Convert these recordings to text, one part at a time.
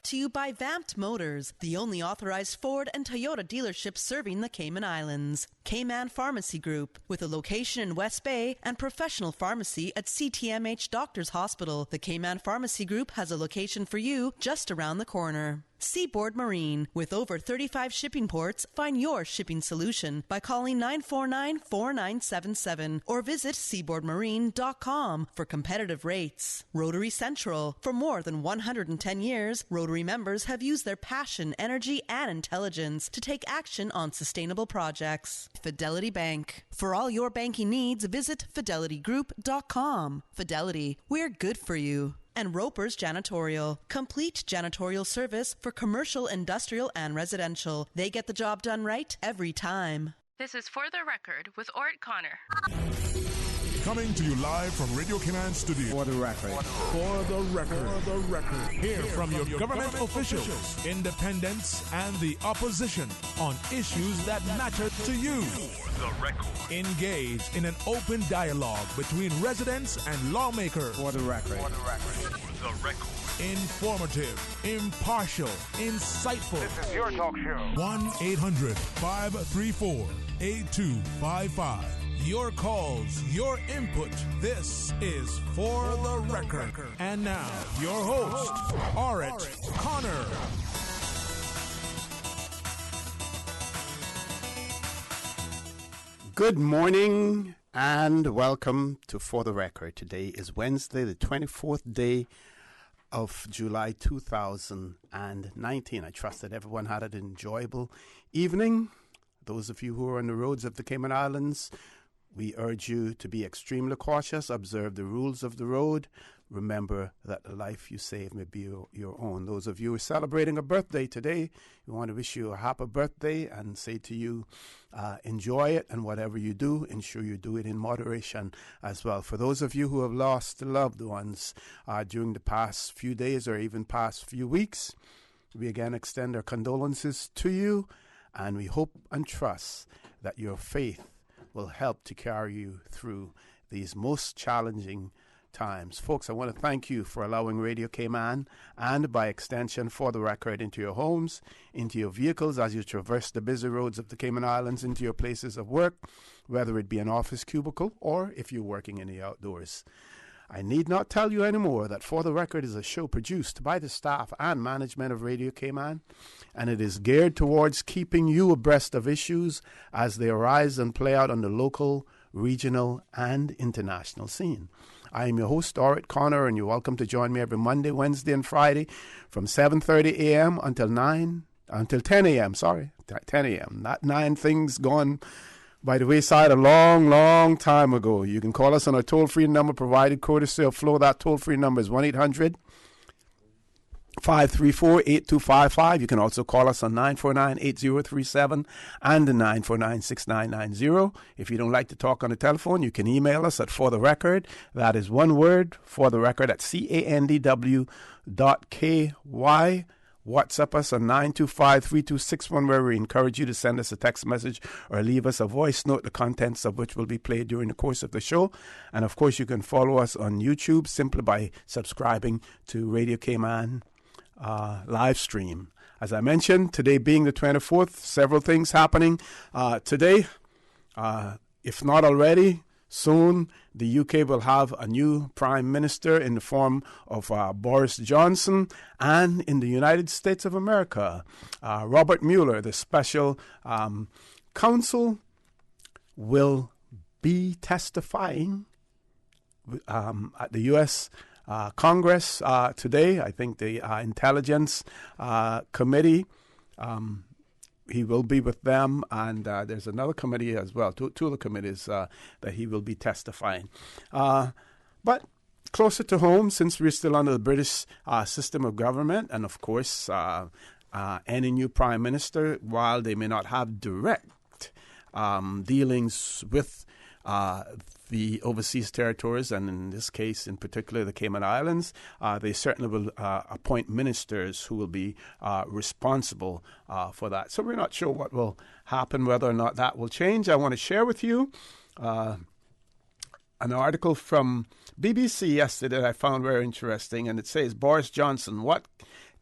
to you by Vamped Motors, the only authorized Ford and Toyota dealership serving the Cayman Islands. Cayman Pharmacy Group, with a location in West Bay and professional pharmacy at CTMH Doctors Hospital. The Cayman Pharmacy Group has a location for you just around the corner. Seaboard Marine, with over 35 shipping ports, find your shipping solution by calling 949-4977 or visit seaboardmarine.com for competitive rates. Rotary Central, for more than 110 years, Rotary members have used their passion, energy, and intelligence to take action on sustainable projects. Fidelity Bank, for all your banking needs, visit fidelitygroup.com. Fidelity, we're good for you. And Roper's Janitorial, complete janitorial service for commercial, industrial, and residential. They get the job done right every time. This is For the Record with Orrett Connor. Coming to you live from Radio Cayman Studio. For the record. For the record. For the record. Hear from your government officials, independents, and the opposition on issues that matter to you. For the record. Engage in an open dialogue between residents and lawmakers. For the record. For the record. For the record. Informative, impartial, insightful. This is your talk show. 1-800-534-8255. Your calls, your input. This is For the Record. And now, your host, Orrett Connor. Good morning and welcome to For the Record. Today is Wednesday, the 24th day of July 2019. I trust that everyone had an enjoyable evening. Those of you who are on the roads of the Cayman Islands, we urge you to be extremely cautious, observe the rules of the road. Remember that the life you save may be your own. Those of you who are celebrating a birthday today, we want to wish you a happy birthday and say to you, enjoy it, and whatever you do, ensure you do it in moderation as well. For those of you who have lost loved ones during the past few days or even past few weeks, we again extend our condolences to you, and we hope and trust that your faith will help to carry you through these most challenging times. Folks, I want to thank you for allowing Radio Cayman and by extension For the Record into your homes, into your vehicles as you traverse the busy roads of the Cayman Islands, into your places of work, whether it be an office cubicle or if you're working in the outdoors. I need not tell you anymore that For the Record is a show produced by the staff and management of Radio Cayman, and it is geared towards keeping you abreast of issues as they arise and play out on the local, regional, and international scene. I am your host, Orrett Connor, and you're welcome to join me every Monday, Wednesday, and Friday from 7:30 a.m. until 10 a.m. 10 a.m. Not 9 things gone by the wayside a long, long time ago. You can call us on our toll-free number provided courtesy of Flow. That toll-free number is 1-800-534-8255. You can also call us on 949-8037 and 949-6990. If you don't like to talk on the telephone, you can email us at For the Record. That is one word, For the Record, at CANDW.KY. WhatsApp us on 925-3261, where we encourage you to send us a text message or leave us a voice note, the contents of which will be played during the course of the show. And, of course, you can follow us on YouTube simply by subscribing to Radio Cayman live stream. As I mentioned, today being the 24th, several things happening today. If not already, soon the UK will have a new Prime Minister in the form of Boris Johnson, and in the United States of America, Robert Mueller, the special counsel, will be testifying at the U.S. Congress today. I think the Intelligence Committee, he will be with them, and there's another committee as well, two of the committees that he will be testifying. But closer to home, since we're still under the British system of government, and of course, any new Prime Minister, while they may not have direct dealings with the overseas territories, and in this case, in particular, the Cayman Islands, they certainly will appoint ministers who will be responsible for that. So we're not sure what will happen, whether or not that will change. I want to share with you an article from BBC yesterday that I found very interesting, and it says, Boris Johnson, what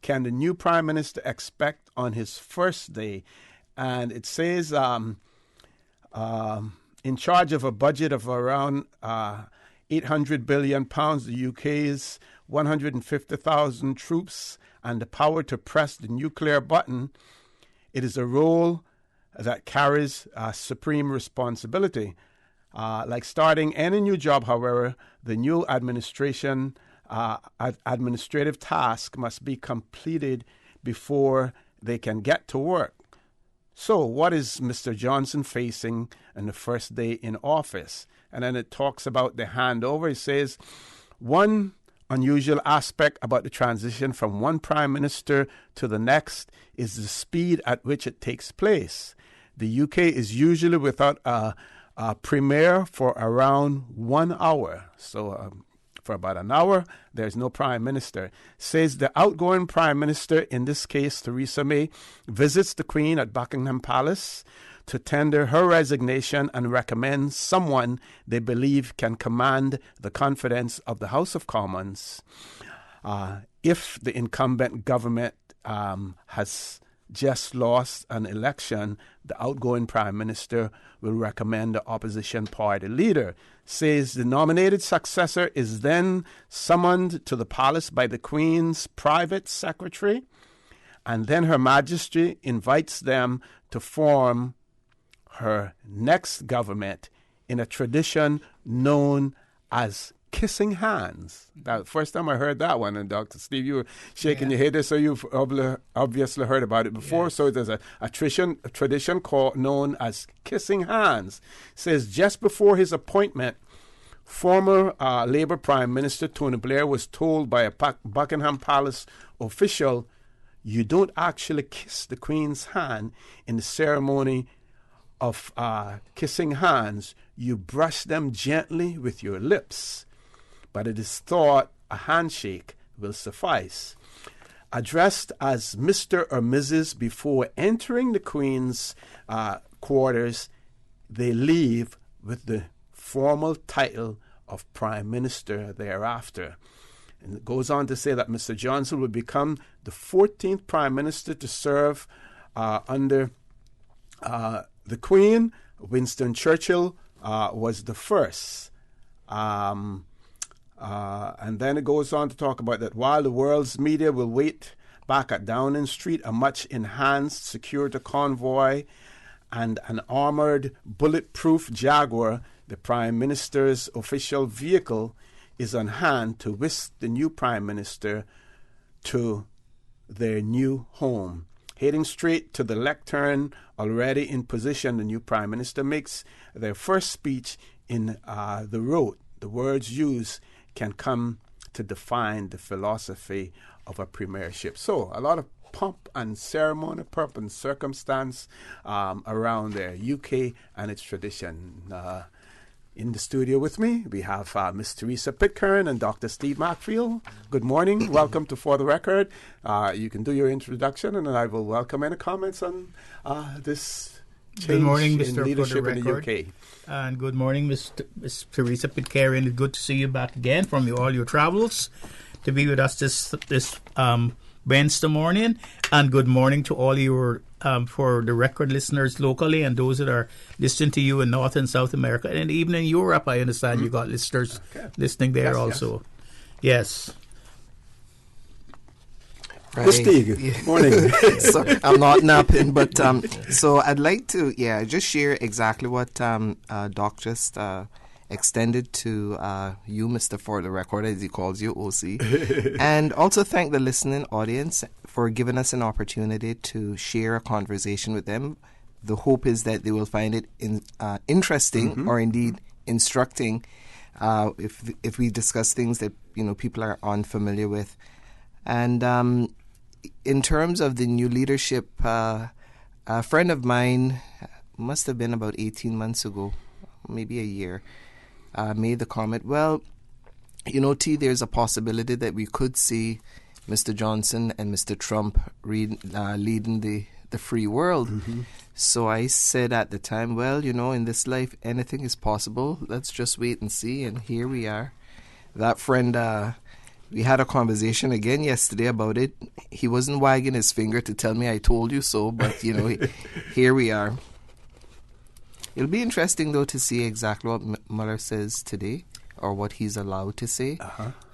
can the new Prime Minister expect on his first day? And it says in charge of a budget of around £800 billion, the UK's 150,000 troops, and the power to press the nuclear button, it is a role that carries supreme responsibility. Like starting any new job, however, the new administrative task must be completed before they can get to work. So what is Mr. Johnson facing on the first day in office? And then it talks about the handover. It says, one unusual aspect about the transition from one prime minister to the next is the speed at which it takes place. The UK is usually without a premier for around 1 hour. So for about an hour, there's no prime minister. Says the outgoing prime minister, in this case Theresa May, visits the Queen at Buckingham Palace to tender her resignation and recommend someone they believe can command the confidence of the House of Commons. If the incumbent government has just lost an election, the outgoing prime minister will recommend the opposition party leader. Says the nominated successor is then summoned to the palace by the Queen's private secretary, and then Her Majesty invites them to form her next government in a tradition known as kissing hands. Now, first time I heard that one, and Dr. Steve, you were shaking your head there, so you've obviously heard about it before. Yeah. So there's a tradition known as kissing hands. It says just before his appointment, former Labour Prime Minister Tony Blair was told by a Buckingham Palace official, you don't actually kiss the Queen's hand in the ceremony of kissing hands. You brush them gently with your lips, but it is thought a handshake will suffice. Addressed as Mr. or Mrs. before entering the Queen's quarters, they leave with the formal title of Prime Minister thereafter. And it goes on to say that Mr. Johnson will become the 14th Prime Minister to serve under the Queen. Winston Churchill was the first. And then it goes on to talk about that while the world's media will wait back at Downing Street, a much enhanced security convoy and an armoured bulletproof Jaguar, the Prime Minister's official vehicle, is on hand to whisk the new Prime Minister to their new home. Heading straight to the lectern, already in position, the new Prime Minister makes their first speech in the rote. The words used can come to define the philosophy of a premiership. So a lot of pomp and ceremony, pomp and circumstance around the UK and its tradition. In the studio with me, we have Miss Teresa Pitcairn and Dr. Steve Macfield. Good morning. Welcome to For the Record. You can do your introduction, and I will welcome any comments on this change good morning, Mr. in leadership for the in the record. UK. And good morning, Miss Teresa Pitcairn. It's good to see you back again from all your travels to be with us this Wednesday morning. And good morning to all your For the Record listeners locally and those that are listening to you in North and South America. And even in Europe, I understand you got listeners listening there also. Yes. Right. Steve, morning. So I'm not napping, but so I'd like to just share exactly what Doc just extended to you, Mr. For the Record, as he calls you, OC, and also thank the listening audience for giving us an opportunity to share a conversation with them. The hope is that they will find it interesting or indeed instructing if we discuss things that people are unfamiliar with. And in terms of the new leadership, a friend of mine, must have been about 18 months ago, maybe a year, made the comment, well, T, there's a possibility that we could see Mr. Johnson and Mr. Trump leading the free world. So I said at the time, well, in this life, anything is possible. Let's just wait and see. And here we are. That friend we had a conversation again yesterday about it. He wasn't wagging his finger to tell me I told you so, but, here we are. It'll be interesting, though, to see exactly what Mueller says today, or what he's allowed to say,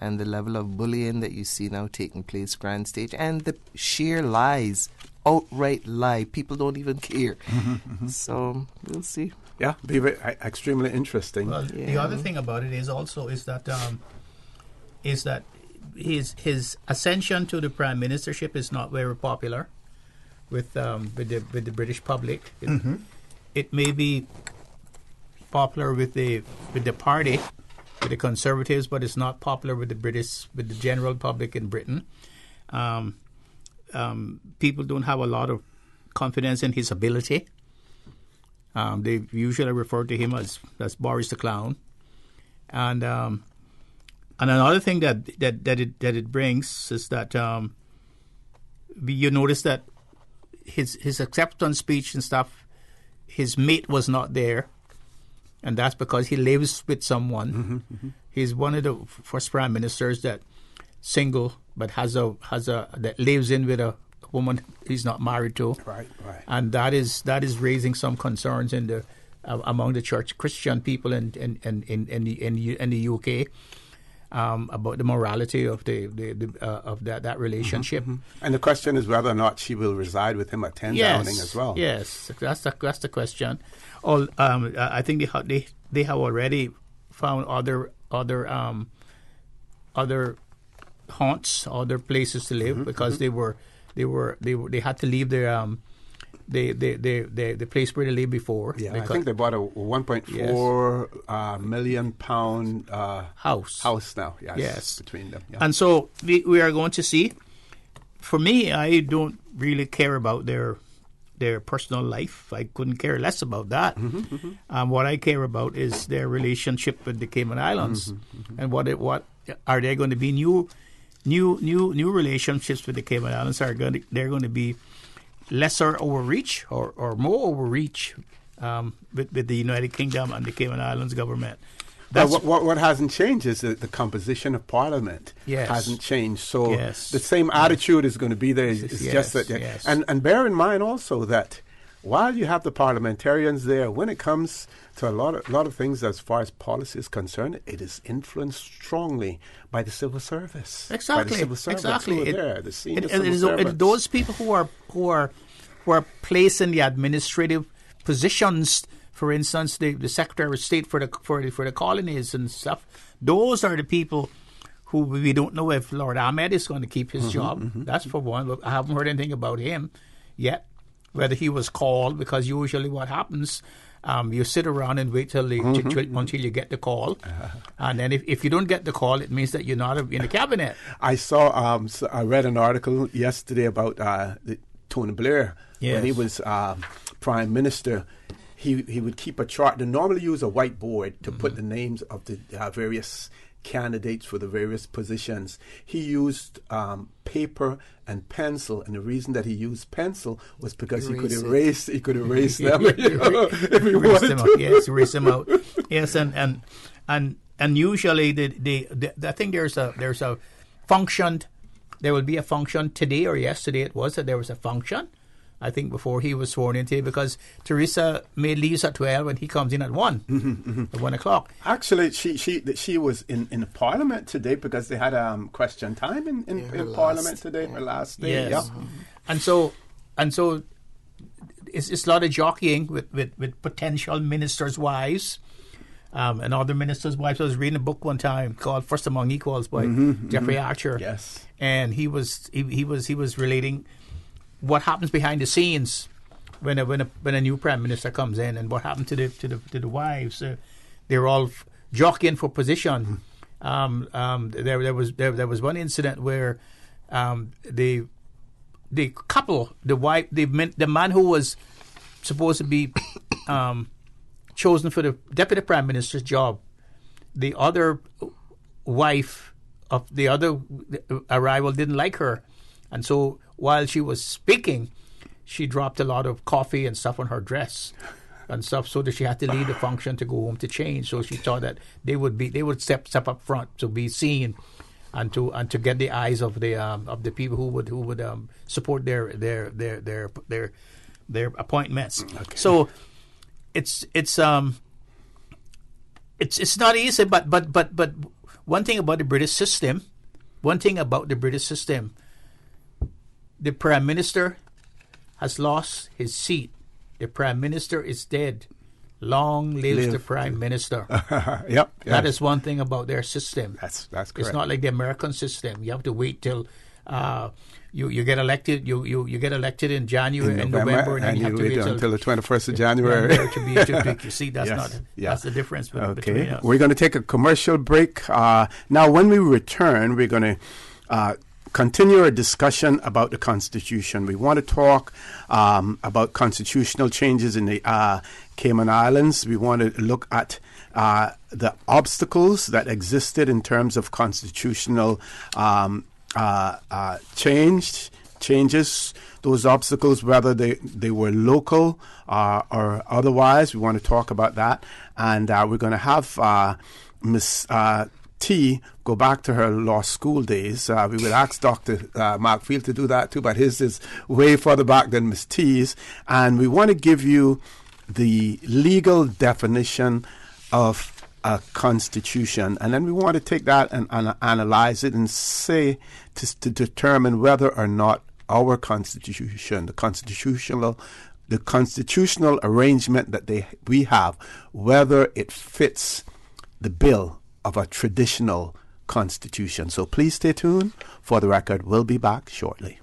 and the level of bullying that you see now taking place grand stage, and the sheer lies, outright lie. People don't even care. So we'll see. Yeah, be extremely interesting. Well, the other thing about it is that his ascension to the prime ministership is not very popular with the British public. It may be popular with the party, with the Conservatives, but it's not popular with the general public in Britain. People don't have a lot of confidence in his ability. They usually refer to him as Boris the Clown, and another thing that it brings is that you notice that his acceptance speech and stuff, his mate was not there, and that's because he lives with someone. He's one of the first prime ministers that single but has a that lives in with a woman he's not married to. Right. And that is raising some concerns in the among the church Christian people in the UK about the morality of that relationship. And the question is whether or not she will reside with him at 10 Downing as well. Yes, that's the question. I think they have already found other haunts, other places to live, because they had to leave their the place where they lived before. Yeah, I think they bought a 1.4 million pound house now. Yes, between them. Yeah. And so we are going to see. For me, I don't really care about their personal life. I couldn't care less about that. What I care about is their relationship with the Cayman Islands, and what are they going to be new relationships with the Cayman Islands? They're going to be lesser overreach or more overreach with the United Kingdom and the Cayman Islands government. What hasn't changed is the composition of Parliament hasn't changed. So the same attitude is going to be there. It's just that, and bear in mind also that while you have the parliamentarians there, when it comes to a lot of things as far as policy is concerned, it is influenced strongly by the civil service. Exactly. By the civil service. Exactly. The senior civil servants. Those people who are placed in the administrative positions. For instance, the Secretary of State for the colonies and stuff. Those are the people who we don't know if Lord Ahmed is going to keep his job. That's for one. I haven't heard anything about him yet, whether he was called, because usually what happens, you sit around and wait until you get the call, and then if you don't get the call, it means that you're not in the cabinet. I saw. I read an article yesterday about Tony Blair when he was Prime Minister. He would keep a chart. They normally use a whiteboard to put the names of the various candidates for the various positions. He used paper and pencil, and the reason that he used pencil was because he could erase them if he wanted to. Yes, erase them out. Yes, and usually I think there's a function. There will be a function today or yesterday. It was that there was a function, I think, before he was sworn in today, because Theresa May leaves at 12 and he comes in at 1, at 1 o'clock. Actually, she was in Parliament today because they had question time in Parliament today, her last day. Yes. And so it's a lot of jockeying with potential ministers' wives. And other ministers' wives. I was reading a book one time called First Among Equals by Jeffrey Archer. Yes. And he was relating what happens behind the scenes when a new prime minister comes in, and what happened to the wives. They're all jockeying for position. There was one incident where the couple, the man who was supposed to be chosen for the deputy prime minister's job, the other wife of the other arrival didn't like her, and so while she was speaking, she dropped a lot of coffee and stuff on her dress and stuff, so that she had to leave the function to go home to change. So she thought that they would step up front to be seen to get the eyes of the people who would support their appointments. Okay. So it's not easy, but one thing about the British system, the Prime Minister has lost his seat. The Prime Minister is dead. Long live the Prime Minister. Yep. That is one thing about their system. That's correct. It's not like the American system. You have to wait till you get elected. You get elected in January and November, and then you have to wait until the 21st of January to take your seat. That's that's the difference between us. We're going to take a commercial break. Now, when we return, we're going to continue our discussion about the Constitution. We want to talk about constitutional changes in the Cayman Islands. We want to look at the obstacles that existed in terms of constitutional changes. Those obstacles, whether they were local or otherwise. We want to talk about that. And we're going to have Miss T go back to her law school days. We would ask Dr. Mark Field to do that too, but his is way further back than Miss T's. And we want to give you the legal definition of a constitution, and then we want to take that and analyze it and say to determine whether or not our constitution, the constitutional arrangement that we have, whether it fits the bill of a traditional constitution. So please stay tuned. For the record, we'll be back shortly.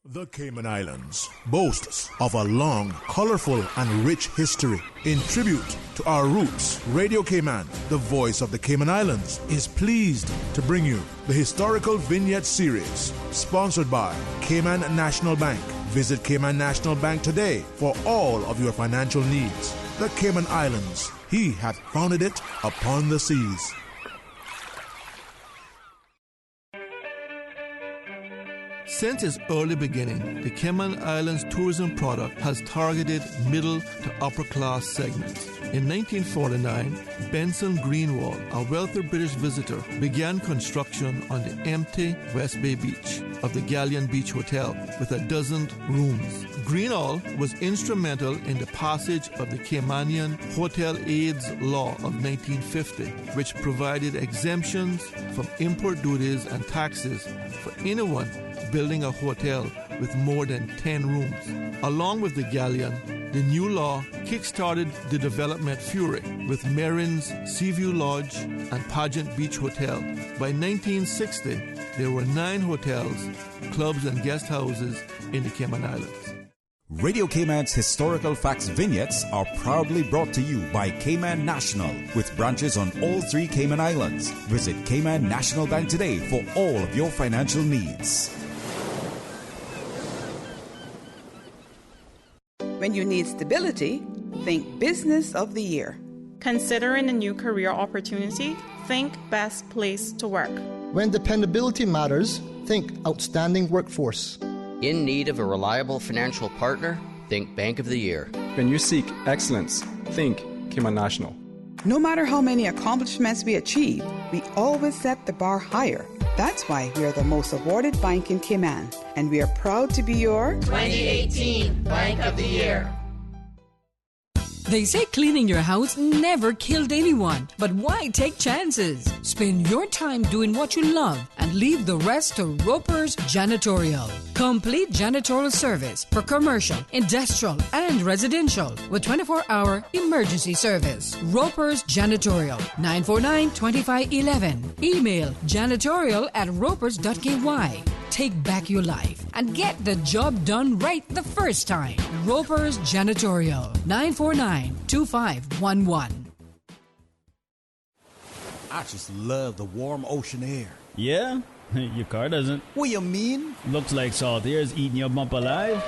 The Cayman Islands boasts of a long, colorful, and rich history. In tribute to our roots, Radio Cayman, the voice of the Cayman Islands, is pleased to bring you the Historical Vignette Series, sponsored by Cayman National Bank. Visit Cayman National Bank today for all of your financial needs. The Cayman Islands, he hath founded it upon the seas. Since its early beginning, the Cayman Islands tourism product has targeted middle to upper class segments. In 1949, Benson Greenwald, a wealthy British visitor, began construction on the empty West Bay beach of the Galleon Beach Hotel with 12 rooms. Greenwald was instrumental in the passage of the Caymanian Hotel Aids Law of 1950, which provided exemptions from import duties and taxes for anyone building a hotel with more than 10 rooms. Along with the Galleon, the new law kick-started the development fury with Marin's Seaview Lodge and Pageant Beach Hotel. By 1960, there were 9 hotels, clubs and guest houses in the Cayman Islands. Radio Cayman's historical facts vignettes are proudly brought to you by Cayman National, with branches on all 3 Cayman Islands. Visit Cayman National Bank today for all of your financial needs. When you need stability, think Business of the Year. Considering a new career opportunity, think Best Place to Work. When dependability matters, think Outstanding Workforce. In need of a reliable financial partner, think Bank of the Year. When you seek excellence, think Cayman National. No matter how many accomplishments we achieve, we always set the bar higher. That's why we are the most awarded bank in Cayman, and we are proud to be your 2018 Bank of the Year. They say cleaning your house never killed anyone, but why take chances? Spend your time doing what you love and leave the rest to Roper's Janitorial. Complete janitorial service for commercial, industrial, and residential with 24-hour emergency service. Roper's Janitorial, 949-2511. Email janitorial@ropers.ky. Take back your life and get the job done right the first time. Roper's Janitorial, 949-2511. I just love the warm ocean air. Yeah? Your car doesn't. What you mean? Looks like salt air is eating your bump alive.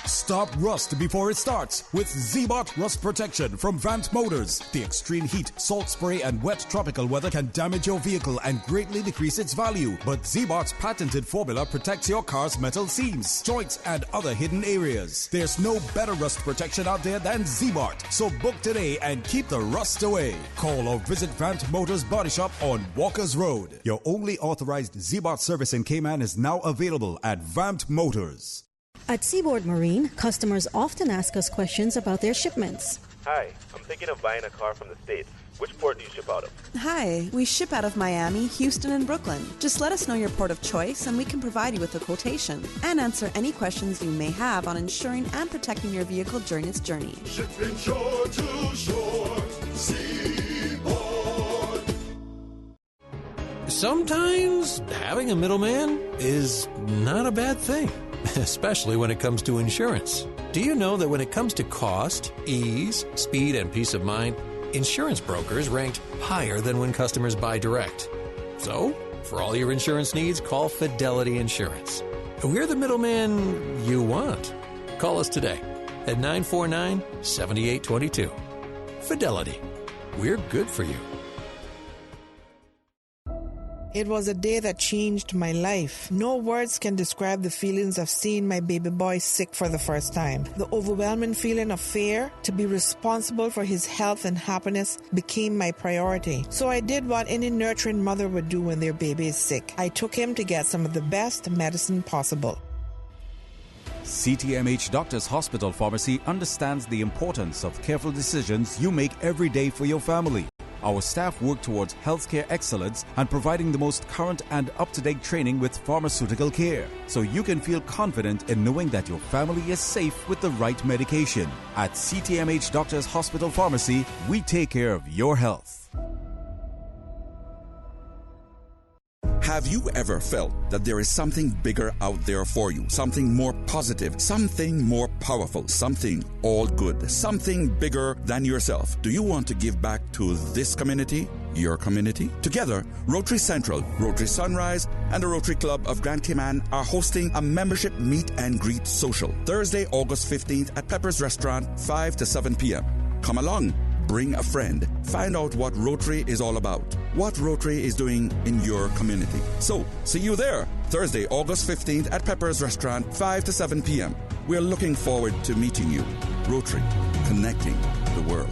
Stop rust before it starts with Z-Bot Rust Protection from Vant Motors. The extreme heat, salt spray, and wet tropical weather can damage your vehicle and greatly decrease its value. But Z-Bot's patented formula protects your car's metal seams, joints, and other hidden areas. There's no better rust protection out there than Z-Bot. So book today and keep the rust away. Call or visit Vant Motors Body Shop on Walker's Road. Your only authorized Z-Bot service in Cayman is now available at Vant Motors. At Seaboard Marine, customers often ask us questions about their shipments. Hi, I'm thinking of buying a car from the States. Which port do you ship out of? Hi, we ship out of Miami, Houston, and Brooklyn. Just let us know your port of choice and we can provide you with a quotation and answer any questions you may have on insuring and protecting your vehicle during its journey. Shipping shore to shore, Seaboard. Sometimes having a middleman is not a bad thing, especially when it comes to insurance. Do you know that when it comes to cost, ease, speed, and peace of mind, insurance brokers ranked higher than when customers buy direct? So, for all your insurance needs, call Fidelity Insurance. We're the middleman you want. Call us today at 949-7822. Fidelity. We're good for you. It was a day that changed my life. No words can describe the feelings of seeing my baby boy sick for the first time. The overwhelming feeling of fear to be responsible for his health and happiness became my priority. So I did what any nurturing mother would do when their baby is sick. I took him to get some of the best medicine possible. CTMH Doctors Hospital Pharmacy understands the importance of careful decisions you make every day for your family. Our staff work towards healthcare excellence and providing the most current and up-to-date training with pharmaceutical care, so you can feel confident in knowing that your family is safe with the right medication. At CTMH Doctors Hospital Pharmacy, we take care of your health. Have you ever felt that there is something bigger out there for you? Something more positive, something more powerful, something all good, something bigger than yourself? Do you want to give back to this community, your community? Together, Rotary Central, Rotary Sunrise, and the Rotary Club of Grand Cayman are hosting a membership meet and greet social Thursday, August 15th at Pepper's Restaurant, 5 to 7 p.m. Come along. Bring a friend. Find out what Rotary is all about, what Rotary is doing in your community. So, see you there, Thursday, August 15th at Pepper's Restaurant, 5 to 7 p.m. We're looking forward to meeting you. Rotary, connecting the world.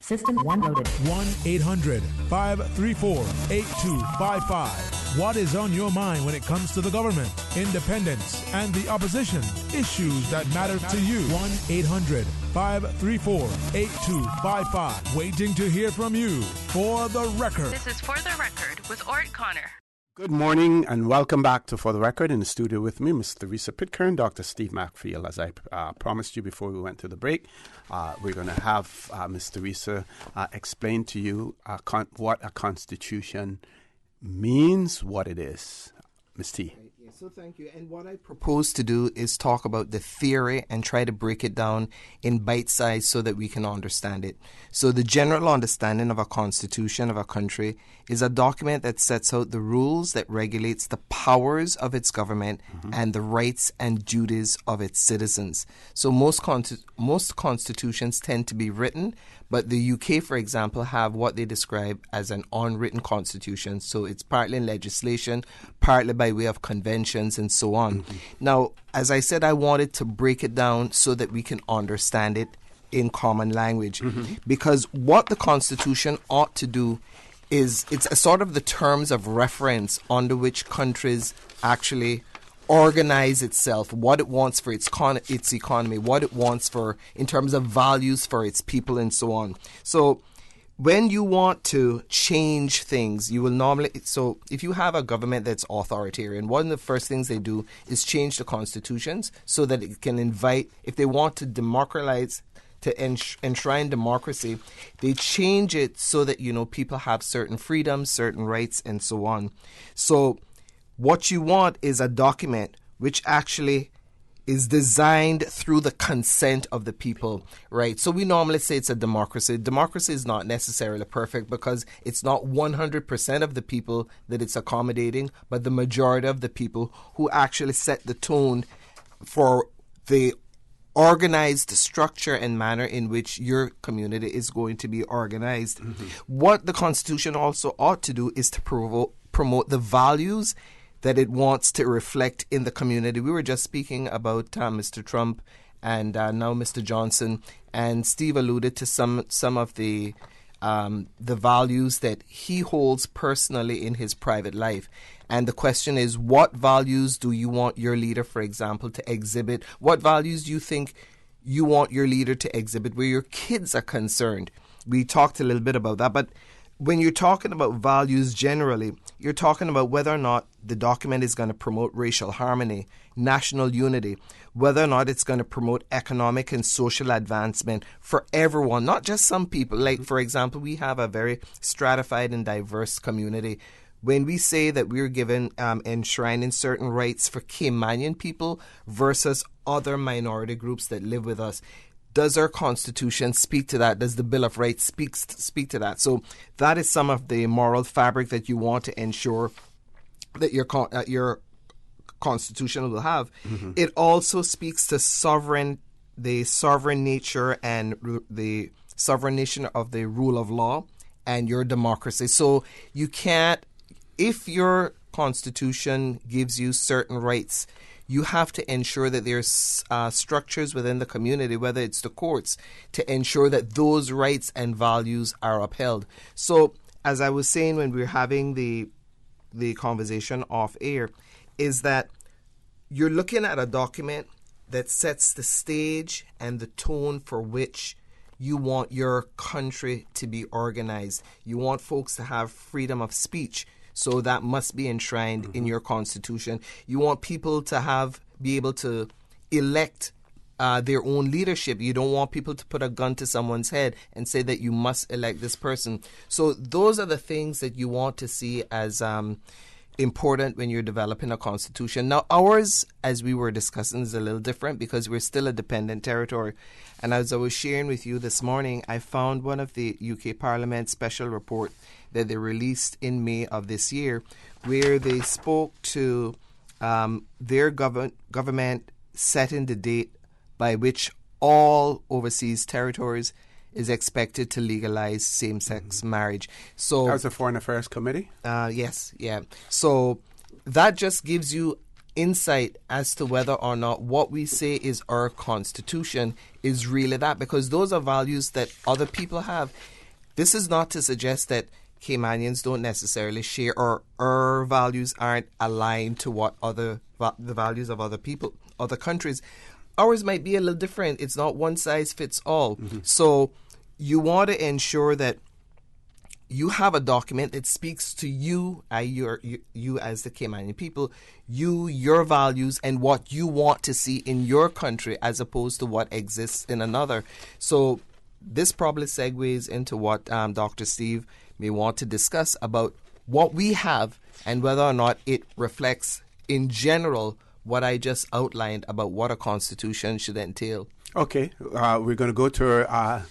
System 1 loaded. 1-800-534-8255. What is on your mind when it comes to the government, independence, and the opposition? Issues that matter to you. 1-800-534-8255. Waiting to hear from you. For the Record. This is For the Record with Orrett Connor. Good morning and welcome back to For the Record. In the studio with me, Ms. Theresa Pitcairn, Dr. Steve Macfield. As I promised you before we went to the break, we're going to have Ms. Theresa explain to you what a constitution means, what it is. Ms. T. So thank you. And what I propose to do is talk about the theory and try to break it down in bite size so that we can understand it. So the general understanding of a constitution of a country is a document that sets out the rules that regulates the powers of its government and the rights and duties of its citizens. So most constitutions tend to be written, but the UK, for example, have what they describe as an unwritten constitution. So it's partly in legislation, partly by way of conventions and so on. Now, as I said, I wanted to break it down so that we can understand it in common language. Because what the Constitution ought to do is it's a sort of the terms of reference under which countries actually organize itself, what it wants for its economy, what it wants for in terms of values for its people and so on. So when you want to change things, you will normally, so if you have a government that's authoritarian, one of the first things they do is change the constitutions so that it can invite, if they want to democratize, to enshrine democracy, they change it so that, people have certain freedoms, certain rights, and so on. So what you want is a document which actually is designed through the consent of the people, right? So we normally say it's a democracy. Democracy is not necessarily perfect because it's not 100% of the people that it's accommodating, but the majority of the people who actually set the tone for the organized structure and manner in which your community is going to be organized. What the Constitution also ought to do is to promote the values that it wants to reflect in the community. We were just speaking about Mr. Trump and now Mr. Johnson, and Steve alluded to some of the values that he holds personally in his private life. And the question is, what values do you want your leader, for example, to exhibit? What values do you think you want your leader to exhibit where your kids are concerned? We talked a little bit about that, but when you're talking about values generally, you're talking about whether or not the document is going to promote racial harmony, national unity, whether or not it's going to promote economic and social advancement for everyone, not just some people. Like, for example, we have a very stratified and diverse community. When we say that we're given enshrining certain rights for Caymanian people versus other minority groups that live with us, does our Constitution speak to that? Does the Bill of Rights speak to that? So that is some of the moral fabric that you want to ensure that your Constitution will have. It also speaks to the sovereign nature and the sovereign nature of the rule of law and your democracy. So you can't, if your Constitution gives you certain rights, you have to ensure that there's structures within the community, whether it's the courts, to ensure that those rights and values are upheld. So, as I was saying when we were having the conversation off air, is that you're looking at a document that sets the stage and the tone for which you want your country to be organized. You want folks to have freedom of speech. So that must be enshrined in your Constitution. You want people to be able to elect their own leadership. You don't want people to put a gun to someone's head and say that you must elect this person. So those are the things that you want to see as important when you're developing a constitution. Now, ours, as we were discussing, is a little different because we're still a dependent territory. And as I was sharing with you this morning, I found one of the UK Parliament special report that they released in May of this year, where they spoke to their government setting the date by which all overseas territories is expected to legalize same-sex marriage. So that was the Foreign Affairs Committee? Yes, yeah. So that just gives you insight as to whether or not what we say is our Constitution is really that, because those are values that other people have. This is not to suggest that Caymanians don't necessarily share, or our values aren't aligned to what the values of other people, other countries. Ours might be a little different. It's not one size fits all. So you want to ensure that you have a document that speaks to you as the Caymanian people, your values, and what you want to see in your country as opposed to what exists in another. So this probably segues into what Dr. Steve may want to discuss about what we have and whether or not it reflects in general what I just outlined about what a constitution should entail. Okay, we're going to go to our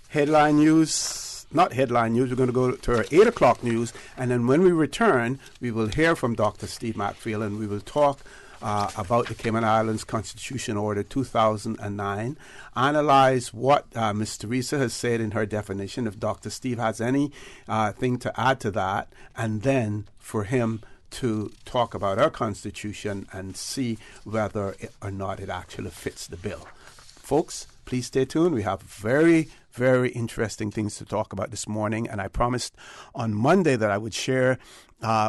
headline news. Not headline news, we're going to go to our 8 o'clock news, and then when we return, we will hear from Dr. Steve Macfield, and we will talk about the Cayman Islands Constitution Order 2009, analyze what Ms. Teresa has said in her definition, if Dr. Steve has any thing to add to that, and then for him to talk about our Constitution and see whether or not it actually fits the bill. Folks, please stay tuned. We have very, very interesting things to talk about this morning, and I promised on Monday that I would share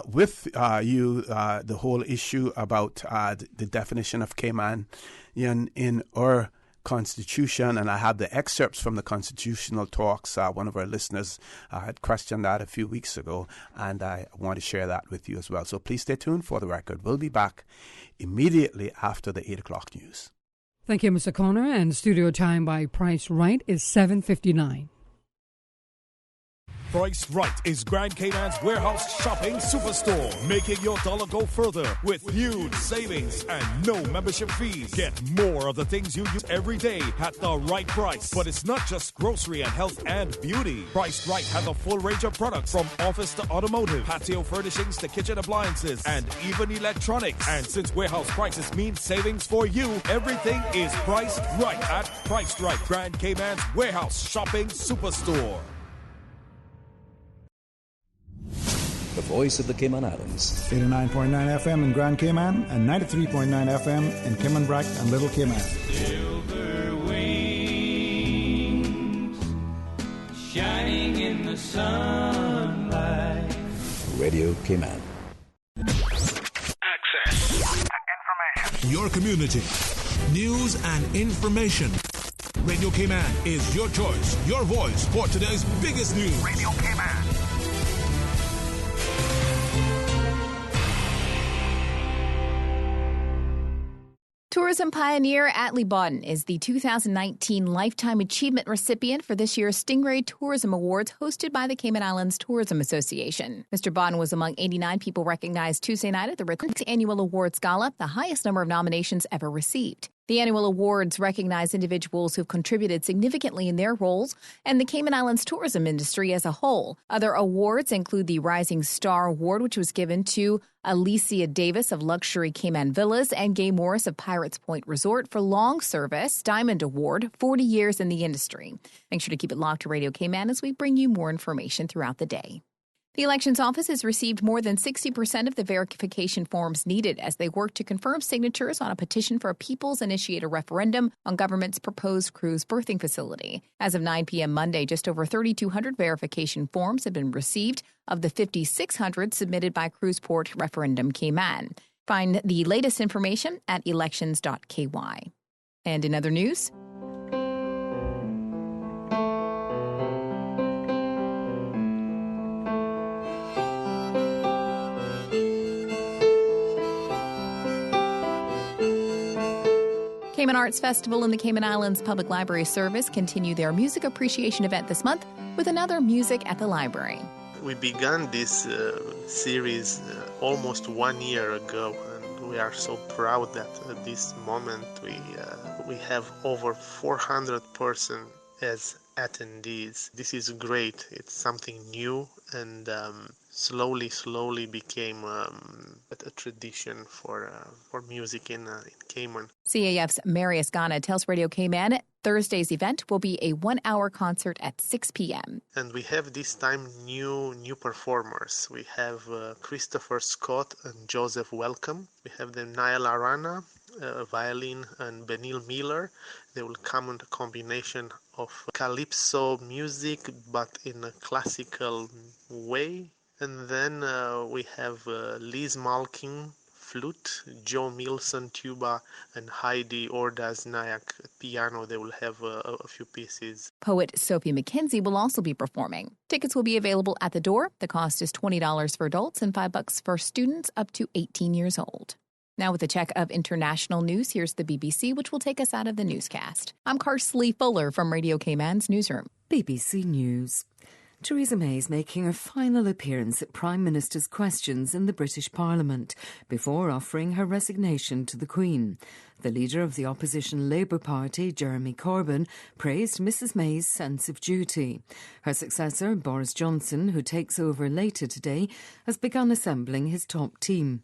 with you the whole issue about the definition of Caymanian in our Constitution, and I have the excerpts from the constitutional talks. One of our listeners had questioned that a few weeks ago, and I want to share that with you as well. So please stay tuned for the record. We'll be back immediately after the 8 o'clock news. Thank you, Mr. Connor, and studio time by Price Right is 7:59. Priced Right is Grand Cayman's warehouse shopping superstore, making your dollar go further with huge savings and no membership fees. Get more of the things you use every day at the right price. But it's not just grocery and health and beauty. Priced Right has a full range of products from office to automotive, patio furnishings to kitchen appliances, and even electronics. And since warehouse prices mean savings for you, everything is priced right at Priced Right, Grand Cayman's warehouse shopping superstore. The voice of the Cayman Islands. 89.9 FM in Grand Cayman and 93.9 FM in Cayman Brac and Little Cayman. Silver wings shining in the sunlight. Radio Cayman. Access. Information. Your community. News and information. Radio Cayman is your choice, your voice for today's biggest news. Radio Cayman. Tourism pioneer Atlee Bodden is the 2019 Lifetime Achievement recipient for this year's Stingray Tourism Awards hosted by the Cayman Islands Tourism Association. Mr. Bodden was among 89 people recognized Tuesday night at the Rickles Annual Awards Gala, the highest number of nominations ever received. The annual awards recognize individuals who've contributed significantly in their roles and the Cayman Islands tourism industry as a whole. Other awards include the Rising Star Award, which was given to Alicia Davis of Luxury Cayman Villas and Gay Morris of Pirates Point Resort for long service, Diamond Award, 40 years in the industry. Make sure to keep it locked to Radio Cayman as we bring you more information throughout the day. The Elections Office has received more than 60% of the verification forms needed as they work to confirm signatures on a petition for a People's-initiated referendum on government's proposed cruise berthing facility. As of 9 p.m. Monday, just over 3,200 verification forms have been received of the 5,600 submitted by Cruiseport Referendum Cayman. Find the latest information at elections.ky. And in other news, Cayman Arts Festival and the Cayman Islands Public Library Service continue their music appreciation event this month with another Music at the Library. We began this series almost 1 year ago, and we are so proud that at this moment we have over 400 persons as attendees. This is great. It's something new and slowly became a tradition for music in Cayman. CAF's Marius Ghana tells Radio Cayman Thursday's event will be a 1-hour concert at 6 p.m. And we have this time new performers. We have Christopher Scott and Joseph Welcome. We have the Niall Arana, violin, and Benil Miller. They will come in a combination of calypso music, but in a classical way. And then we have Liz Malkin, flute, Joe Milson, tuba, and Heidi Ordaz-Nayak, piano. They will have a few pieces. Poet Sophie McKenzie will also be performing. Tickets will be available at the door. The cost is $20 for adults and $5 for students up to 18 years old. Now with a check of international news, here's the BBC, which will take us out of the newscast. I'm Karsley Fuller from Radio Cayman's newsroom. BBC News. Theresa May is making her final appearance at Prime Minister's Questions in the British Parliament before offering her resignation to the Queen. The leader of the opposition Labour Party, Jeremy Corbyn, praised Mrs May's sense of duty. Her successor, Boris Johnson, who takes over later today, has begun assembling his top team.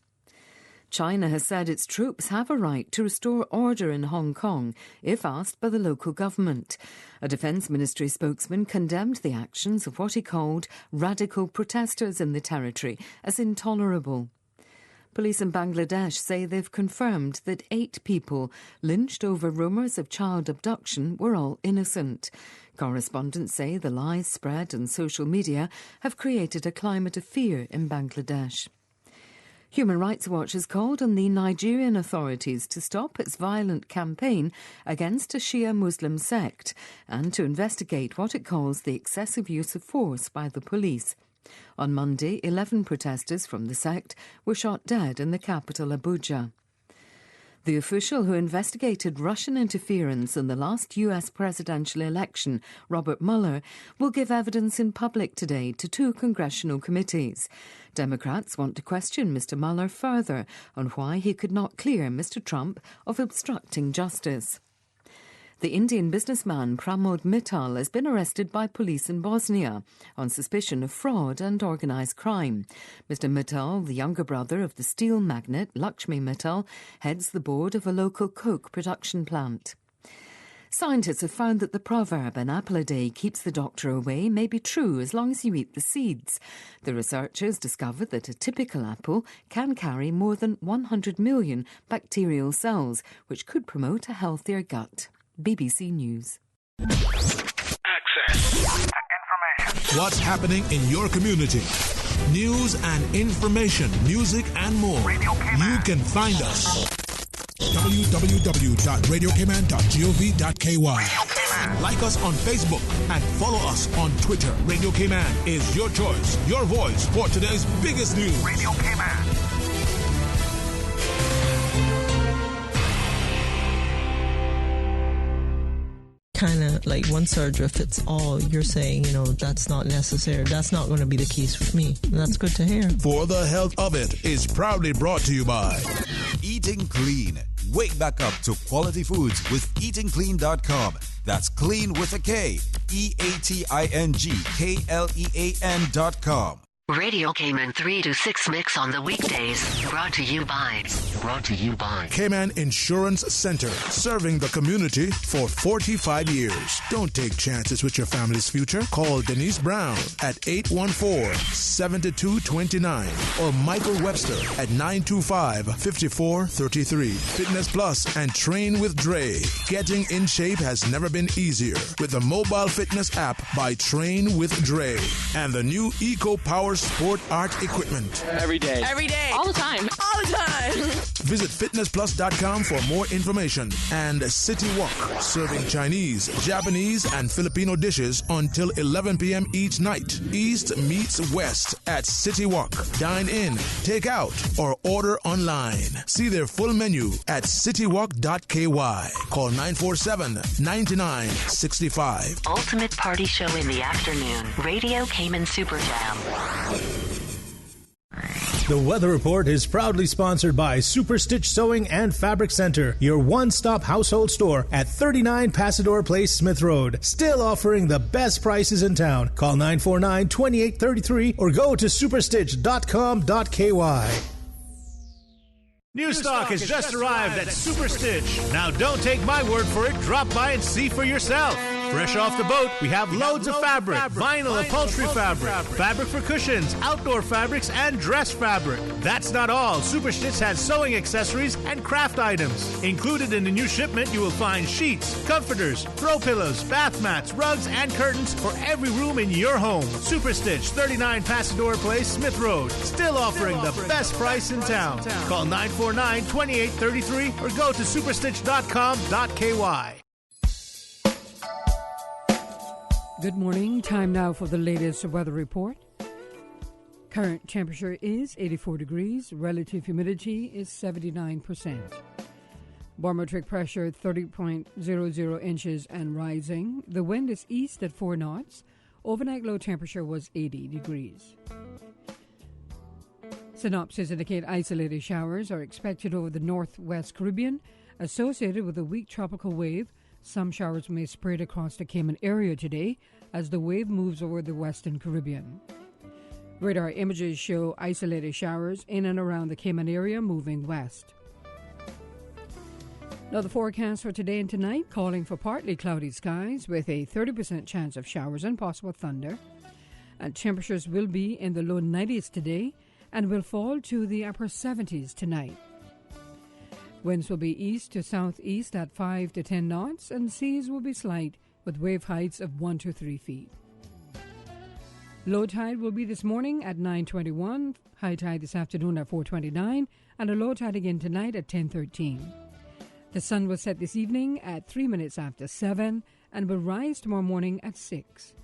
China has said its troops have a right to restore order in Hong Kong if asked by the local government. A Defence Ministry spokesman condemned the actions of what he called radical protesters in the territory as intolerable. Police in Bangladesh say they've confirmed that 8 people lynched over rumours of child abduction were all innocent. Correspondents say the lies spread on social media have created a climate of fear in Bangladesh. Human Rights Watch has called on the Nigerian authorities to stop its violent campaign against a Shia Muslim sect and to investigate what it calls the excessive use of force by the police. On Monday, 11 protesters from the sect were shot dead in the capital Abuja. The official who investigated Russian interference in the last U.S. presidential election, Robert Mueller, will give evidence in public today to 2 congressional committees. Democrats want to question Mr. Mueller further on why he could not clear Mr. Trump of obstructing justice. The Indian businessman Pramod Mittal has been arrested by police in Bosnia on suspicion of fraud and organised crime. Mr. Mittal, the younger brother of the steel magnate Lakshmi Mittal, heads the board of a local coke production plant. Scientists have found that the proverb "an apple a day keeps the doctor away" may be true as long as you eat the seeds. The researchers discovered that a typical apple can carry more than 100 million bacterial cells, which could promote a healthier gut. BBC News. Access. Information. What's happening in your community? News and information, music and more. You can find us. www.radiocayman.gov.ky. Like us on Facebook and follow us on Twitter. Radio Cayman is your choice, your voice for today's biggest news. Radio Cayman. Kind of like one surgery fits all. You're saying, that's not necessary. That's not going to be the case with me. That's good to hear. For the Health of It is proudly brought to you by Eating Clean. Wake back up to quality foods with eatingclean.com. That's clean with a K. EATINGKLEAN.com. Radio Cayman 3 to 6 mix on the weekdays. Brought to you by Cayman Insurance Center, serving the community for 45 years. Don't take chances with your family's future. Call Denise Brown at 814-7229 or Michael Webster at 925-5433. Fitness Plus and Train with Dre. Getting in shape has never been easier with the mobile fitness app by Train with Dre and the new Eco Power Sport Art Equipment. Every day. All the time. Visit fitnessplus.com for more information. And City Walk, serving Chinese, Japanese, and Filipino dishes until 11 p.m. each night. East meets West at City Walk. Dine in, take out, or order online. See their full menu at citywalk.ky. Call 947-9965. Ultimate Party Show in the afternoon. Radio Cayman Super Jam. The Weather Report is proudly sponsored by Super Stitch Sewing and Fabric Center, your one-stop household store at 39 Pasador Place, Smith Road. Still offering the best prices in town. Call 949-2833 or go to superstitch.com.ky. New stock has just arrived at Super Stitch. Now don't take my word for it. Drop by and see for yourself. Fresh off the boat, we have loads of fabric, vinyl upholstery fabric, fabric for cushions, outdoor fabrics, and dress fabric. That's not all. Super Stitch has sewing accessories and craft items. Included in the new shipment, you will find sheets, comforters, throw pillows, bath mats, rugs, and curtains for every room in your home. Super Stitch, 39 Pasador Place, Smith Road. Still offering the best price in town. Call 949-2833 or go to superstitch.com.ky. Good morning. Time now for the latest weather report. Current temperature is 84 degrees. Relative humidity is 79%. Barometric pressure 30.00 inches and rising. The wind is east at 4 knots. Overnight low temperature was 80 degrees. Synopsis indicate isolated showers are expected over the northwest Caribbean associated with a weak tropical wave. Some showers may spread across the Cayman area today as the wave moves over the western Caribbean. Radar images show isolated showers in and around the Cayman area moving west. Now the forecast for today and tonight calling for partly cloudy skies with a 30% chance of showers and possible thunder. And temperatures will be in the low 90s today and will fall to the upper 70s tonight. Winds will be east to southeast at 5 to 10 knots, and seas will be slight with wave heights of 1 to 3 feet. Low tide will be this morning at 9:21, high tide this afternoon at 4:29, and a low tide again tonight at 10:13. The sun will set this evening at 3 minutes after 7 and will rise tomorrow morning at 6.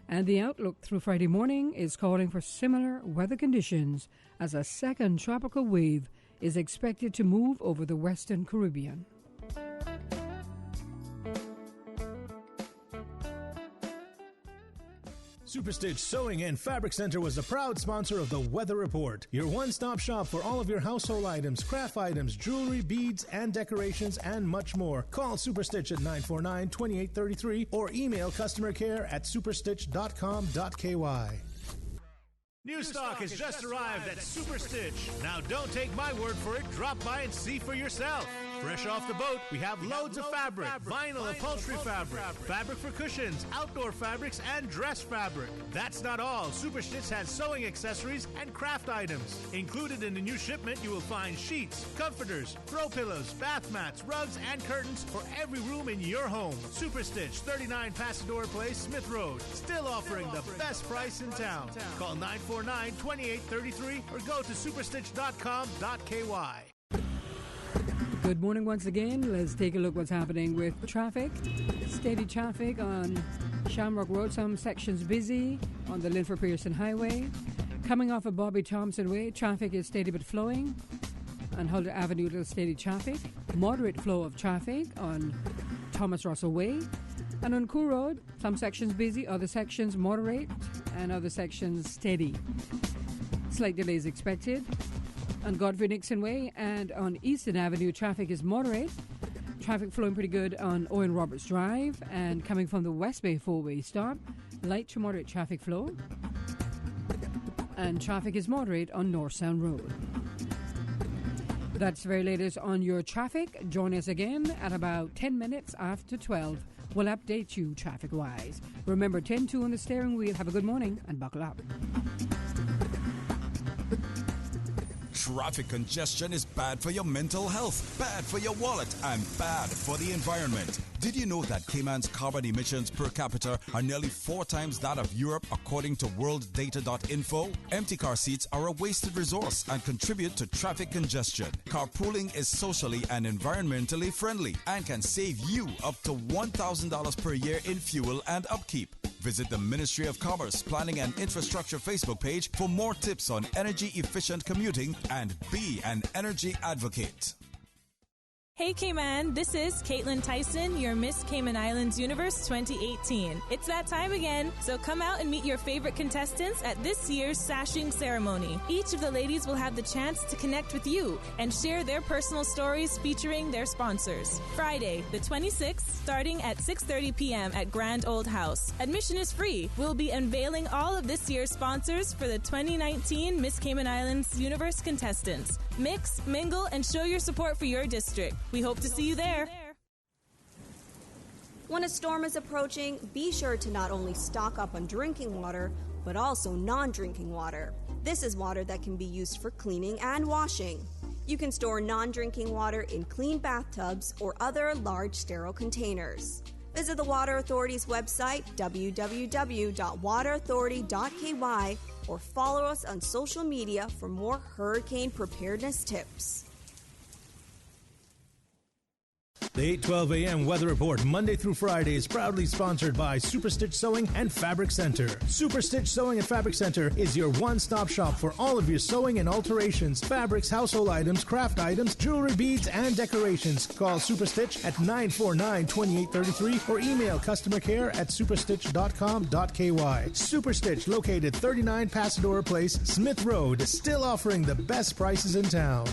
And the outlook through Friday morning is calling for similar weather conditions as a second tropical wave is expected to move over the Western Caribbean. Superstitch Sewing and Fabric Center was the proud sponsor of the Weather Report, your one-stop shop for all of your household items, craft items, jewelry, beads, and decorations, and much more. Call Superstitch at 949-2833 or email customer care at superstitch.com.ky. New stock has just arrived at Superstitch. Now don't take my word for it. Drop by and see for yourself. Fresh off the boat, we have loads of fabric, vinyl upholstery fabric, fabric for cushions, outdoor fabrics, and dress fabric. That's not all. Superstitch has sewing accessories and craft items. Included in the new shipment, you will find sheets, comforters, throw pillows, bath mats, rugs, and curtains for every room in your home. Superstitch, 39 Pasadora Place, Smith Road. Still offering the best price in town. Call 949-2833 or go to superstitch.com.ky. Good morning once again. Let's take a look what's happening with traffic. Steady traffic on Shamrock Road. Some sections busy on the Linford Pearson Highway. Coming off of Bobby Thompson Way, traffic is steady but flowing. On Huldah Avenue, little steady traffic. Moderate flow of traffic on Thomas Russell Way. And on Cool Road, some sections busy, other sections moderate, and other sections steady. Slight delays expected. On Godfrey Nixon Way and on Eastern Avenue, traffic is moderate. Traffic flowing pretty good on Owen Roberts Drive, and coming from the West Bay four-way stop, light to moderate traffic flow. And traffic is moderate on North Sound Road. That's the very latest on your traffic. Join us again at about 10 minutes after 12. We'll update you traffic-wise. Remember, 10-2 on the steering wheel. Have a good morning and buckle up. Traffic congestion is bad for your mental health, bad for your wallet, and bad for the environment. Did you know that Cayman's carbon emissions per capita are nearly 4 times that of Europe, according to worlddata.info? Empty car seats are a wasted resource and contribute to traffic congestion. Carpooling is socially and environmentally friendly and can save you up to $1,000 per year in fuel and upkeep. Visit the Ministry of Commerce, Planning and Infrastructure Facebook page for more tips on energy-efficient commuting and be an energy advocate. Hey Cayman, this is Caitlin Tyson, your Miss Cayman Islands Universe 2018. It's that time again, so come out and meet your favorite contestants at this year's sashing ceremony. Each of the ladies will have the chance to connect with you and share their personal stories featuring their sponsors. Friday, the 26th, starting at 6:30 p.m. at Grand Old House. Admission is free. We'll be unveiling all of this year's sponsors for the 2019 Miss Cayman Islands Universe contestants. Mix, mingle, and show your support for your district. We hope to see you there. When a storm is approaching, be sure to not only stock up on drinking water, but also non-drinking water. This is water that can be used for cleaning and washing. You can store non-drinking water in clean bathtubs or other large sterile containers. Visit the Water Authority's website, www.waterauthority.ky, or follow us on social media for more hurricane preparedness tips. The 8:12 a.m. Weather Report, Monday through Friday, is proudly sponsored by Superstitch Sewing and Fabric Center. Superstitch Sewing and Fabric Center is your one-stop shop for all of your sewing and alterations, fabrics, household items, craft items, jewelry, beads, and decorations. Call Superstitch at 949-2833 or email customer care at superstitch.com.ky. Superstitch, located 39 Pasadora Place, Smith Road, still offering the best prices in town.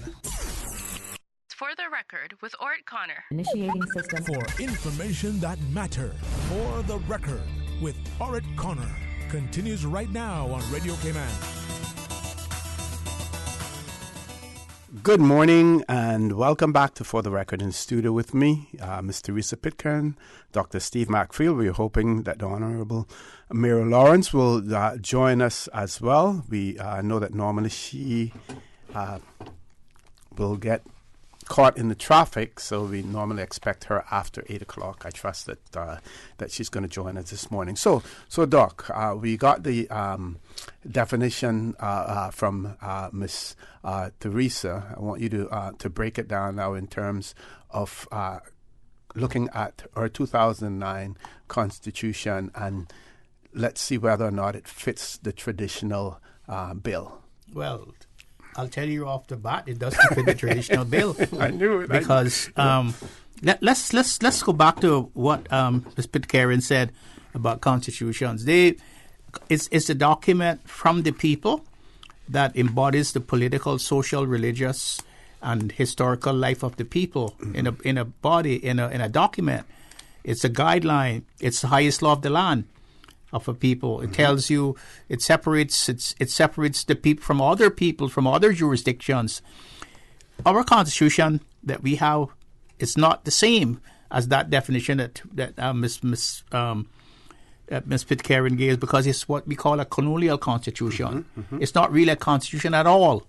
For the Record with Orrett Connor. Initiating system. For information that matters. For the Record with Orrett Connor. Continues right now on Radio Cayman. Good morning and welcome back to For the Record. In studio with me, Ms. Teresa Pitcairn, Dr. Steve McField. We're hoping that the Honorable Mayor Lawrence will join us as well. We know that normally she will get caught in the traffic, so we normally expect her after 8 o'clock. I trust that that she's going to join us this morning. So Doc, we got the definition from Miss Teresa. I want you to break it down now in terms of looking at our 2009 Constitution, and let's see whether or not it fits the traditional bill. Well, I'll tell you off the bat, it doesn't fit the traditional bill. I knew it. Because let's go back to what Ms. Pitcairn said about constitutions. It's a document from the people that embodies the political, social, religious, and historical life of the people in a body, in a document. It's a guideline. It's the highest law of the land of a people. It tells you, it separates the people from other jurisdictions. Our constitution that we have is not the same as that definition that Ms. Pitcairn gave, because it's what we call a colonial constitution. It's not really a constitution at all.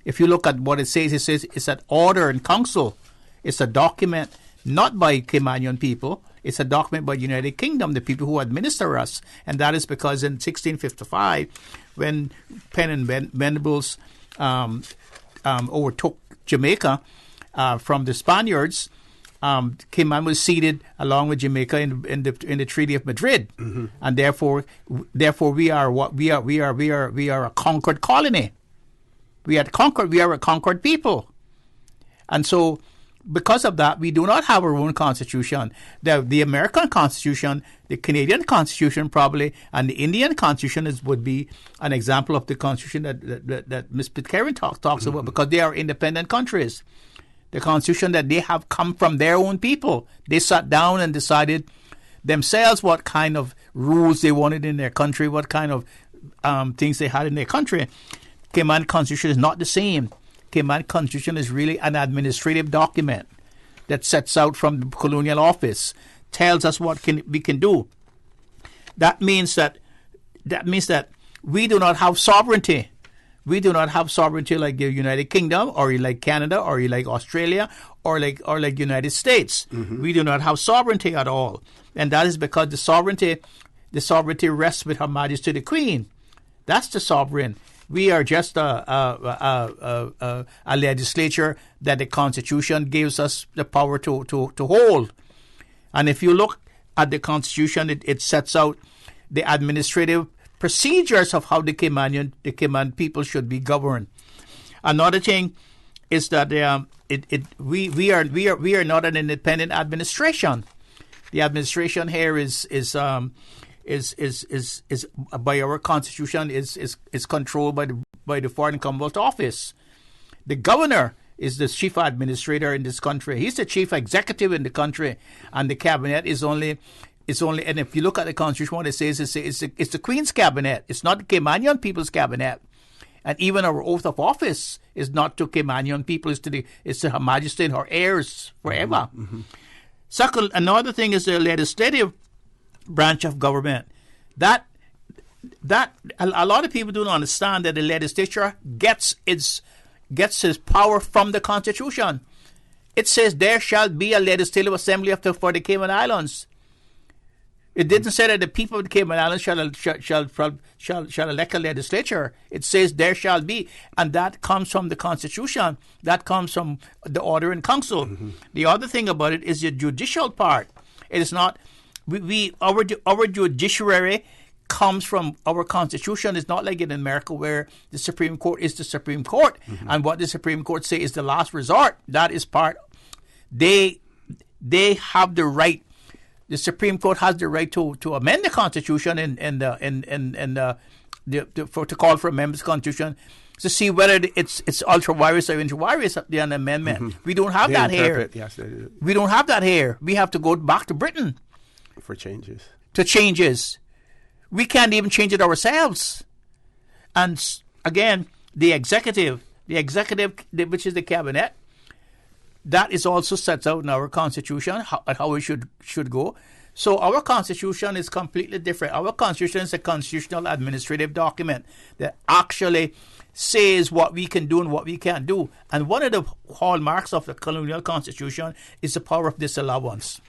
If you look at what it says it's an order in council. It's a document not by Caymanian people. It's a document by the United Kingdom, the people who administer us. And that is because in 1655, when Penn and Venables overtook Jamaica from the Spaniards, Cayman was ceded along with Jamaica in the Treaty of Madrid, and therefore we are a conquered colony. We are a conquered people, and so because of that, we do not have our own constitution. The American Constitution, the Canadian Constitution, probably, and the Indian Constitution would be an example of the Constitution that Ms. Pitcairn talks about, because they are independent countries. The Constitution that they have come from their own people. They sat down and decided themselves what kind of rules they wanted in their country, what kind of things they had in their country. Cayman Constitution is not the same. Cayman Constitution is really an administrative document that sets out from the colonial office, tells us what we can do. That means that we do not have sovereignty. We do not have sovereignty like the United Kingdom, or like Canada, or like Australia, or like United States. We do not have sovereignty at all, and that is because the sovereignty rests with Her Majesty the Queen. That's the sovereign. We are just a legislature that the Constitution gives us the power to hold. And if you look at the Constitution, it sets out the administrative procedures of how the Cayman people should be governed. Another thing is that we are not an independent administration. The administration here is by our Constitution is controlled by the Foreign Commonwealth Office. The governor is the chief administrator in this country. He's the chief executive in the country, and the cabinet is only. And if you look at the Constitution, what it says is it's the Queen's cabinet. It's not the Caymanian people's cabinet. And even our oath of office is not to Caymanian people. It's to Her Majesty and her heirs forever. Second, another thing is the legislative branch of government. That a lot of people don't understand that the legislature gets his power from the Constitution. It says there shall be a legislative assembly for the Cayman Islands. It didn't say that the people of the Cayman Islands shall elect a legislature. It says there shall be, and that comes from the Constitution. That comes from the order in council. The other thing about it is the judicial part. It is not our judiciary comes from our Constitution. It's not like in America where the Supreme Court is the Supreme Court, and what the Supreme Court say is the last resort. That is part. They have the right. The Supreme Court has the right to amend the Constitution to call for amendments to the Constitution to see whether it's ultra virus or intra virus the amendment. We don't have that here. Yes, they do. We don't have that here. We have to go back to Britain for changes. To changes, we can't even change it ourselves. And again, the executive, which is the cabinet. That is also set out in our Constitution, how we should go. So our Constitution is completely different. Our Constitution is a constitutional administrative document that actually says what we can do and what we can't do. And one of the hallmarks of the colonial Constitution is the power of disallowance.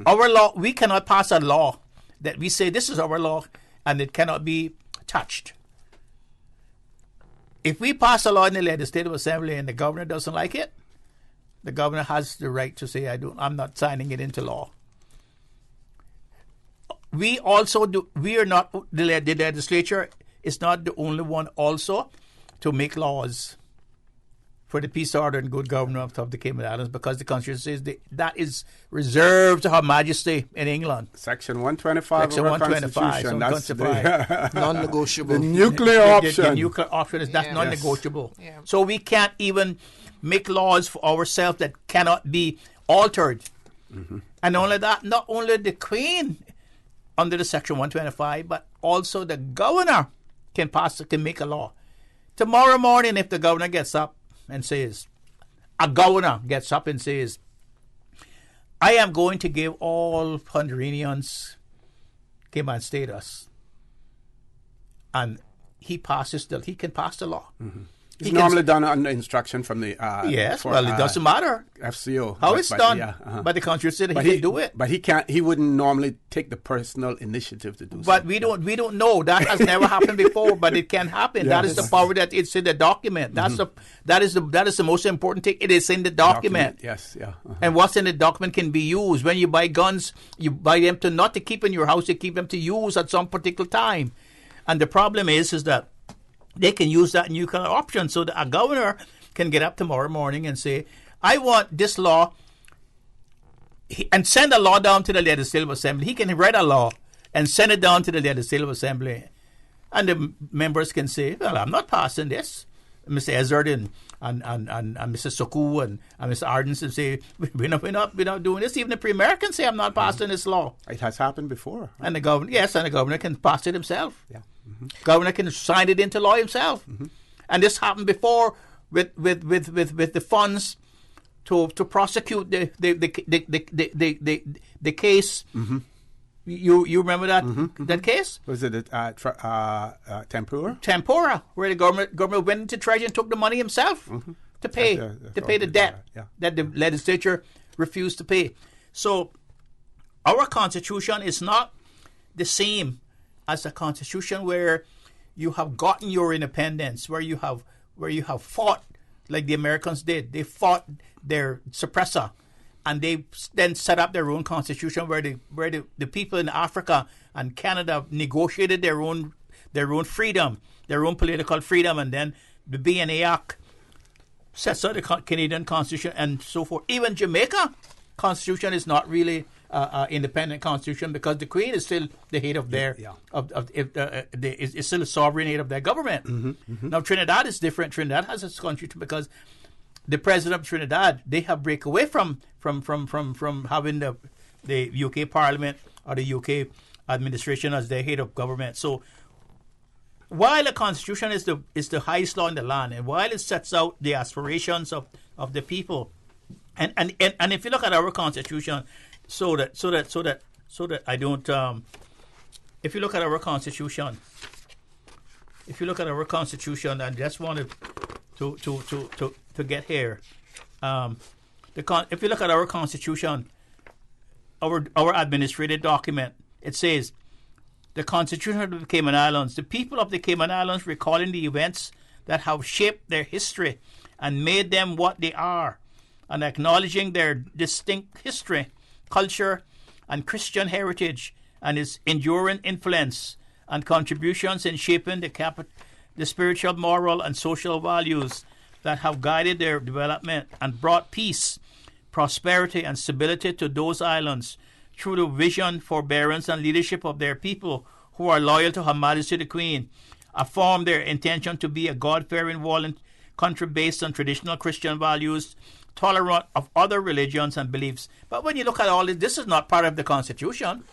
Our law, we cannot pass a law that we say this is our law and it cannot be touched. If we pass a law in the Legislative Assembly and the governor doesn't like it, the governor has the right to say, I'm not signing it into law. We also do, we are not, the legislature is not the only one also to make laws for the peace, order, and good government of the Cayman Islands, because the Constitution says that is reserved to Her Majesty in England. Section 125 Section of our 125. Constitution. That's the non-negotiable. The nuclear option. The nuclear option is that's non-negotiable. Yeah. So we can't even make laws for ourselves that cannot be altered. Mm-hmm. And only that, not only the Queen under the Section 125, but also the governor can make a law. Tomorrow morning, if the governor gets up and says, I am going to give all Honduranians Cayman status, and he can pass the law. Mm-hmm. It's normally done under instruction from the it doesn't matter FCO how it's done, but the Constitution said he can do it. But he wouldn't normally take the personal initiative to do. But we don't know. That has never happened before, but it can happen. That is the power that it's in the document. That is the most important thing. It is in the document. Yes, yeah. And what's in the document can be used. When you buy guns, you buy them not to keep in your house, you keep them to use at some particular time. And the problem is that they can use that nuclear option, so that a governor can get up tomorrow morning and say, I want this law, and send a law down to the Legislative Assembly. He can write a law and send it down to the Legislative Assembly. And the members can say, well, I'm not passing this. Mr. Ezard and Mr. Soku and Mr. Ardenson say, we're not doing this. Even the Premier can say, I'm not passing this law. It has happened before. Right? And the governor can pass it himself. Yeah. Mm-hmm. Governor can sign it into law himself. Mm-hmm. And this happened before with the funds to prosecute the case. Mm-hmm. You remember that case? Was it Tempura? Tempura, where the government went into Treasury and took the money himself to pay the debt that the legislature refused to pay. So our Constitution is not the same as a Constitution where you have gotten your independence, where you have fought like the Americans did. They fought their suppressor, and they then set up their own Constitution where the people in Africa and Canada negotiated their own freedom, their own political freedom, and then the BNA Act sets out the Canadian Constitution and so forth. Even Jamaica Constitution is not really independent constitution, because the Queen is still the head of their is still a sovereign head of their government. Mm-hmm, mm-hmm. Now Trinidad is different. Trinidad has its constitution because the president of Trinidad, they have break away from having the UK Parliament or the UK administration as their head of government. So while the Constitution is the highest law in the land, and while it sets out the aspirations of the people, and if you look at our Constitution. So that I don't. If you look at our Constitution, I just wanted to get here. If you look at our Constitution, our administrative document, it says, the Constitution of the Cayman Islands, the people of the Cayman Islands, recalling the events that have shaped their history and made them what they are, and acknowledging their distinct history, culture, and Christian heritage, and its enduring influence and contributions in shaping the spiritual, moral, and social values that have guided their development and brought peace, prosperity, and stability to those islands through the vision, forbearance, and leadership of their people who are loyal to Her Majesty the Queen, affirm their intention to be a God-fearing, violent country based on traditional Christian values, tolerant of other religions and beliefs. But when you look at all this is not part of the Constitution.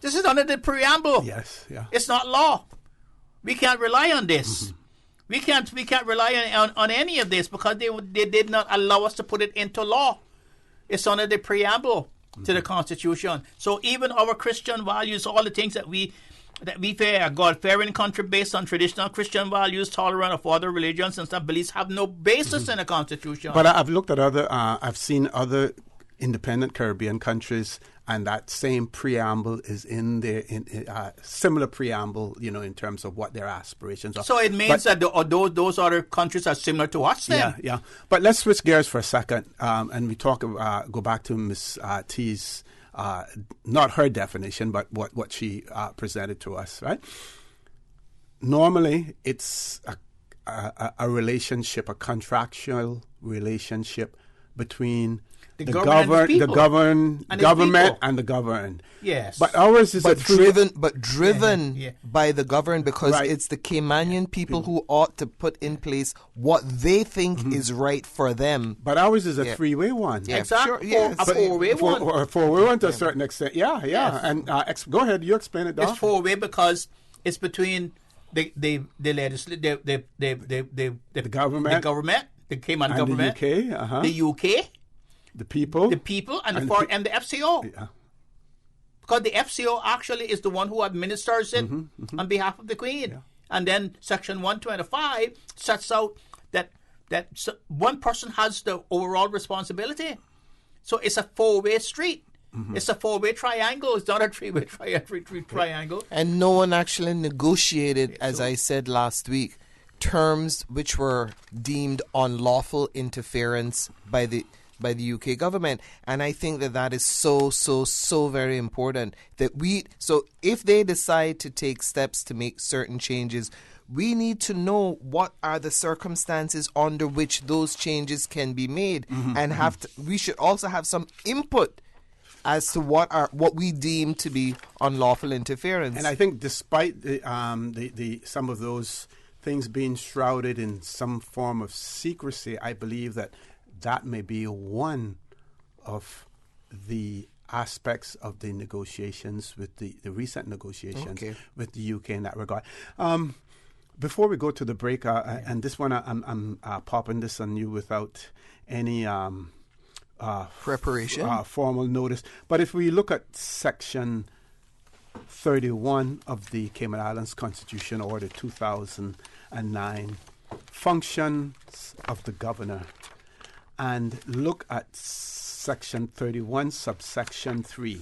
This is under the preamble. Yes, yeah. It's not law. We can't rely on this. Mm-hmm. We can't rely on any of this because they did not allow us to put it into law. It's under the preamble to the Constitution. So even our Christian values, all the things that we fear, a God-fearing country based on traditional Christian values, tolerant of other religions and some beliefs, have no basis in the Constitution. But I've looked at I've seen other independent Caribbean countries, and that same preamble is in there, similar preamble, in terms of what their aspirations are. So it means that those other countries are similar to us then? Yeah. But let's switch gears for a second, and we go back to Ms. T's, not her definition, but what she presented to us, right? Normally, it's a relationship, a contractual relationship between the government and the governed. Yes, but ours is driven by the governed, because it's the Caymanian people who ought to put in place what they think is right for them. But ours is a three-way one. Yeah, exactly. Sure, a four-way one. Or a four-way one to a certain extent. Yeah. Yes. And go ahead, you explain it, Doc. It's four-way because it's between the government, the Cayman government, the UK, the people, and the FCO. Yeah. Because the FCO actually is the one who administers it on behalf of the Queen. Yeah. And then Section 125 sets out that one person has the overall responsibility. So it's a four-way street. It's a four-way triangle. It's not a three-way triangle. And no one actually negotiated, as I said last week, terms which were deemed unlawful interference by the UK government. And I think that is so very important that so if they decide to take steps to make certain changes, we need to know what are the circumstances under which those changes can be made, and we should also have some input as to what we deem to be unlawful interference. And I think despite the some of those things being shrouded in some form of secrecy, I believe that may be one of the aspects of the negotiations with the recent negotiations with the UK in that regard. Before we go to the break, and this one I'm popping this on you without any preparation, formal notice. But if we look at Section 31 of the Cayman Islands Constitution Order 2009, functions of the governor, and look at Section 31, subsection 3,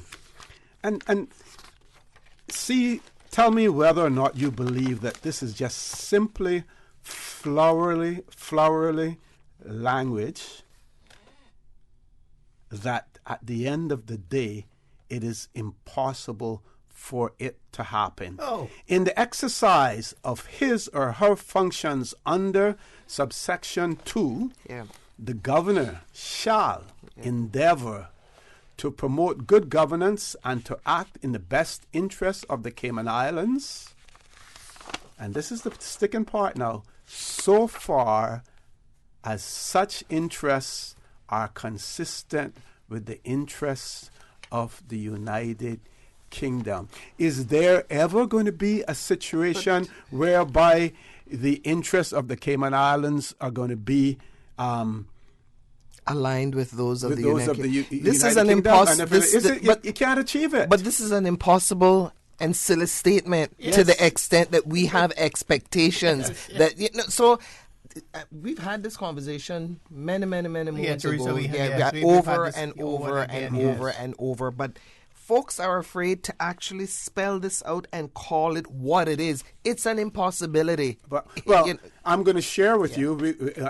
and tell me whether or not you believe that this is just simply flowery language that at the end of the day it is impossible for it to happen. In the exercise of his or her functions under subsection 2, the governor shall endeavor to promote good governance and to act in the best interests of the Cayman Islands. And this is the sticking part now. So far as such interests are consistent with the interests of the United Kingdom. Is there ever going to be a situation whereby the interests of the Cayman Islands are going to be aligned with those of the United Kingdom? This is an impossible. You can't achieve it. But this is an impossible and silly statement to the extent that we have expectations that so. We've had this conversation many months ago. Over and over. But folks are afraid to actually spell this out and call it what it is. It's an impossibility. But I'm going to share with you,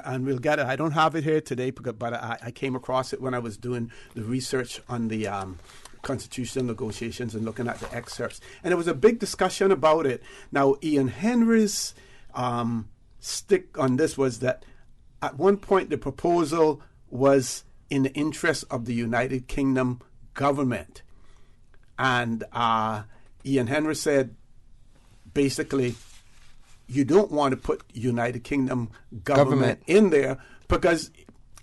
and we'll get it. I don't have it here today, but I came across it when I was doing the research on the constitutional negotiations and looking at the excerpts. And there was a big discussion about it. Now, Ian Henry's stick on this was that at one point the proposal was in the interest of the United Kingdom government. And Ian Henry said, basically, you don't want to put United Kingdom government in there because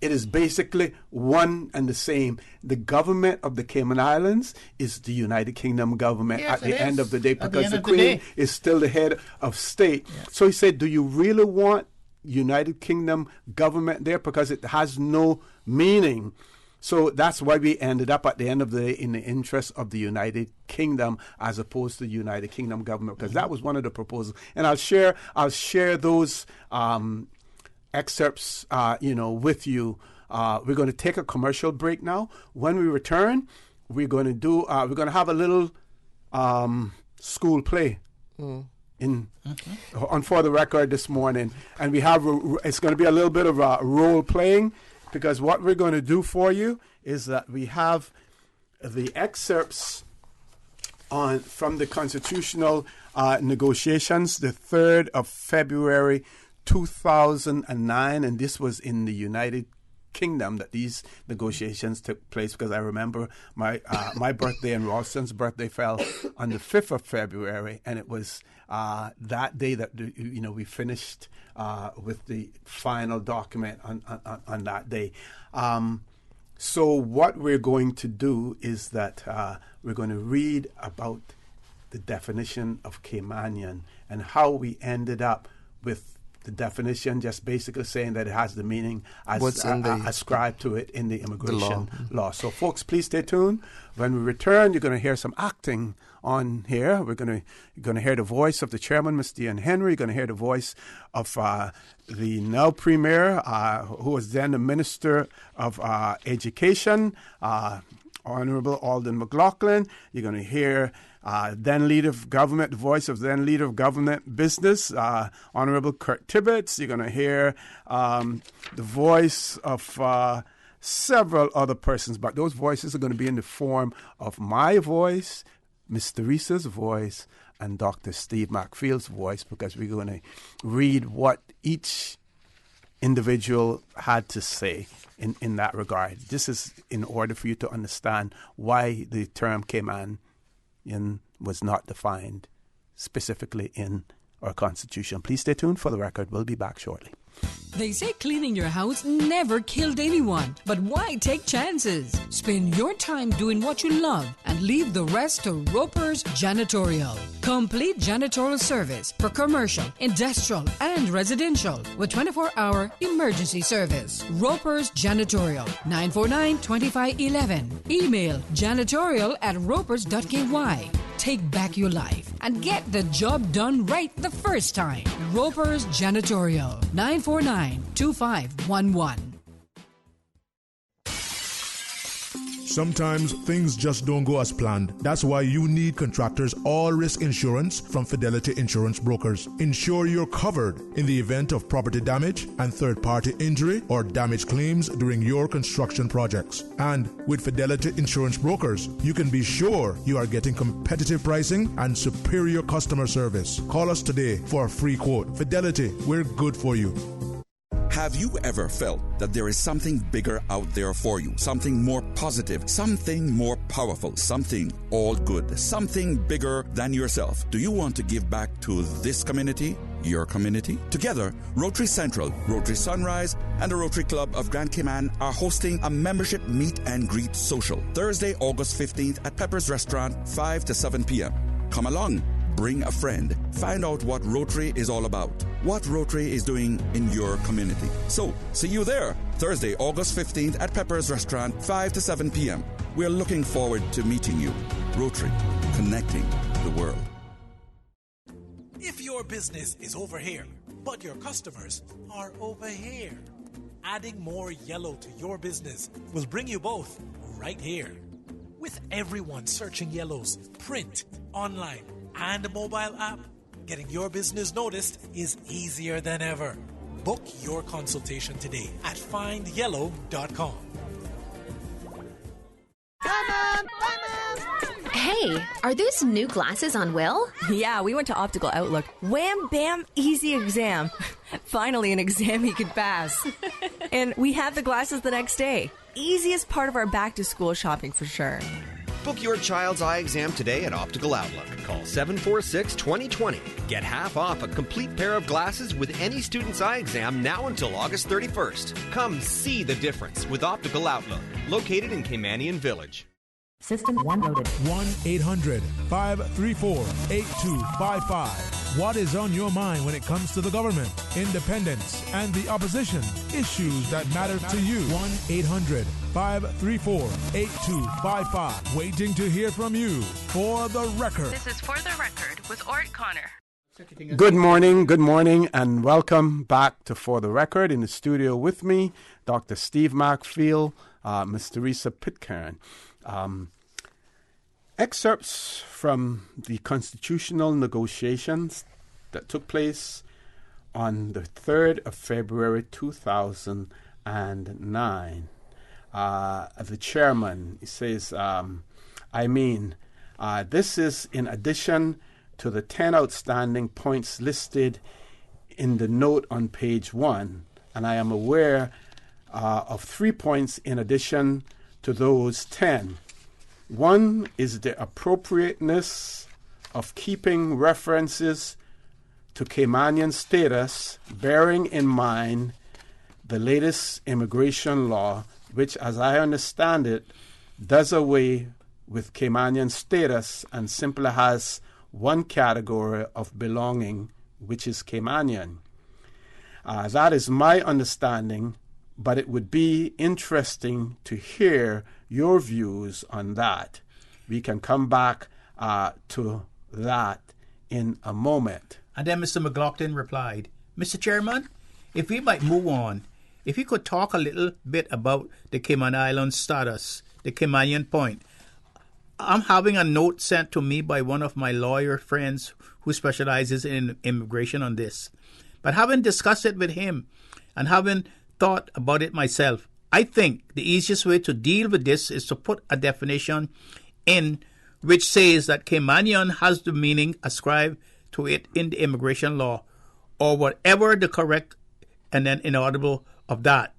it is basically one and the same. The government of the Cayman Islands is the United Kingdom government at the end of the day, because the Queen is still the head of state. Yes. So he said, do you really want United Kingdom government there? Because it has no meaning. So that's why we ended up at the end of the day in the interest of the United Kingdom as opposed to the United Kingdom government, because that was one of the proposals. And I'll share those excerpts, with you. We're going to take a commercial break now. When we return, we're going to have a little school play on For the Record this morning, and it's going to be a little bit of role playing, because what we're going to do for you is that we have the excerpts from the constitutional negotiations, the 3rd of February 2009, and this was in the United Kingdom that these negotiations took place, because I remember my my birthday and Ralston's birthday fell on the 5th of February, and it was that day that we finished with the final document on that day. So what we're going to do is that we're going to read about the definition of Caymanian and how we ended up with the definition, just basically saying that it has the meaning ascribed to it in the immigration law. So, folks, please stay tuned. When we return, you're going to hear some acting on here. You're going to hear the voice of the chairman, Mr. Ian Henry. You're going to hear the voice of the now premier, who was then the Minister of Education, Honorable Alden McLaughlin. You're going to hear then Leader of Government, the voice of then Leader of Government Business, Honorable Kurt Tibbetts. You're going to hear the voice of several other persons, but those voices are going to be in the form of my voice, Miss Teresa's voice, and Dr. Steve McField's voice, because we're going to read what each individual had to say in that regard. This is in order for you to understand why the term Caymanian was not defined specifically in our Constitution. Please stay tuned for the record. We'll be back shortly. They say cleaning your house never killed anyone, but why take chances? Spend your time doing what you love and leave the rest to Roper's Janitorial. Complete janitorial service for commercial, industrial, and residential with 24-hour emergency service. Roper's Janitorial, 949-2511. Email janitorial@ropers.ky. Take back your life and get the job done right the first time. Roper's Janitorial, 949-2511. Sometimes things just don't go as planned. That's why you need Contractors All Risk Insurance from Fidelity Insurance Brokers. Ensure you're covered in the event of property damage and third-party injury or damage claims during your construction projects. And with Fidelity Insurance Brokers, you can be sure you are getting competitive pricing and superior customer service. Call us today for a free quote. Fidelity, we're good for you. Have you ever felt that there is something bigger out there for you? Something more positive, something more powerful, something all good, something bigger than yourself? Do you want to give back to this community, your community? Together, Rotary Central, Rotary Sunrise, and the Rotary Club of Grand Cayman are hosting a membership meet and greet social Thursday, August 15th at Pepper's Restaurant, 5 to 7 p.m. Come along. Bring a friend. Find out what Rotary is all about, what Rotary is doing in your community. So, see you there, Thursday, August 15th at Pepper's Restaurant, 5 to 7 p.m. We're looking forward to meeting you. Rotary, connecting the world. If your business is over here, but your customers are over here, adding more yellow to your business will bring you both right here. With everyone searching yellows, print, online, and a mobile app, getting your business noticed is easier than ever. Book your consultation today at findyellow.com. Hey, are those new glasses on Will? Yeah, we went to Optical Outlook. Wham, bam, easy exam. Finally, an exam he could pass. And we had the glasses the next day. Easiest part of our back-to-school shopping for sure. Book your child's eye exam today at Optical Outlook. Call 746-2020. Get half off a complete pair of glasses with any student's eye exam now until August 31st. Come see the difference with Optical Outlook, located in Caymanian Village. System 1 loaded. 1-800-534-8255. What is on your mind when it comes to the government, independence, and the opposition? Issues that matter to you. 1-800-534-8255. Waiting to hear from you. For the record. This is For the Record with Orrett Connor. Good morning, and welcome back to For the Record. In the studio with me, Dr. Steve McField, Ms. Teresa Pitcairn. Excerpts from the constitutional negotiations that took place on the 3rd of February 2009. The chairman, he says, this is in addition to the 10 outstanding points listed in the note on page 1, and I am aware of 3 points in addition to those 10. One is the appropriateness of keeping references to Caymanian status, bearing in mind the latest immigration law, which, as I understand it, does away with Caymanian status and simply has one category of belonging, which is Caymanian. That is my understanding, but it would be interesting to hear your views on that. We can come back to that in a moment. And then Mr. McLaughlin replied, Mr. Chairman, if we might move on, if you could talk a little bit about the Cayman Islands status, the Caymanian point. I'm having a note sent to me by one of my lawyer friends who specializes in immigration on this. But having discussed it with him and having thought about it myself, I think the easiest way to deal with this is to put a definition in which says that Caymanian has the meaning ascribed to it in the immigration law, or whatever the correct and then inaudible of that.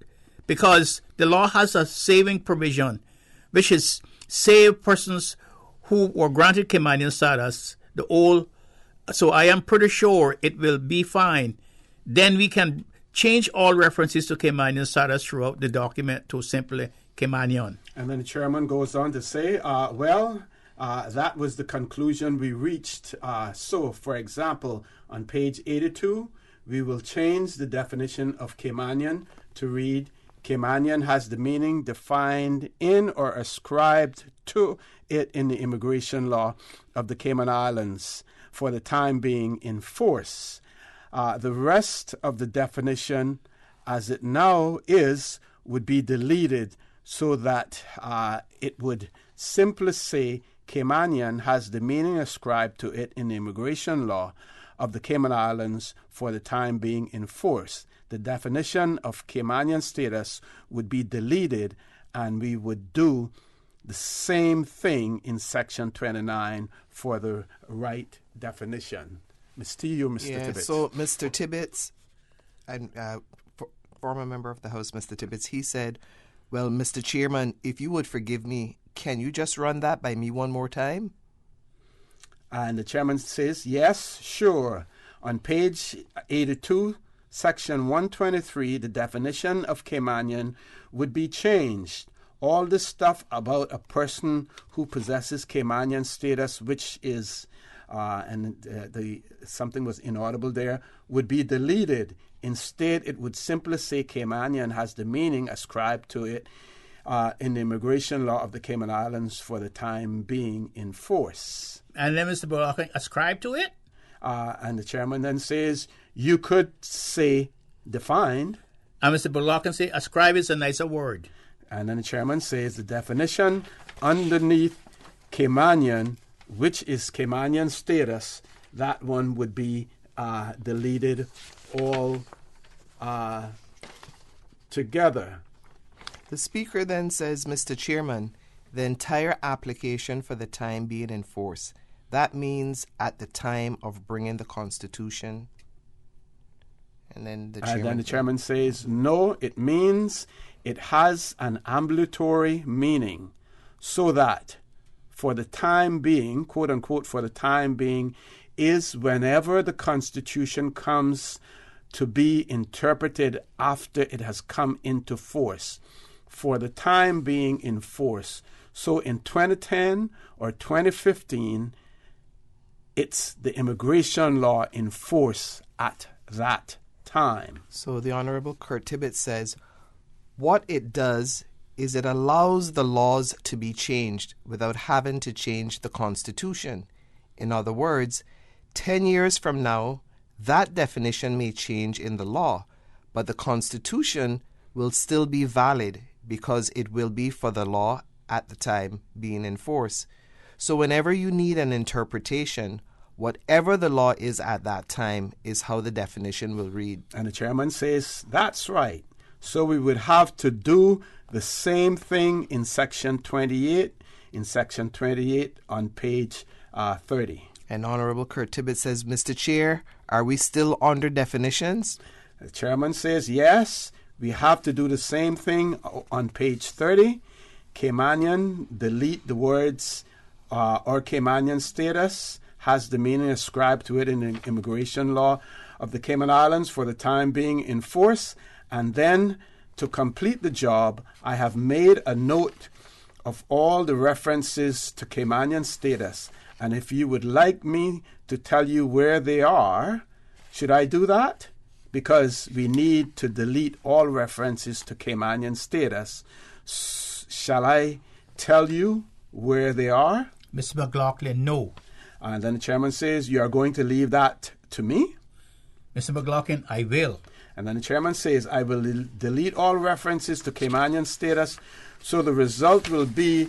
Because the law has a saving provision, which is save persons who were granted Caymanian status, so I am pretty sure it will be fine. Then we can change all references to Caymanian status throughout the document to simply Caymanian. And then the chairman goes on to say, that was the conclusion we reached. So, for example, on page 82, we will change the definition of Caymanian to read, Caymanian has the meaning defined in or ascribed to it in the immigration law of the Cayman Islands for the time being in force. The rest of the definition, as it now is, would be deleted so that it would simply say Caymanian has the meaning ascribed to it in the immigration law of the Cayman Islands for the time being in force. The definition of Caymanian status would be deleted, and we would do the same thing in Section 29 for the right definition. Mr. Tibbetts. So Mr. Tibbetts, and former member of the House, Mr. Tibbetts, he said, well, Mr. Chairman, if you would forgive me, can you just run that by me one more time? And the chairman says, yes, sure. On page 82, Section 123, the definition of Caymanian would be changed. All the stuff about a person who possesses Caymanian status, which is, something was inaudible there, would be deleted. Instead, it would simply say Caymanian has the meaning ascribed to it in the immigration law of the Cayman Islands for the time being in force. And then Mr. Bullock ascribe to it? And the chairman then says, you could say defined. And Mr. Bullock can say ascribe is a nicer word. And then the chairman says the definition underneath Caymanian, which is Caymanian status, that one would be deleted all together. The Speaker then says, Mr. Chairman, the entire application for the time being in force. That means at the time of bringing the Constitution. And then the chairman says, no, it means it has an ambulatory meaning, so that for the time being, quote unquote, for the time being, is whenever the Constitution comes to be interpreted after it has come into force. For the time being in force. So in 2010 or 2015, it's the immigration law in force at that time. So the Honourable Kurt Tibbetts says, what it does is it allows the laws to be changed without having to change the Constitution. In other words, 10 years from now, that definition may change in the law, but the Constitution will still be valid because it will be for the law at the time being in force. So whenever you need an interpretation, whatever the law is at that time is how the definition will read. And the chairman says, that's right. So we would have to do the same thing in Section 28, on page 30. And Honorable Kurt Tibbet says, Mr. Chair, are we still under definitions? The chairman says, yes, we have to do the same thing on page 30. Caymanian, delete the words or Caymanian status has the meaning ascribed to it in the immigration law of the Cayman Islands for the time being in force. And then to complete the job, I have made a note of all the references to Caymanian status. And if you would like me to tell you where they are, should I do that? Because we need to delete all references to Caymanian status. Shall I tell you where they are? Mr. McLaughlin, no. And then the chairman says, you are going to leave that to me? Mr. McLaughlin, I will. And then the chairman says, I will delete all references to Caymanian status. So the result will be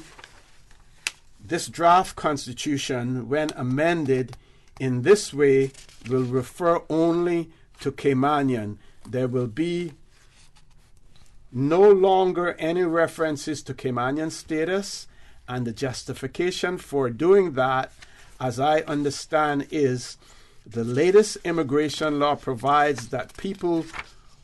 this draft constitution, when amended in this way, will refer only to Caymanian. There will be no longer any references to Caymanian status, and the justification for doing that, as I understand, is the latest immigration law provides that people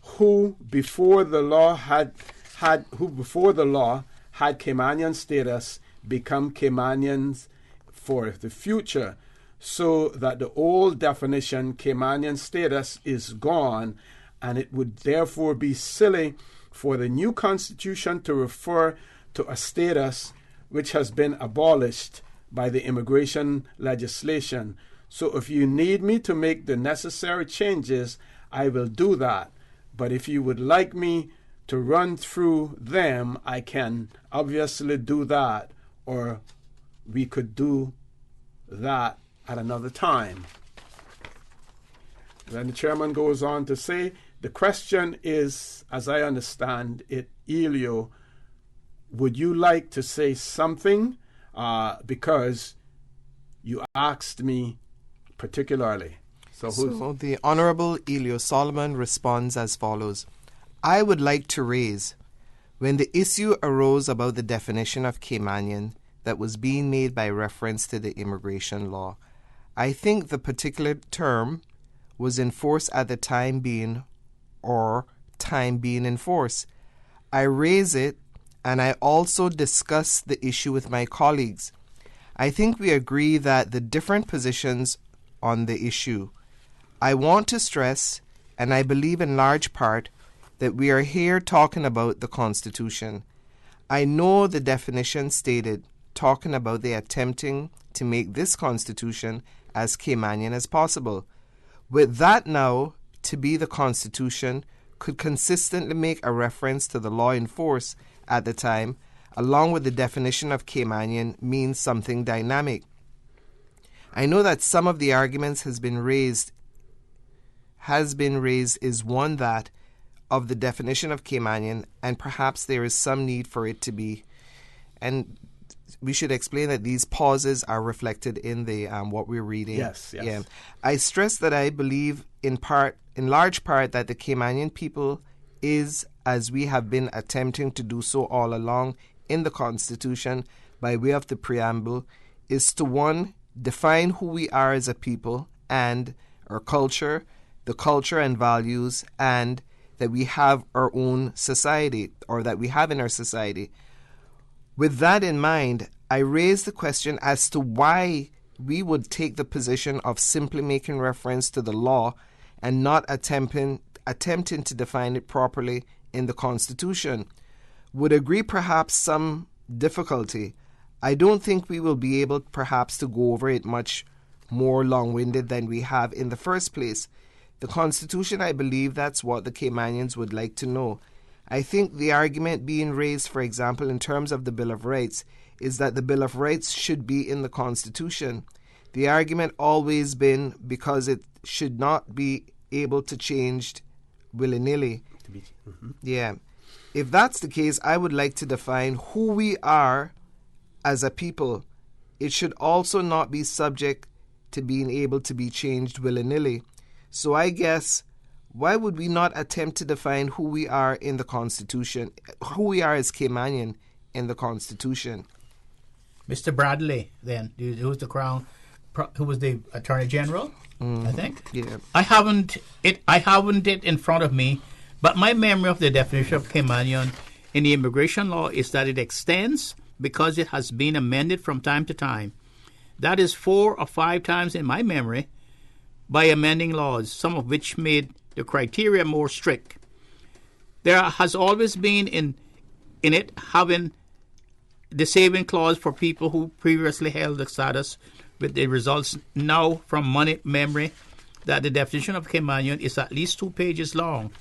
who before the law had Caymanian status become Caymanians for the future, so that the old definition, Caymanian status, is gone, and it would therefore be silly for the new constitution to refer to a status which has been abolished by the immigration legislation. So if you need me to make the necessary changes, I will do that. But if you would like me to run through them, I can obviously do that, or we could do that at another time. Then the chairman goes on to say, the question is, as I understand it, Elio, would you like to say something? Because you asked me particularly. So the Honorable Elio Solomon responds as follows. I would like to raise, when the issue arose about the definition of Caymanian that was being made by reference to the immigration law, I think the particular term was in force at the time being, or time being in force. I raise it, and I also discuss the issue with my colleagues. I think we agree that the different positions on the issue. I want to stress, and I believe in large part, that we are here talking about the Constitution. I know the definition stated, talking about the attempting to make this Constitution as Caymanian as possible. With that now, to be the Constitution could consistently make a reference to the law in force at the time, along with the definition of Caymanian, means something dynamic. I know that some of the arguments has been raised is one that of the definition of Caymanian, and perhaps there is some need for it to be. And we should explain that these pauses are reflected in the what we're reading. Yes. Yeah. I stress that I believe in large part, that the Caymanian people is, as we have been attempting to do so all along in the Constitution by way of the preamble, is to, one, define who we are as a people and our culture, the culture and values, and that we have our own society, or that we have in our society. With that in mind, I raise the question as to why we would take the position of simply making reference to the law and not attempting to define it properly in the Constitution. Would agree perhaps some difficulty. I don't think we will be able perhaps to go over it much more long-winded than we have in the first place. The Constitution, I believe that's what the Caymanians would like to know. I think the argument being raised, for example, in terms of the Bill of Rights, is that the Bill of Rights should be in the Constitution. The argument always been because it should not be able to change willy-nilly. Yeah. If that's the case, I would like to define who we are as a people. It should also not be subject to being able to be changed willy-nilly. So I guess, why would we not attempt to define who we are in the Constitution, who we are as Caymanian in the Constitution? Mr. Bradley, then, who's the Crown? Attorney General, I think. Yeah. I haven't it in front of me, but my memory of the definition of Caymanian in the immigration law is that it extends because it has been amended from time to time. That is 4 or 5 times in my memory by amending laws, some of which made the criteria more strict. There has always been in it having the saving clause for people who previously held the status, with the results now from memory that the definition of Caymanian is at least 2 pages long,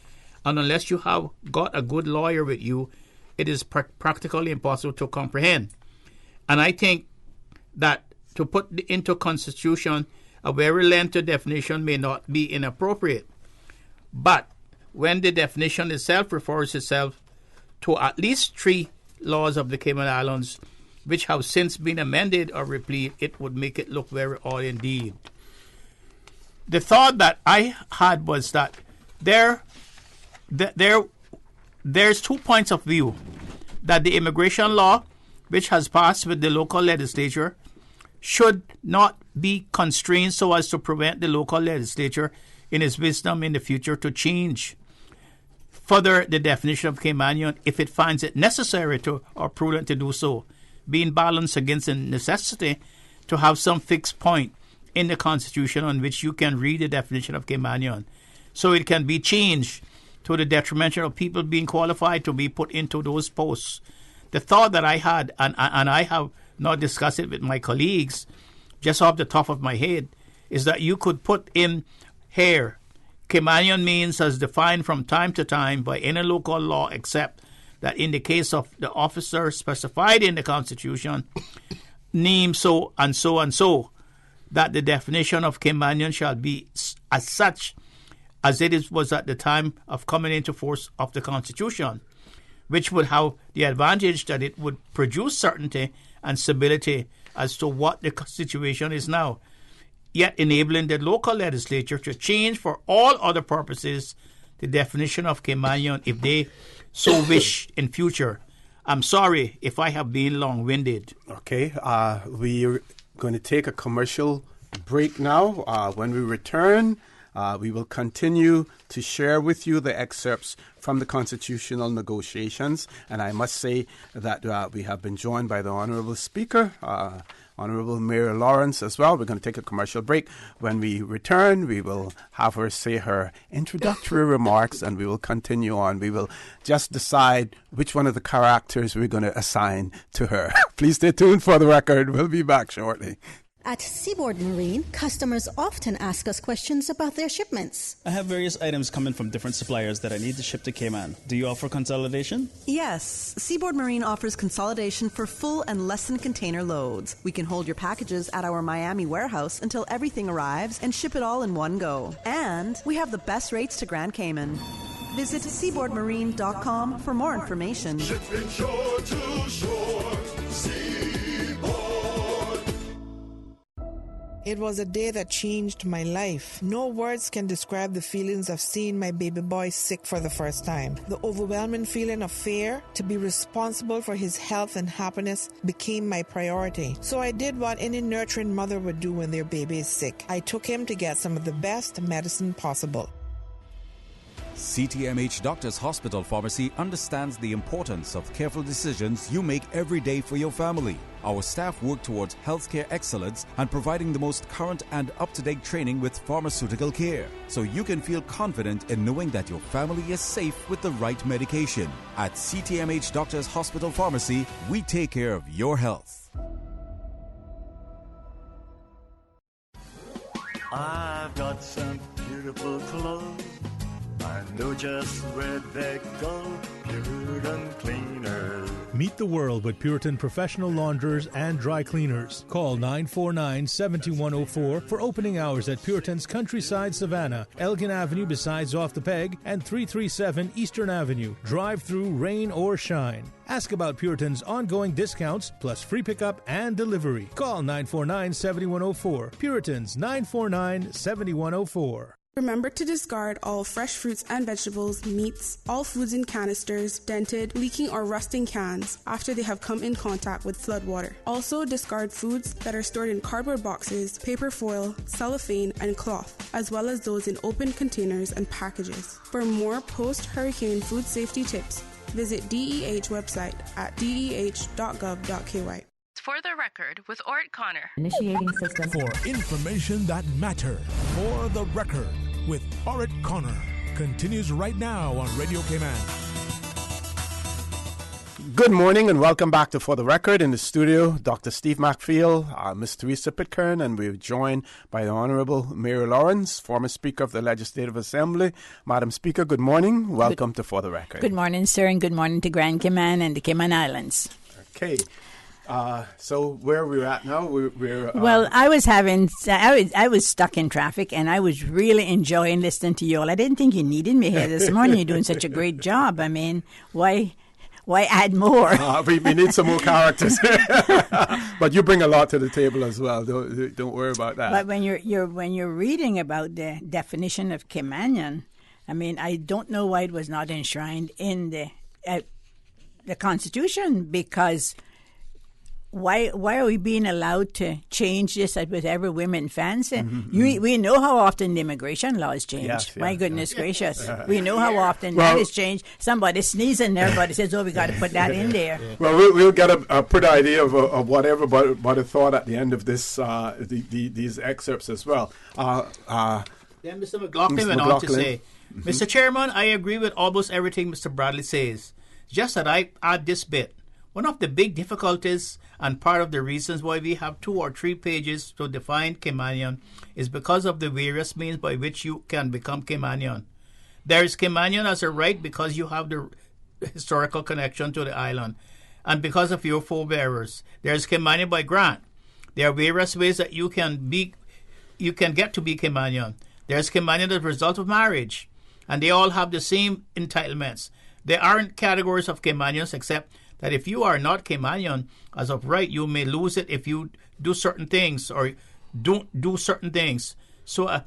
and unless you have got a good lawyer with you, it is practically impossible to comprehend. And I think that to put into Constitution a very lengthy definition may not be inappropriate. But when the definition itself refers itself to at least 3 laws of the Cayman Islands, which have since been amended or repealed, it would make it look very odd indeed. The thought that I had was that there's 2 points of view. That the immigration law, which has passed with the local legislature, should not be constrained so as to prevent the local legislature in its wisdom in the future to change further the definition of Caymanian if it finds it necessary to or prudent to do so, being balanced against the necessity to have some fixed point in the Constitution on which you can read the definition of Caymanian, so it can be changed to the detriment of people being qualified to be put into those posts. The thought that I had, and I have not discussed it with my colleagues, just off the top of my head, is that you could put in here, Caymanian means as defined from time to time by any local law, except that in the case of the officer specified in the Constitution, named so and so and so, that the definition of Caymanian shall be as such as it was at the time of coming into force of the Constitution, which would have the advantage that it would produce certainty and stability as to what the situation is now, yet enabling the local legislature to change for all other purposes the definition of Caymanian if they so wish in future. I'm sorry if I have been long-winded. Okay, we're going to take a commercial break now. When we return, we will continue to share with you the excerpts from the constitutional negotiations. And I must say that we have been joined by the Honorable Speaker, Honorable Mayor Lawrence as well. We're going to take a commercial break. When we return, we will have her say her introductory remarks and we will continue on. We will just decide which one of the characters we're going to assign to her. Please stay tuned for the record. We'll be back shortly. At Seaboard Marine, customers often ask us questions about their shipments. I have various items coming from different suppliers that I need to ship to Cayman. Do you offer consolidation? Yes. Seaboard Marine offers consolidation for full and less than container loads. We can hold your packages at our Miami warehouse until everything arrives and ship it all in one go. And we have the best rates to Grand Cayman. Visit seaboardmarine.com for more information. Shipping shore to shore. It was a day that changed my life. No words can describe the feelings of seeing my baby boy sick for the first time. The overwhelming feeling of fear to be responsible for his health and happiness became my priority. So I did what any nurturing mother would do when their baby is sick. I took him to get some of the best medicine possible. CTMH Doctors Hospital Pharmacy understands the importance of careful decisions you make every day for your family. Our staff work towards healthcare excellence and providing the most current and up-to-date training with pharmaceutical care, so you can feel confident in knowing that your family is safe with the right medication. At CTMH Doctors Hospital Pharmacy, we take care of your health. I've got some beautiful clothes. I know just where they go, Puritan Cleaners. Meet the world with Puritan professional launderers and dry cleaners. Call 949-7104 for opening hours at Puritan's Countryside Savannah, Elgin Avenue besides Off the Peg, and 337 Eastern Avenue. Drive through, rain or shine. Ask about Puritan's ongoing discounts plus free pickup and delivery. Call 949-7104. Puritan's 949-7104. Remember to discard all fresh fruits and vegetables, meats, all foods in canisters, dented, leaking or rusting cans after they have come in contact with floodwater. Also discard foods that are stored in cardboard boxes, paper foil, cellophane, and cloth, as well as those in open containers and packages. For more post-hurricane food safety tips, visit DEH website at deh.gov.ky. For the record, with Orrett Connor. Initiating system. For information that matters. For the record, with Orrett Connor. Continues right now on Radio Cayman. Good morning and welcome back to For the Record. In the studio, Dr. Steve McFeel, Ms. Teresa Pitcairn, and we're joined by the Honorable Mary Lawrence, former Speaker of the Legislative Assembly. Madam Speaker, good morning. Welcome to For the Record. Good morning, sir, and good morning to Grand Cayman and the Cayman Islands. Okay. So where we're at now, we're well, I was stuck in traffic, and I was really enjoying listening to you all. I didn't think you needed me here this morning. You're doing such a great job. I mean, why add more? We need some more characters, but you bring a lot to the table as well. Don't worry about that. But when you're reading about the definition of Caymanian, I mean, I don't know why it was not enshrined in the Constitution, because. Why are we being allowed to change this with every women fancy? We know how often the immigration laws change. Yes, my goodness gracious. We know how often that is changed. Somebody sneezes and everybody says, we got to put that in there. Well, we'll get a pretty idea of what everybody thought at the end of this these excerpts as well. Then Mr. McLaughlin went on to say, Mr. Chairman, I agree with almost everything Mr. Bradley says. Just that I add this bit. One of the big difficulties and part of the reasons why we have 2 or 3 pages to define Caymanian is because of the various means by which you can become Caymanian. There is Caymanian as a right because you have the historical connection to the island and because of your forebearers. There is Caymanian by grant. There are various ways that you can get to be Caymanian. There is Caymanian as a result of marriage, and they all have the same entitlements. There aren't categories of Caymanians except that if you are not Caymanian as of right, you may lose it if you do certain things or don't do certain things. So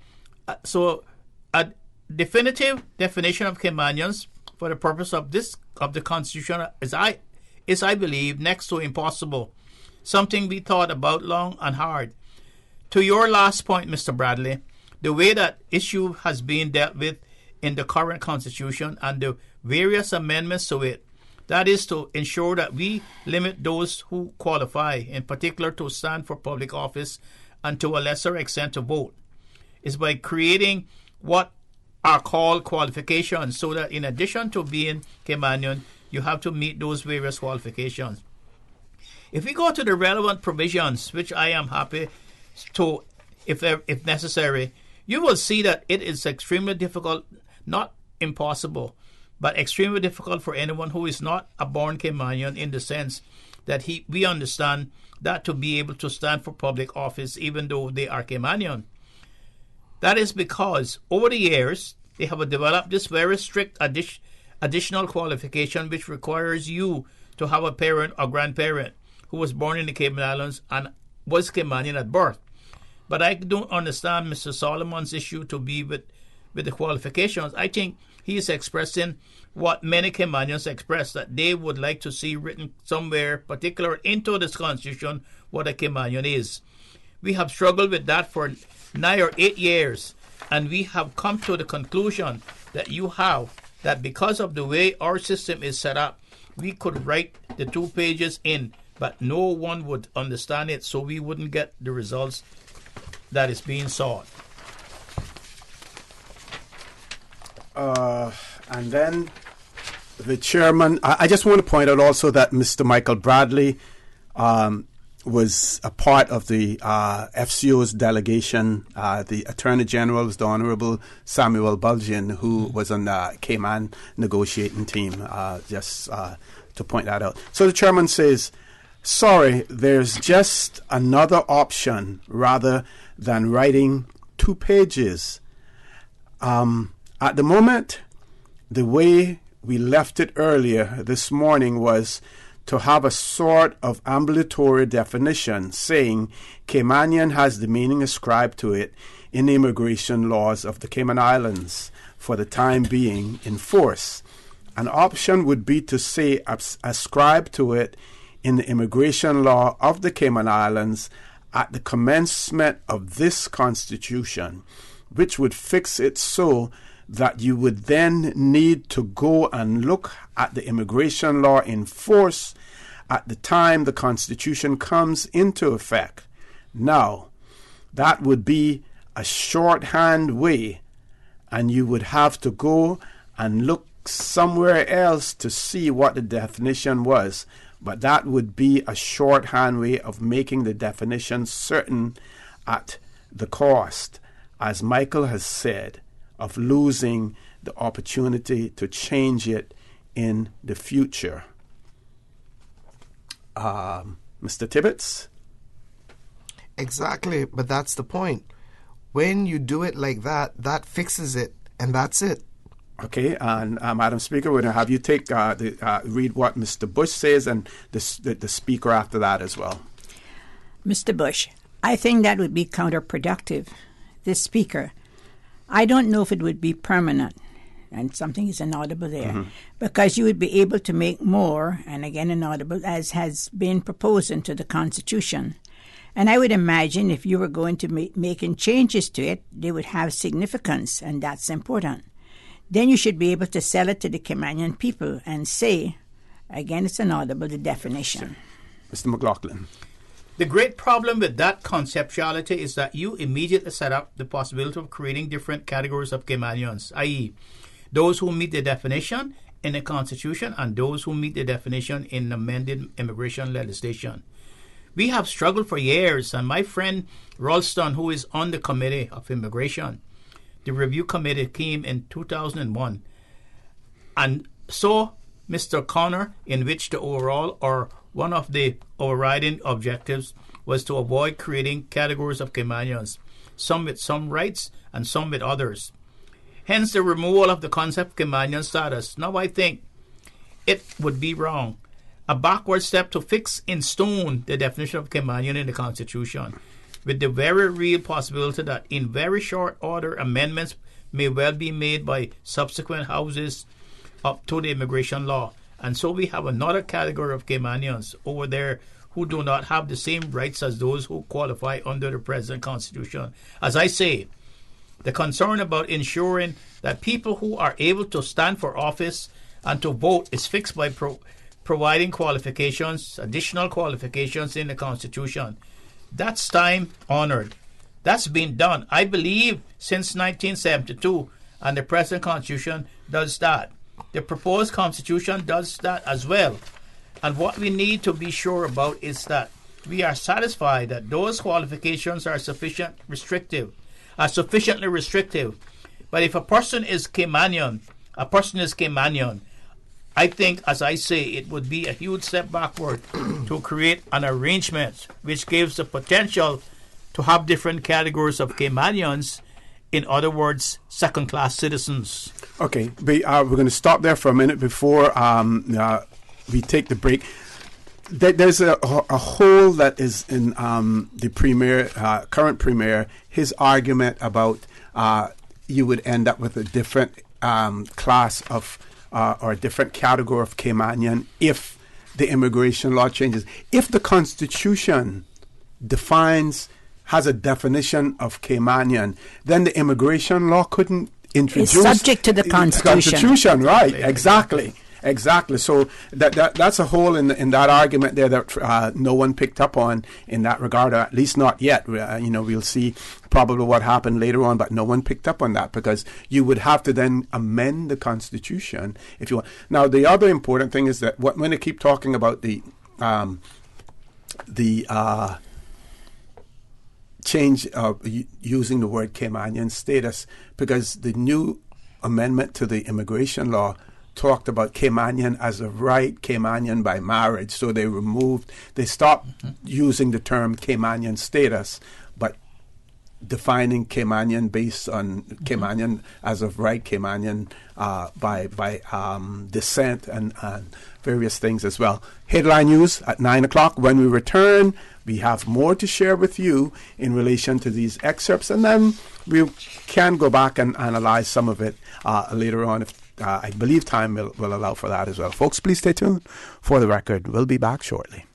a definitive definition of Caymanians for the purpose of the Constitution is I believe next to impossible. Something we thought about long and hard. To your last point, Mr. Bradley, the way that issue has been dealt with in the current Constitution and the various amendments to it, that is to ensure that we limit those who qualify, in particular to stand for public office and to a lesser extent to vote, is by creating what are called qualifications, so that in addition to being Caymanian, you have to meet those various qualifications. If we go to the relevant provisions, which I am happy to, if necessary, you will see that it is extremely difficult, not impossible, but extremely difficult for anyone who is not a born Caymanian, in the sense that we understand that to be able to stand for public office even though they are Caymanian. That is because over the years they have developed this very strict additional qualification which requires you to have a parent or grandparent who was born in the Cayman Islands and was Caymanian at birth. But I don't understand Mr. Solomon's issue to be with the qualifications. I think he is expressing what many Caymanians express, that they would like to see written somewhere, particular into this Constitution, what a Caymanian is. We have struggled with that for 9 or 8 years, and we have come to the conclusion that because of the way our system is set up, we could write the 2 pages in, but no one would understand it, so we wouldn't get the results that is being sought. And then the chairman, I just want to point out also that Mr. Michael Bradley was a part of the FCO's delegation. The Attorney General was the Honorable Samuel Bulgin, who was on the Cayman negotiating team, just to point that out. So the chairman says, sorry, there's just another option rather than writing 2 pages. At the moment, the way we left it earlier this morning was to have a sort of ambulatory definition saying Caymanian has the meaning ascribed to it in the immigration laws of the Cayman Islands for the time being in force. An option would be to say ascribe to it in the immigration law of the Cayman Islands at the commencement of this constitution, which would fix it so that you would then need to go and look at the immigration law in force at the time the Constitution comes into effect. Now, that would be a shorthand way, and you would have to go and look somewhere else to see what the definition was. But that would be a shorthand way of making the definition certain at the cost, as Michael has said, of losing the opportunity to change it in the future. Mr. Tibbetts? Exactly, but that's the point. When you do it like that, that fixes it, and that's it. Okay, and Madam Speaker, we're going to have you take read what Mr. Bush says, and the Speaker after that as well. Mr. Bush, I think that would be counterproductive. The Speaker, I don't know if it would be permanent, and something is inaudible there, because you would be able to make more, and again inaudible, as has been proposed into the Constitution. And I would imagine if you were going to making changes to it, they would have significance, and that's important. Then you should be able to sell it to the Caymanian people and say, again it's inaudible, the definition. Mr. McLaughlin. The great problem with that conceptuality is that you immediately set up the possibility of creating different categories of Caymanians, i.e., those who meet the definition in the Constitution and those who meet the definition in amended immigration legislation. We have struggled for years, and my friend Ralston, who is on the Committee of Immigration, the review committee came in 2001 and saw Mr. Connor, in which the overall or one of the overriding objectives was to avoid creating categories of Caymanians, some with some rights and some with others. Hence the removal of the concept of Caymanian status. Now I think it would be wrong, a backward step to fix in stone the definition of Caymanian in the Constitution, with the very real possibility that in very short order amendments may well be made by subsequent houses up to the immigration law. And so we have another category of Caymanians over there who do not have the same rights as those who qualify under the present Constitution. As I say, the concern about ensuring that people who are able to stand for office and to vote is fixed by providing qualifications, additional qualifications in the Constitution. That's time honored. That's been done, I believe, since 1972, and the present Constitution does that. The proposed Constitution does that as well. And what we need to be sure about is that we are satisfied that those qualifications are sufficiently restrictive. But if a person is Caymanian, I think, as I say, it would be a huge step backward to create an arrangement which gives the potential to have different categories of Caymanians, in other words, second-class citizens. Okay, we're going to stop there for a minute before we take the break. There's a hole that is in the premier, current premier, his argument about you would end up with a different class of or a different category of Caymanian if the immigration law changes. If the Constitution has a definition of Caymanian, then the immigration law couldn't introduce... It's subject to the Constitution. Right, exactly. So that's a hole in that argument there that no one picked up on in that regard, or at least not yet. We'll see probably what happened later on, but no one picked up on that because you would have to then amend the Constitution if you want. Now, the other important thing is that when they keep talking about the change of using the word Caymanian status, because the new amendment to the immigration law talked about Caymanian as a right, Caymanian by marriage. So they stopped using the term Caymanian status, but defining Caymanian based on Caymanian as of right, Caymanian by descent and various things as well. Headline news at 9 o'clock. When we return, we have more to share with you in relation to these excerpts, and then we can go back and analyze some of it later on if I believe time will allow for that as well. Folks, please stay tuned. For the record, we'll be back shortly.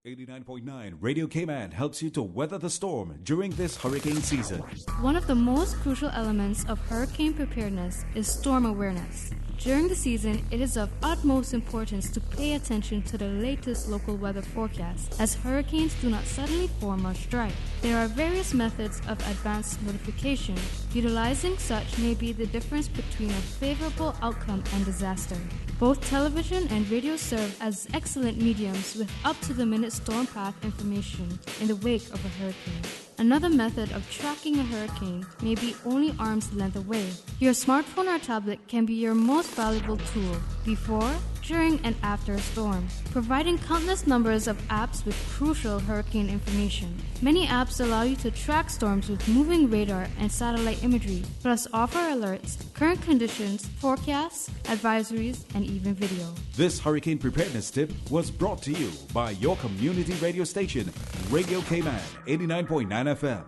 89.9 Radio Cayman helps you to weather the storm during this hurricane season. One of the most crucial elements of hurricane preparedness is storm awareness. During the season, it is of utmost importance to pay attention to the latest local weather forecasts, as hurricanes do not suddenly form or strike. There are various methods of advanced notification. Utilizing such may be the difference between a favorable outcome and disaster. Both television and radio serve as excellent mediums with up-to-the-minute storm path information in the wake of a hurricane. Another method of tracking a hurricane may be only arm's length away. Your smartphone or tablet can be your most valuable tool before, during, and after a storm, providing countless numbers of apps with crucial hurricane information. Many apps allow you to track storms with moving radar and satellite imagery, plus offer alerts, current conditions, forecasts, advisories, and even video. This hurricane preparedness tip was brought to you by your community radio station, Radio Cayman, 89.9 FM.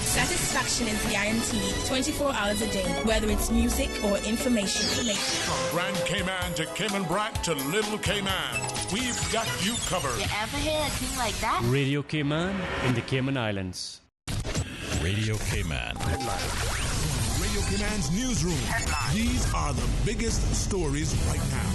Satisfaction is guaranteed 24 hours a day, whether it's music or information. From Grand Cayman to Cayman Brac to Little Cayman, we've got you covered. You ever hear a thing like that? Radio Cayman in the Cayman Islands. Radio Cayman. From Radio Cayman's newsroom, these are the biggest stories right now.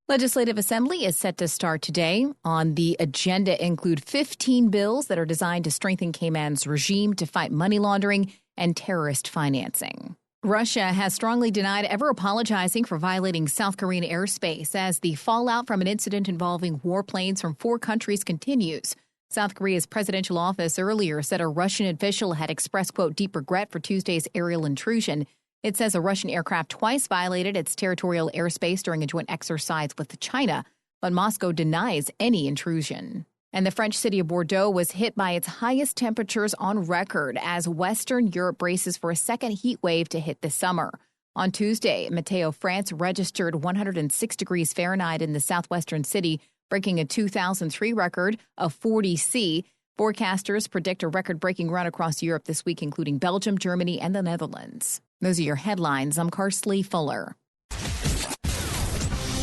Legislative Assembly is set to start today. On the agenda include 15 bills that are designed to strengthen Cayman's regime to fight money laundering and terrorist financing. Russia has strongly denied ever apologizing for violating South Korean airspace as the fallout from an incident involving warplanes from 4 countries continues. South Korea's presidential office earlier said a Russian official had expressed, quote, deep regret for Tuesday's aerial intrusion. It says a Russian aircraft twice violated its territorial airspace during a joint exercise with China, but Moscow denies any intrusion. And the French city of Bordeaux was hit by its highest temperatures on record as Western Europe braces for a second heat wave to hit this summer. On Tuesday, Météo France registered 106 degrees Fahrenheit in the southwestern city, breaking a 2003 record of 40 C. Forecasters predict a record-breaking run across Europe this week, including Belgium, Germany, and the Netherlands. Those are your headlines. I'm Karsley Fuller.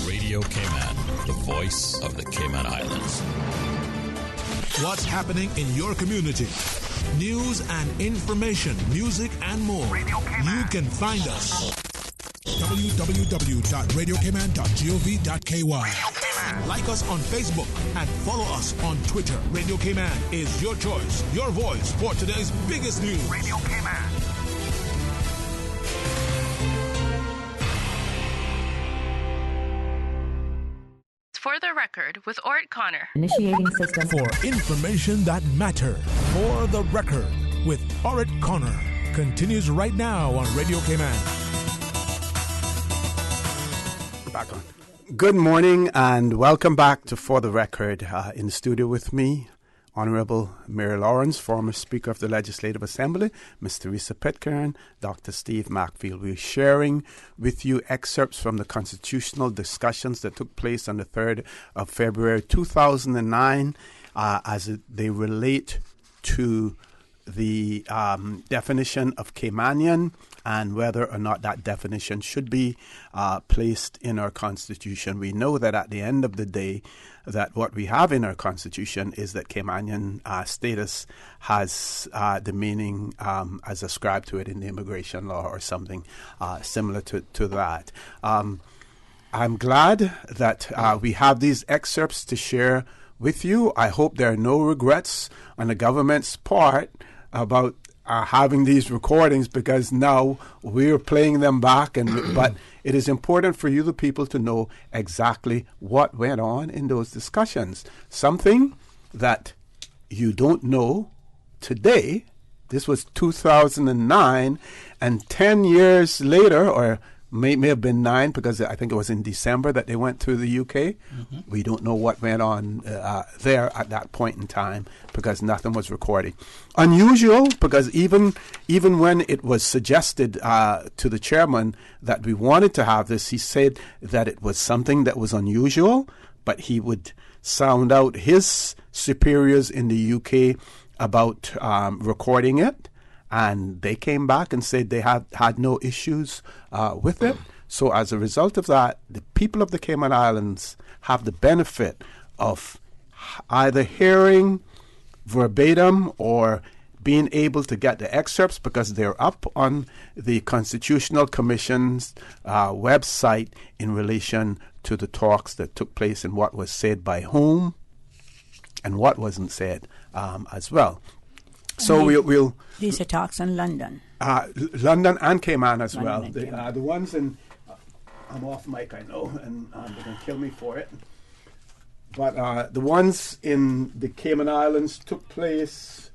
Radio Cayman, the voice of the Cayman Islands. What's happening in your community? News and information, music and more. You can find us. www.radiocayman.gov.ky. Like us on Facebook and follow us on Twitter. Radio Cayman is your choice, your voice for today's biggest news. Radio Cayman. For the record, with Orrett Connor. Initiating system. For information that matter. For the record, with Orrett Connor. Continues right now on Radio Cayman. Back on. Good morning and welcome back to For the Record. In the studio with me, Honorable Mary Lawrence, former Speaker of the Legislative Assembly, Ms. Teresa Pitcairn, Dr. Steve Macfield. We're sharing with you excerpts from the constitutional discussions that took place on the 3rd of February 2009 as they relate to the definition of Caymanian and whether or not that definition should be placed in our Constitution. We know that at the end of the day, that what we have in our Constitution is that Caymanian status has the meaning as ascribed to it in the immigration law or something similar to that. I'm glad that we have these excerpts to share with you. I hope there are no regrets on the government's part about having these recordings, because now we're playing them back, but it is important for you, the people, to know exactly what went on in those discussions. Something that you don't know today. This was 2009, and 10 years later, or may have been 9 because I think it was in December that they went to the UK. We don't know what went on there at that point in time because nothing was recorded. Unusual because even when it was suggested to the chairman that we wanted to have this, he said that it was something that was unusual, but he would sound out his superiors in the UK about recording it. And they came back and said they had no issues with it. So as a result of that, the people of the Cayman Islands have the benefit of either hearing verbatim or being able to get the excerpts because they're up on the Constitutional Commission's website in relation to the talks that took place and what was said by whom and what wasn't said as well. So we'll these are talks in London. London and Cayman as London well. and Cayman. The ones in I'm off mic, I know, and they're going to kill me for it. But the ones in the Cayman Islands took place.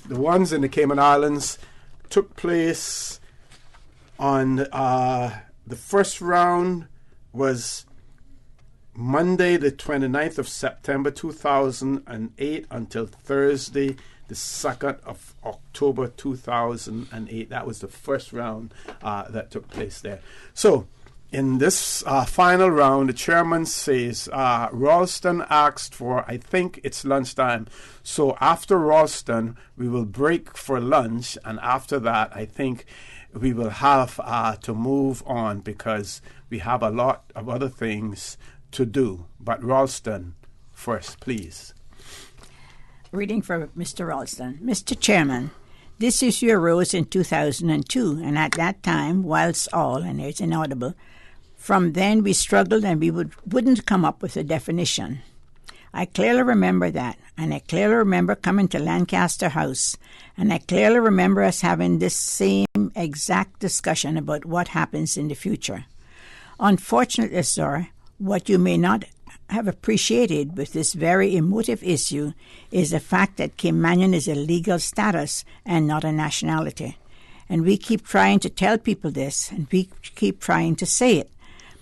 The ones in the Cayman Islands took place on the first round was Monday, the 29th of September 2008 until Thursday, the 2nd of October 2008. That was the first round that took place there. So, in this final round, the chairman says Ralston asked for, I think it's lunchtime. So after Ralston, we will break for lunch. And after that, I think we will have to move on because we have a lot of other things to do. But Ralston first, please. Reading for Mr. Ralston. Mr. Chairman, this issue arose in 2002, and at that time, whilst all, and it's inaudible, from then we struggled and we wouldn't come up with a definition. I clearly remember that, and I clearly remember coming to Lancaster House, and I clearly remember us having this same exact discussion about what happens in the future. Unfortunately, sir, what you may not have appreciated with this very emotive issue is the fact that Caymanian is a legal status and not a nationality. And we keep trying to tell people this, and we keep trying to say it.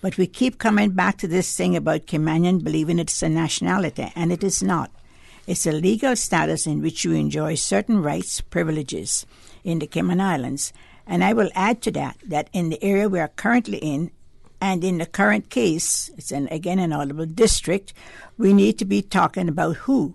But we keep coming back to this thing about Caymanian believing it's a nationality, and it is not. It's a legal status in which you enjoy certain rights, privileges in the Cayman Islands. And I will add to that in the area we are currently in, and in the current case, it's again an audible district, we need to be talking about who.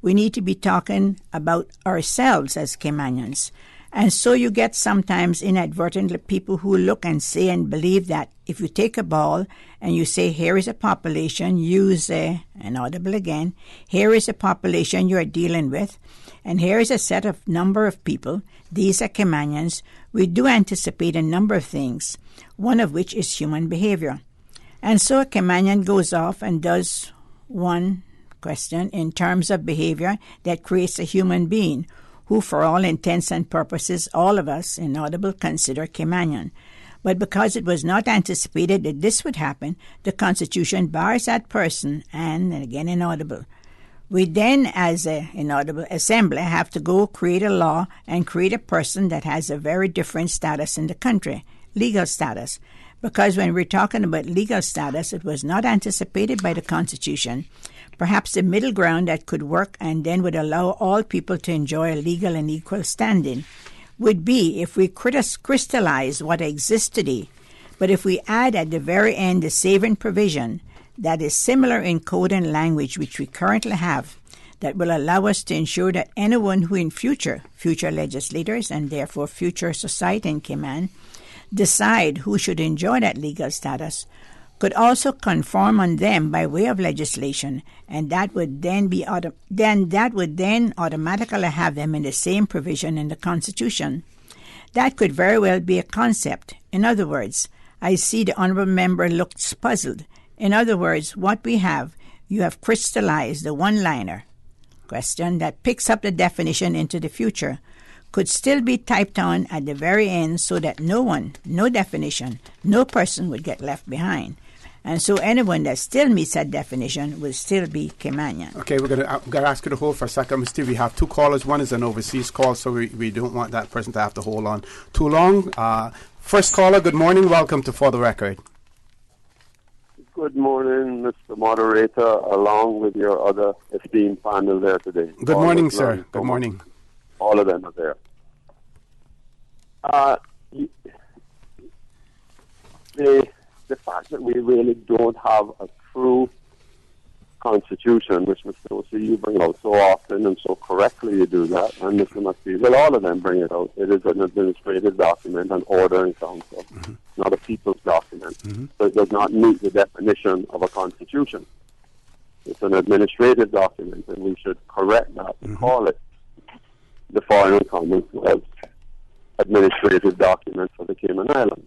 We need to be talking about ourselves as Caymanians. And so you get sometimes inadvertently people who look and say and believe that if you take a ball and you say, here is a population, use an audible again, here is a population you are dealing with, and here is a set of number of people, these are Caymanians, we do anticipate a number of things, one of which is human behavior. And so a Caymanian goes off and does one question in terms of behavior that creates a human being, who for all intents and purposes, all of us, inaudible, consider Caymanian. But because it was not anticipated that this would happen, the Constitution bars that person, and again inaudible. We then, as an inaudible assembly, have to go create a law and create a person that has a very different status in the country, legal status. Because when we're talking about legal status, it was not anticipated by the Constitution. Perhaps the middle ground that could work and then would allow all people to enjoy a legal and equal standing would be if we crystallize what exists today, but if we add at the very end the saving provision that is similar in code and language which we currently have, that will allow us to ensure that anyone who in future legislators and therefore future society in Cayman decide who should enjoy that legal status could also conform on them by way of legislation, and that would then automatically have them in the same provision in the Constitution. That could very well be a concept. In other words, I see the honourable member looks puzzled. In other words, what we have, you have crystallized the one-liner question that picks up the definition into the future, could still be typed on at the very end so that no one, no definition, no person would get left behind. And so anyone that still meets that definition will still be Caymanian. Okay, I'm gonna ask you to hold for a second, Mr. Steve. We have two callers. One is an overseas call, so we don't want that person to have to hold on too long. First caller, good morning. Welcome to For the Record. Good morning, Mr. Moderator, along with your other esteemed panel there today. Good morning, sir. Good morning. All of them are there. The fact that we really don't have a true constitution, which Mr. O.C. you bring out so often and so correctly you do that, and Mr. McPhee, well, all of them bring it out. It is an administrative document, an order in council, not a people's document. So it does not meet the definition of a constitution. It's an administrative document, and we should correct that and call it the Foreign Commonwealth administrative document for the Cayman Islands.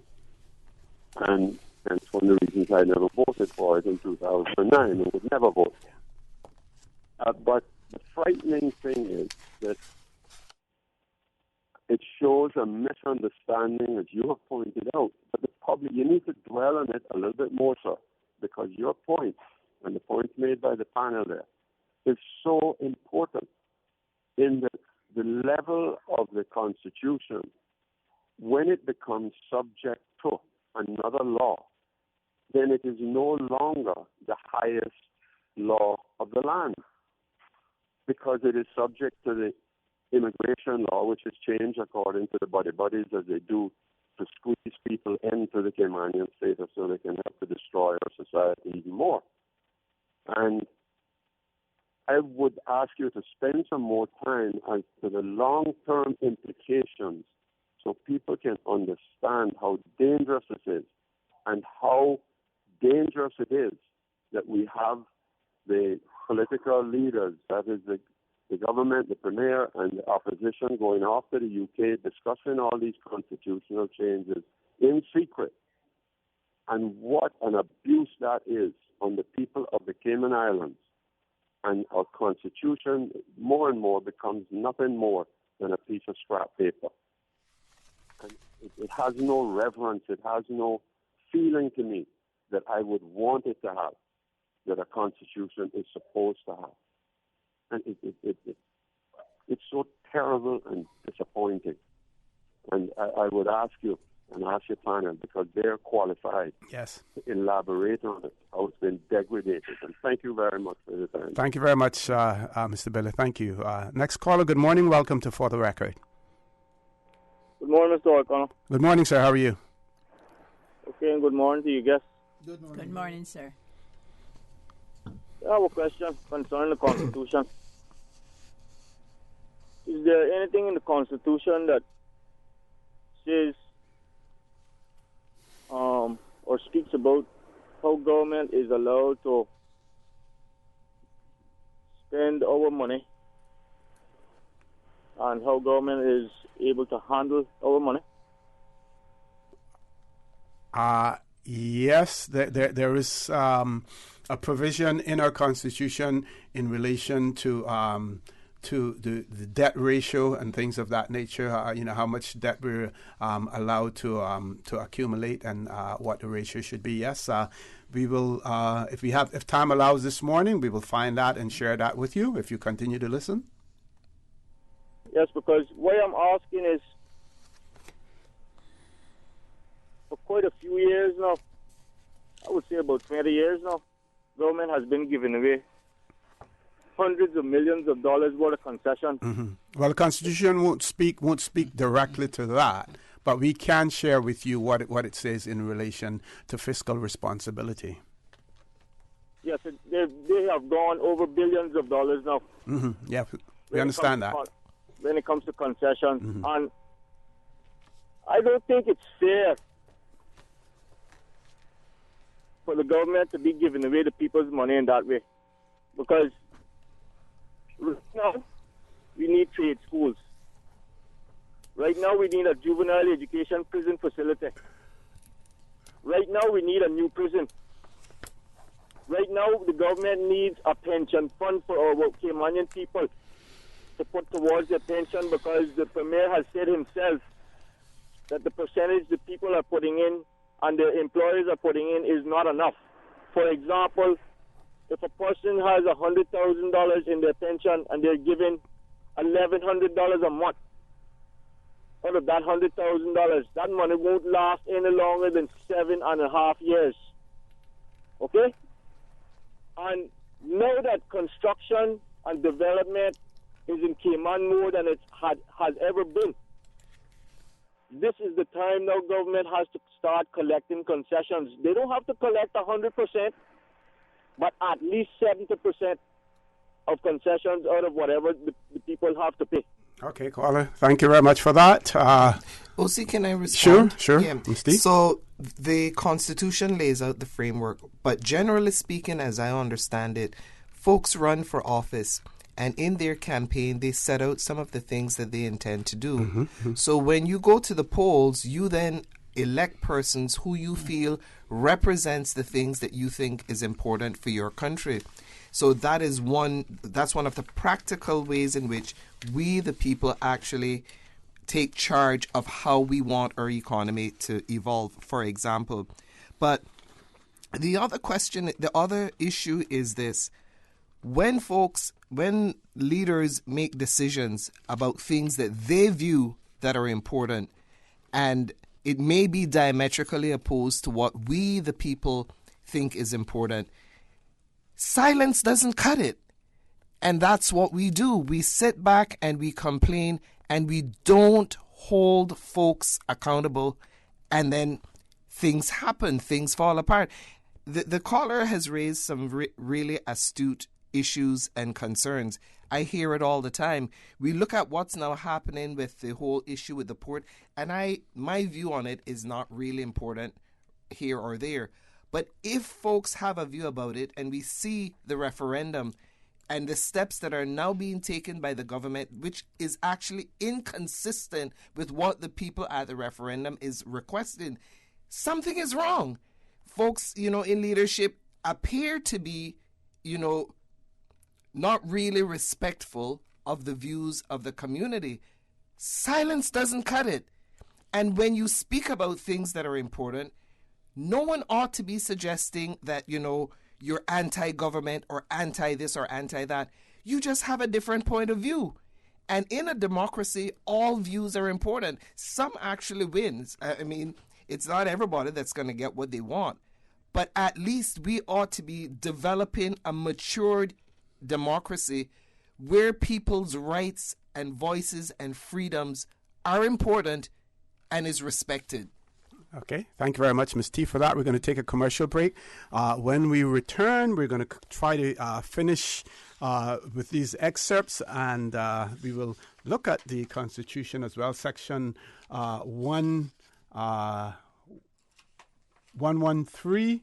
And that's one of the reasons I never voted for it in 2009 and would never vote for it. But the frightening thing is that it shows a misunderstanding, as you have pointed out. But the public, you need to dwell on it a little bit more, sir, because your point and the points made by the panel there is so important in that the level of the Constitution, when it becomes subject to another law, then it is no longer the highest law of the land, because it is subject to the immigration law, which is changed according to the buddies as they do to squeeze people into the Caymanian status so they can help to destroy our society even more. And I would ask you to spend some more time as to the long-term implications so people can understand how dangerous it is and how dangerous it is that we have the political leaders, that is the government, the Premier, and the opposition going off to the UK discussing all these constitutional changes in secret. And what an abuse that is on the people of the Cayman Islands. And our constitution more and more becomes nothing more than a piece of scrap paper. And it has no reverence, it has no feeling to me that I would want it to have, that a constitution is supposed to have. And it's so terrible and disappointing. And I would ask you and ask your panel, because they're qualified to elaborate on it, how it's been degraded. And thank you very much for the time. Thank you very much, Mr. Billy. Thank you. Next caller, good morning. Welcome to For the Record. Good morning, Mr. Orrett Connor. Good morning, sir. How are you? Okay, and good morning to you guests. Good morning, sir. I have a question concerning the Constitution. Is there anything in the Constitution that says or speaks about how government is allowed to spend our money and how government is able to handle our money? Yes, there is a provision in our Constitution in relation to the debt ratio and things of that nature. How much debt we're allowed to accumulate and what the ratio should be. Yes, we will. If time allows this morning, we will find that and share that with you. If you continue to listen. Yes, because what I'm asking is, for quite a few years now, I would say about 20 years now, government has been giving away hundreds of millions of dollars worth of concession. Well, the Constitution won't speak directly to that, but we can share with you what it says in relation to fiscal responsibility. Yes, they have gone over billions of dollars now. Yeah, we understand that. When it comes to concessions. And I don't think it's fair for the government to be giving away the people's money in that way. Because right now, we need trade schools. Right now, we need a juvenile education prison facility. Right now, we need a new prison. Right now, the government needs a pension fund for our Caymanian people to put towards their pension, because the Premier has said himself that the percentage the people are putting in and the employers are putting in is not enough. For example, if a person has $100,000 in their pension and they're given $1,100 a month out of that $100,000, that money won't last any longer than 7.5 years. Okay? And now that construction and development is in Cayman more than it has ever been, this is the time now government has to start collecting concessions. They don't have to collect 100%, but at least 70% of concessions out of whatever the people have to pay. Okay, caller. Thank you very much for that. OC, can I respond? Sure. Yeah. Steve? So the Constitution lays out the framework, but generally speaking, as I understand it, folks run for office, and in their campaign, they set out some of the things that they intend to do. Mm-hmm. So when you go to the polls, you then elect persons who you feel represents the things that you think is important for your country. So that's one of the practical ways in which we, the people, actually take charge of how we want our economy to evolve, for example. But the other issue is this. When leaders make decisions about things that they view that are important, and it may be diametrically opposed to what we, the people, think is important, silence doesn't cut it. And that's what we do. We sit back and we complain, and we don't hold folks accountable, and then things happen, things fall apart. The caller has raised some really astute issues and concerns. I hear it all the time. We look at what's now happening with the whole issue with the port, and my view on it is not really important here or there. But if folks have a view about it, and we see the referendum and the steps that are now being taken by the government, which is actually inconsistent with what the people at the referendum is requesting, something is wrong. Folks, in leadership appear to be, not really respectful of the views of the community. Silence doesn't cut it. And when you speak about things that are important, no one ought to be suggesting that, you're anti-government or anti-this or anti-that. You just have a different point of view. And in a democracy, all views are important. Some actually wins. I mean, it's not everybody that's going to get what they want. But at least we ought to be developing a matured democracy where people's rights and voices and freedoms are important and is respected. Okay, thank you very much, Ms. T, for that. We're going to take a commercial break. When we return, we're going to try to finish with these excerpts, and we will look at the Constitution as well, Section 113.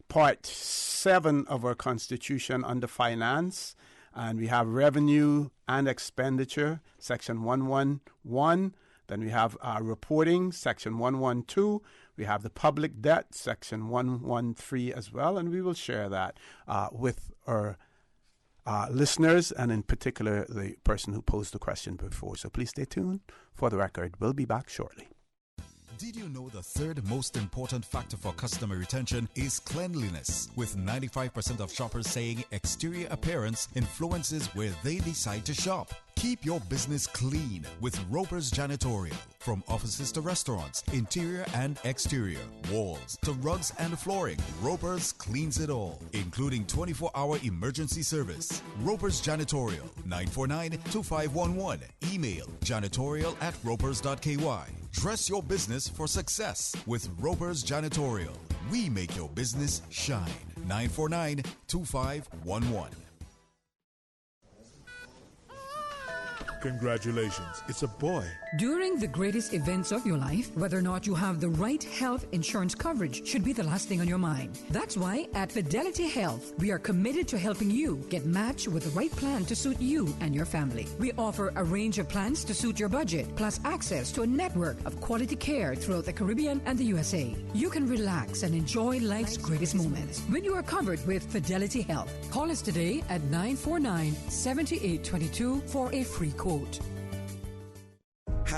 Part 7 of our Constitution under finance, and we have revenue and expenditure, Section 111. Then we have reporting, Section 112. We have the public debt, Section 113 as well, and we will share that with our listeners, and in particular the person who posed the question before. So please stay tuned for the record. We'll be back shortly. Did you know the third most important factor for customer retention is cleanliness, with 95% of shoppers saying exterior appearance influences where they decide to shop? Keep your business clean with Roper's Janitorial. From offices to restaurants, interior and exterior, walls to rugs and flooring, Roper's cleans it all, including 24-hour emergency service. Roper's Janitorial, 949-2511. Email janitorial@ropers.ky. Dress your business for success with Roper's Janitorial. We make your business shine. 949-2511. Congratulations, it's a boy. During the greatest events of your life, whether or not you have the right health insurance coverage should be the last thing on your mind. That's why at Fidelity Health, we are committed to helping you get matched with the right plan to suit you and your family. We offer a range of plans to suit your budget, plus access to a network of quality care throughout the Caribbean and the USA. You can relax and enjoy life's greatest moments when you are covered with Fidelity Health. Call us today at 949-7822 for a free quote.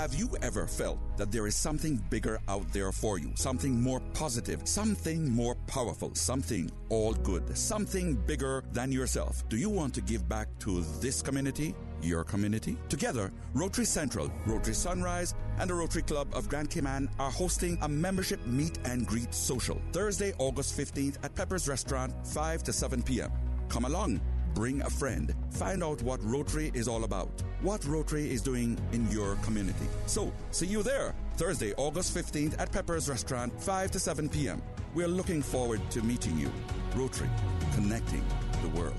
Have you ever felt that there is something bigger out there for you? Something more positive, something more powerful, something all good, something bigger than yourself? Do you want to give back to this community? Your community? Together, Rotary Central, Rotary Sunrise, and the Rotary Club of Grand Cayman are hosting a membership meet and greet social Thursday, August 15th at Pepper's Restaurant, 5 to 7 p.m. Come along. Bring a friend. Find out what Rotary is all about, what Rotary is doing in your community. So, see you there, Thursday, August 15th at Pepper's Restaurant, 5 to 7 p.m. We're looking forward to meeting you. Rotary, connecting the world.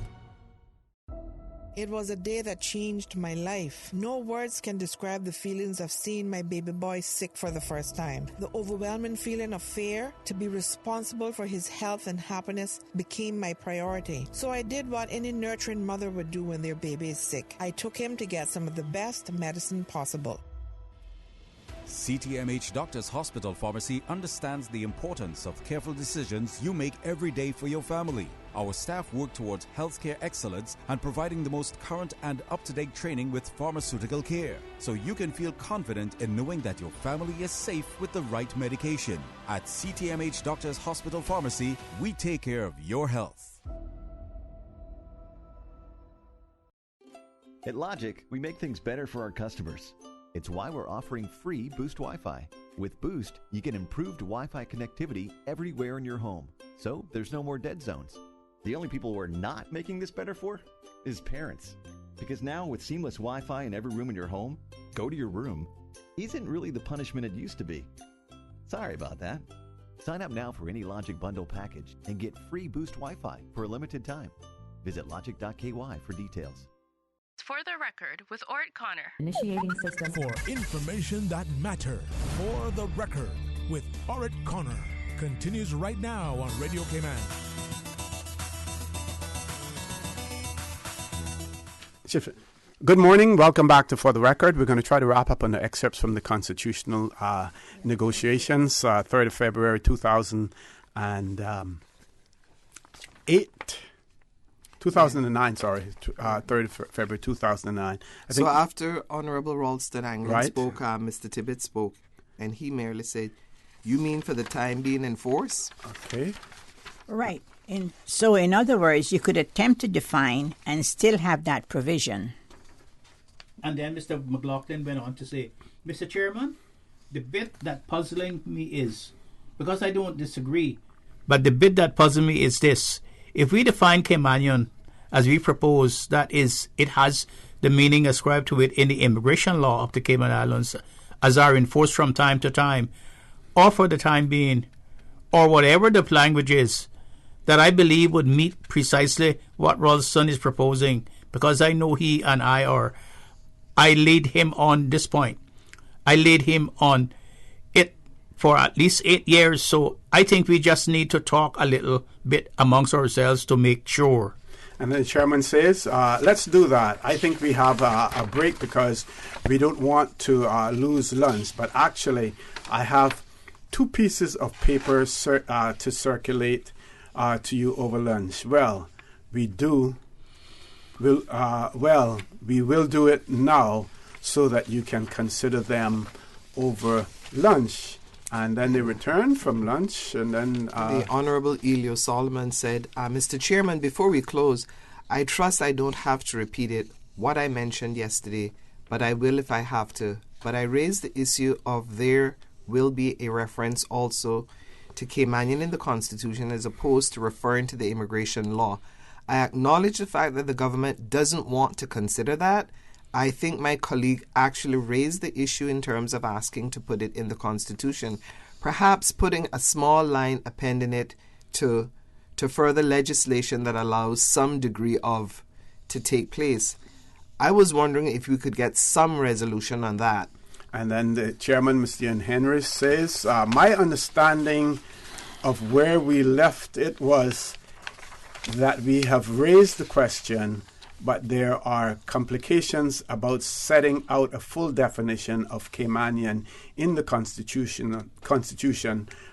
It was a day that changed my life. No words can describe the feelings of seeing my baby boy sick for the first time. The overwhelming feeling of fear to be responsible for his health and happiness became my priority. So I did what any nurturing mother would do when their baby is sick. I took him to get some of the best medicine possible. CTMH Doctors Hospital Pharmacy understands the importance of careful decisions you make every day for your family. Our staff work towards healthcare excellence and providing the most current and up-to-date training with pharmaceutical care, so you can feel confident in knowing that your family is safe with the right medication. At CTMH Doctors Hospital Pharmacy, we take care of your health. At Logic, we make things better for our customers. It's why we're offering free Boost Wi-Fi. With Boost, you get improved Wi-Fi connectivity everywhere in your home, so there's no more dead zones. The only people we're not making this better for is parents. Because now with seamless Wi-Fi in every room in your home, go to your room isn't really the punishment it used to be. Sorry about that. Sign up now for any Logic Bundle package and get free Boost Wi-Fi for a limited time. Visit logic.ky for details. For the record, with Orrett Connor. Initiating system. For information that matters. For the record, with Orrett Connor. Continues right now on Radio Cayman. Good morning. Welcome back to For the Record. We're going to try to wrap up on the excerpts from the constitutional negotiations, 3rd of February 2008. 2009, sorry, 3rd of February 2009. So after Honorable Ralston Anglin spoke, Mr. Tibbet spoke, and he merely said, you mean for the time being in force? Okay. Right. So in other words, you could attempt to define and still have that provision. And then Mr. McLaughlin went on to say, Mr. Chairman, the bit that puzzling me is, because I don't disagree, but the bit that puzzles me is this. If we define Caymanian as we propose, that is, it has the meaning ascribed to it in the immigration law of the Cayman Islands as are enforced from time to time, or for the time being, or whatever the language is, that I believe would meet precisely what Ralston is proposing, because I know he and I are. I laid him on this point. I laid him on it for at least 8 years, so I think we just need to talk a little bit amongst ourselves to make sure. And the chairman says, let's do that. I think we have a break because we don't want to lose lunch. But actually, I have 2 pieces of paper to circulate to you over lunch. Well, we will do it now so that you can consider them over lunch. And then they return from lunch, and then... the Honorable Elio Solomon said, Mr. Chairman, before we close, I trust I don't have to repeat it, what I mentioned yesterday, but I will if I have to. But I raised the issue of there will be a reference also to Caymanian in the Constitution as opposed to referring to the immigration law. I acknowledge the fact that the government doesn't want to consider that. I think my colleague actually raised the issue in terms of asking to put it in the Constitution, perhaps putting a small line appending it to further legislation that allows some degree of to take place. I was wondering if we could get some resolution on that. And then the chairman, Mr. Ian Henry, says, my understanding of where we left it was that we have raised the question, but there are complications about setting out a full definition of Caymanian in the Constitution,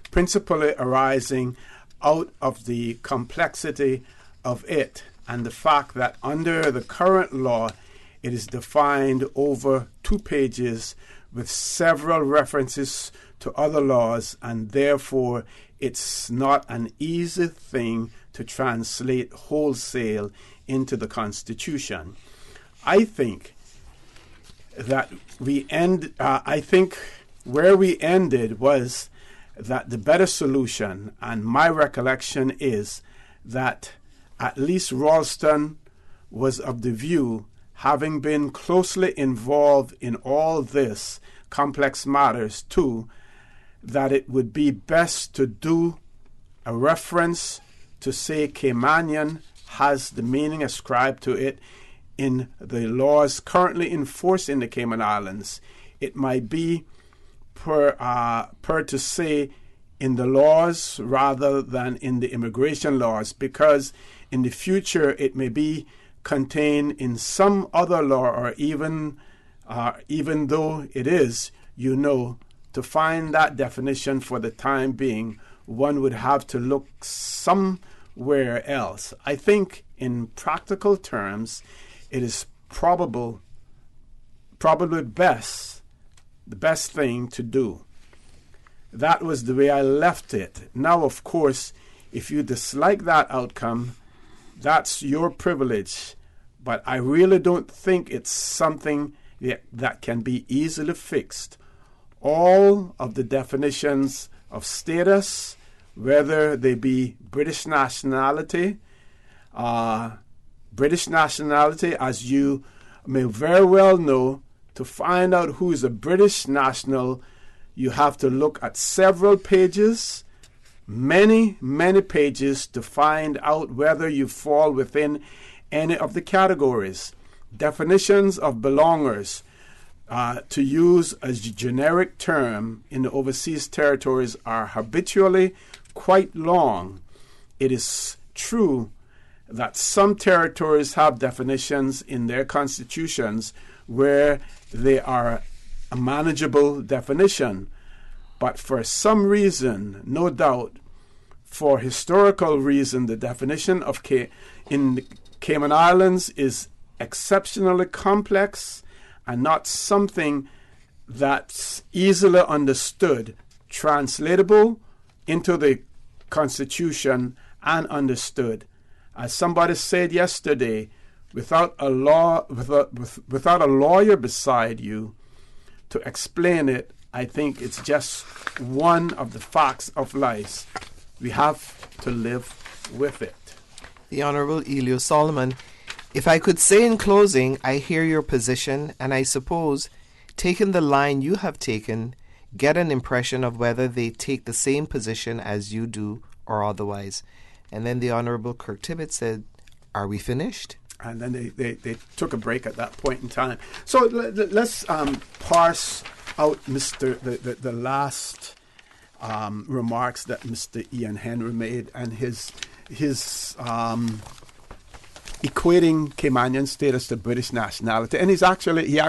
principally arising out of the complexity of it and the fact that under the current law, it is defined over 2 pages with several references to other laws, and therefore it's not an easy thing to translate wholesale into the Constitution. I think that where we ended was that the better solution, and my recollection is that at least Ralston was of the view, having been closely involved in all this complex matters too, that it would be best to do a reference to say Caymanian has the meaning ascribed to it in the laws currently in force in the Cayman Islands. It might be per to say in the laws rather than in the immigration laws, because in the future it may be contained in some other law, or even though it is, to find that definition for the time being, one would have to look somewhere else. I think in practical terms, it is probably the best thing to do. That was the way I left it. Now, of course, if you dislike that outcome, that's your privilege. But I really don't think it's something that can be easily fixed. All of the definitions of status, whether they be British nationality, as you may very well know, to find out who is a British national, you have to look at several pages, many pages, to find out whether you fall within any of the categories. Definitions of belongers, to use as a generic term in the overseas territories, are habitually quite long. It is true that some territories have definitions in their constitutions where they are a manageable definition, but for some reason, no doubt, for historical reason, the definition of in the Cayman Islands is exceptionally complex and not something that's easily understood, translatable into the Constitution and understood. As somebody said yesterday, without a lawyer beside you to explain it, I think it's just one of the facts of life. We have to live with it. The Honorable Elio Solomon, if I could say in closing, I hear your position, and I suppose, taking the line you have taken, get an impression of whether they take the same position as you do or otherwise. And then the Honorable Kirk Tibbett said, "Are we finished?" And then they took a break at that point in time. So let's parse out the last remarks that Mr. Ian Henry made, and his equating Caymanian status to British nationality. And he's actually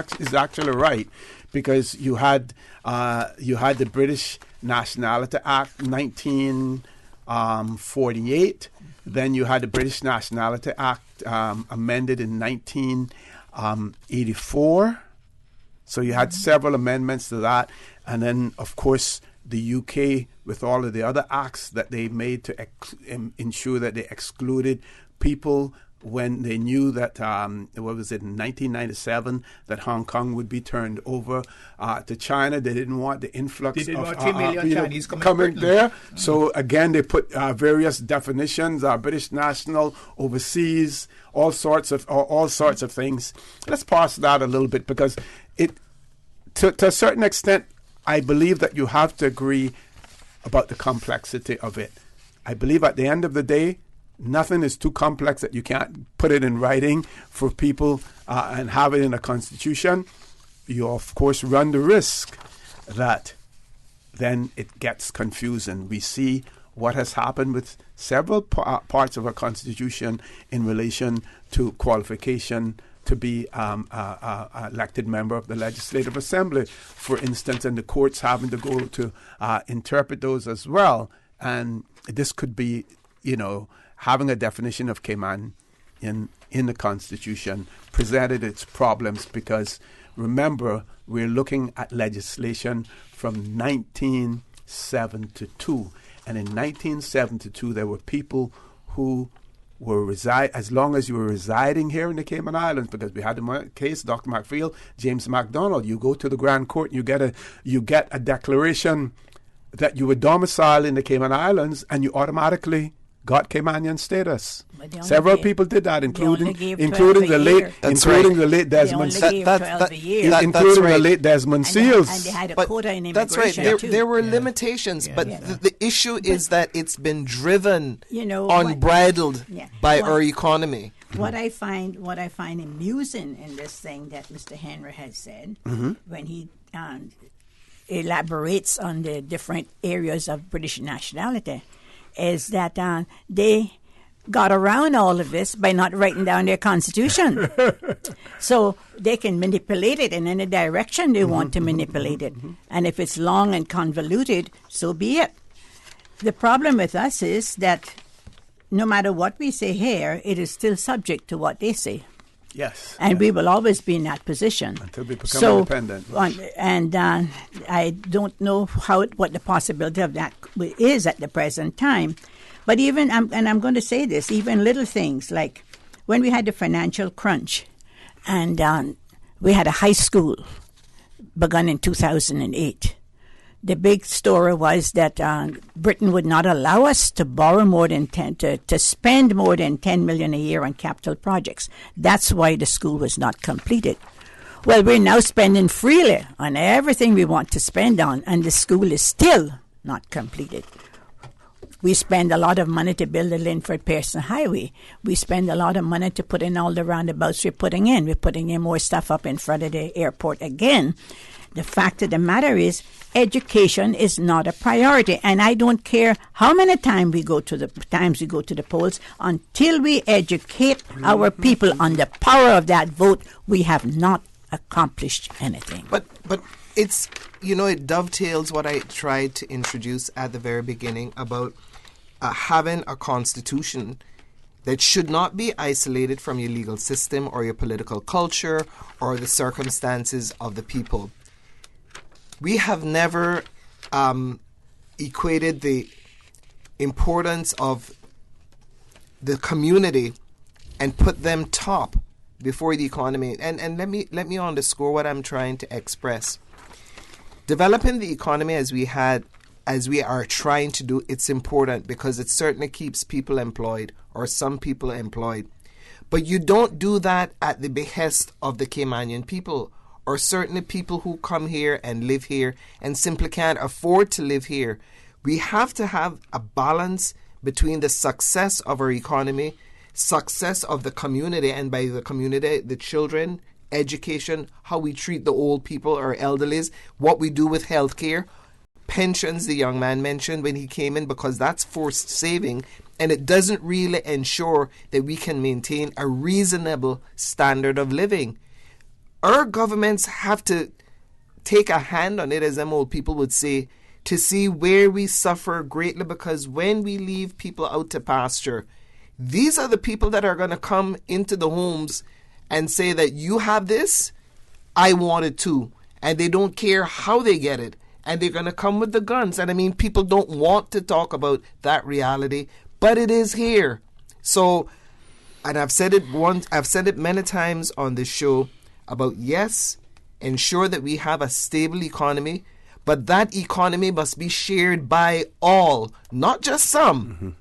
right, because you had the British Nationality Act 1948. Then you had the British Nationality Act amended in 1984. So you had several amendments to that. And then, of course, the UK, with all of the other acts that they made to ensure that they excluded people when they knew that, in 1997, that Hong Kong would be turned over to China. They didn't want the influx of 3 million Chinese coming there. So again, they put various definitions, British national, overseas, all sorts of things. Let's parse that a little bit, because to a certain extent, I believe that you have to agree about the complexity of it. I believe at the end of the day, nothing is too complex that you can't put it in writing for people and have it in a constitution. You, of course, run the risk that then it gets confusing. We see what has happened with several parts of our constitution in relation to qualification to be elected member of the Legislative Assembly, for instance, and the courts having to go to interpret those as well. And this could be, having a definition of Cayman in the Constitution presented its problems, because remember, we're looking at legislation from 1972. And in 1972, there were people who were as long as you were residing here in the Cayman Islands, because we had the case, Dr. McField, James MacDonald, you go to the Grand Court, you get a declaration that you were domiciled in the Cayman Islands, and you automatically got Caymanian status. Several people did that, including the late Desmond Seals. And they had a quota in immigration. That's right. There were limitations, but the issue is that it's been driven unbridled by our economy. What I find amusing in this thing that Mr. Henry has said, when he elaborates on the different areas of British nationality, is that they got around all of this by not writing down their constitution. So they can manipulate it in any direction they want to manipulate it. And if it's long and convoluted, so be it. The problem with us is that no matter what we say here, it is still subject to what they say. Yes. And we will always be in that position. Until we become independent. And I don't know what the possibility of that is at the present time. But even, I'm going to say this, even little things like when we had the financial crunch and we had a high school begun in 2008. The big story was that Britain would not allow us to borrow more than to spend more than $10 million a year on capital projects. That's why the school was not completed. Well, we're now spending freely on everything we want to spend on, and the school is still not completed. We spend a lot of money to build the Linford-Pearson Highway. We spend a lot of money to put in all the roundabouts we're putting in. We're putting in more stuff up in front of the airport again. The fact of the matter is, education is not a priority, and I don't care how many times we go to the polls. Until we educate our people on the power of that vote, we have not accomplished anything. But it's it dovetails what I tried to introduce at the very beginning about having a constitution that should not be isolated from your legal system or your political culture or the circumstances of the people. We have never equated the importance of the community and put them top before the economy. And let me underscore what I'm trying to express. Developing the economy as we are trying to do, it's important because it certainly keeps people employed or some people employed. But you don't do that at the behest of the Caymanian people, or certainly people who come here and live here and simply can't afford to live here. We have to have a balance between the success of our economy, success of the community, and by the community, the children, education, how we treat the old people or elderlies, what we do with healthcare, pensions the young man mentioned when he came in, because that's forced saving, and it doesn't really ensure that we can maintain a reasonable standard of living. Our governments have to take a hand on it, as them old people would say, to see where we suffer greatly, because when we leave people out to pasture, these are the people that are going to come into the homes and say that you have this, I want it too. And they don't care how they get it. And they're going to come with the guns. And I mean, people don't want to talk about that reality, but it is here. So, and I've said it many times on this show, about yes, ensure that we have a stable economy, but that economy must be shared by all, not just some.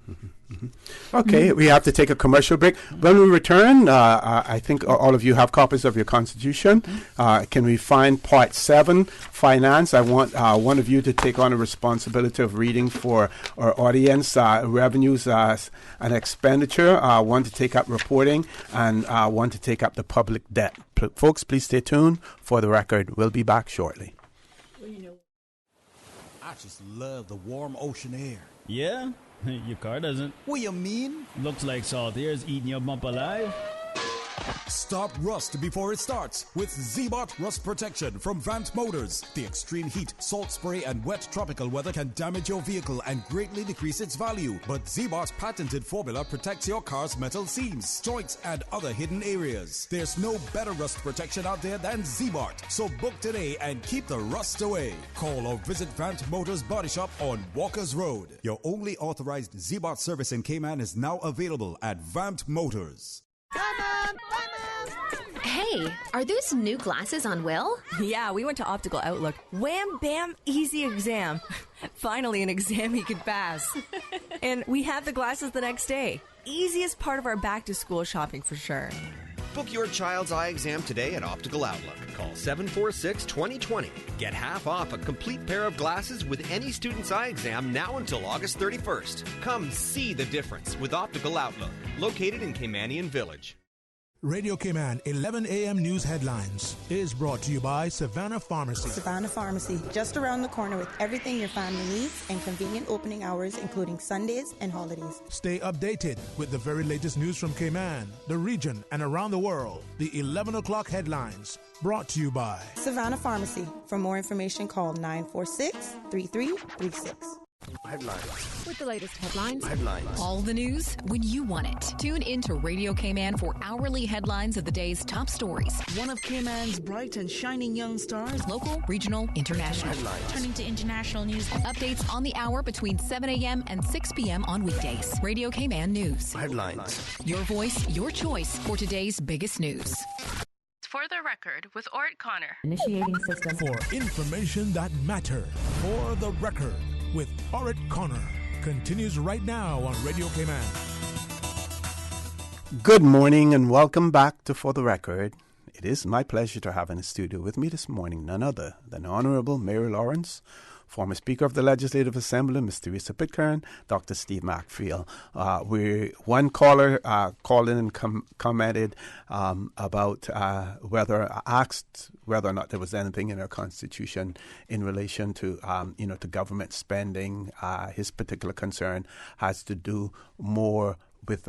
Okay, we have to take a commercial break. When we return, I think all of you have copies of your Constitution. Can we find Part 7, Finance? I want one of you to take on a responsibility of reading for our audience, revenues and expenditure, one to take up reporting, and one to take up the public debt. Folks, please stay tuned for the record. We'll be back shortly. I just love the warm ocean air. Yeah? Your car doesn't. What you mean? Looks like salt air is eating your bump alive. Stop rust before it starts with Z-Bot Rust Protection from Vant Motors. The extreme heat, salt spray, and wet tropical weather can damage your vehicle and greatly decrease its value. But Z-Bot's patented formula protects your car's metal seams, joints, and other hidden areas. There's no better rust protection out there than Z-Bot. So book today and keep the rust away. Call or visit Vant Motors Body Shop on Walker's Road. Your only authorized Z-Bot service in Cayman is now available at Vant Motors. Hey, are those new glasses on Will? Yeah, we went to Optical Outlook. Wham, bam, easy exam. Finally, an exam he could pass. And we had the glasses the next day. Easiest part of our back-to-school shopping for sure. Book your child's eye exam today at Optical Outlook. Call 746-2020. Get half off a complete pair of glasses with any student's eye exam now until August 31st. Come see the difference with Optical Outlook, located in Caymanian Village. Radio Cayman 11 a.m. News Headlines is brought to you by Savannah Pharmacy. Savannah Pharmacy, just around the corner with everything your family needs and convenient opening hours, including Sundays and holidays. Stay updated with the very latest news from Cayman, the region, and around the world. The 11 o'clock headlines, brought to you by Savannah Pharmacy. For more information, call 946-3336. Headlines. With the latest headlines. Headlines. All the news when you want it. Tune in to Radio Cayman for hourly headlines of the day's top stories. One of Cayman's bright and shining young stars. Local, regional, international. Headlines. Turning to international news. Updates on the hour between 7 a.m. and 6 p.m. on weekdays. Radio Cayman News. Headlines. Your voice, your choice for today's biggest news. For the record with Orrett Connor. Initiating system. For information that matters. For the record with Orrett Connor. Continues right now on Radio Cayman. Good morning and welcome back to For the Record. It is my pleasure to have in the studio with me this morning none other than Honorable Mary Lawrence, former Speaker of the Legislative Assembly, Ms. Teresa Pitcairn, Dr. Steve Macfield. One caller called in and commented about asked whether or not there was anything in our Constitution in relation to, to government spending. His particular concern has to do more with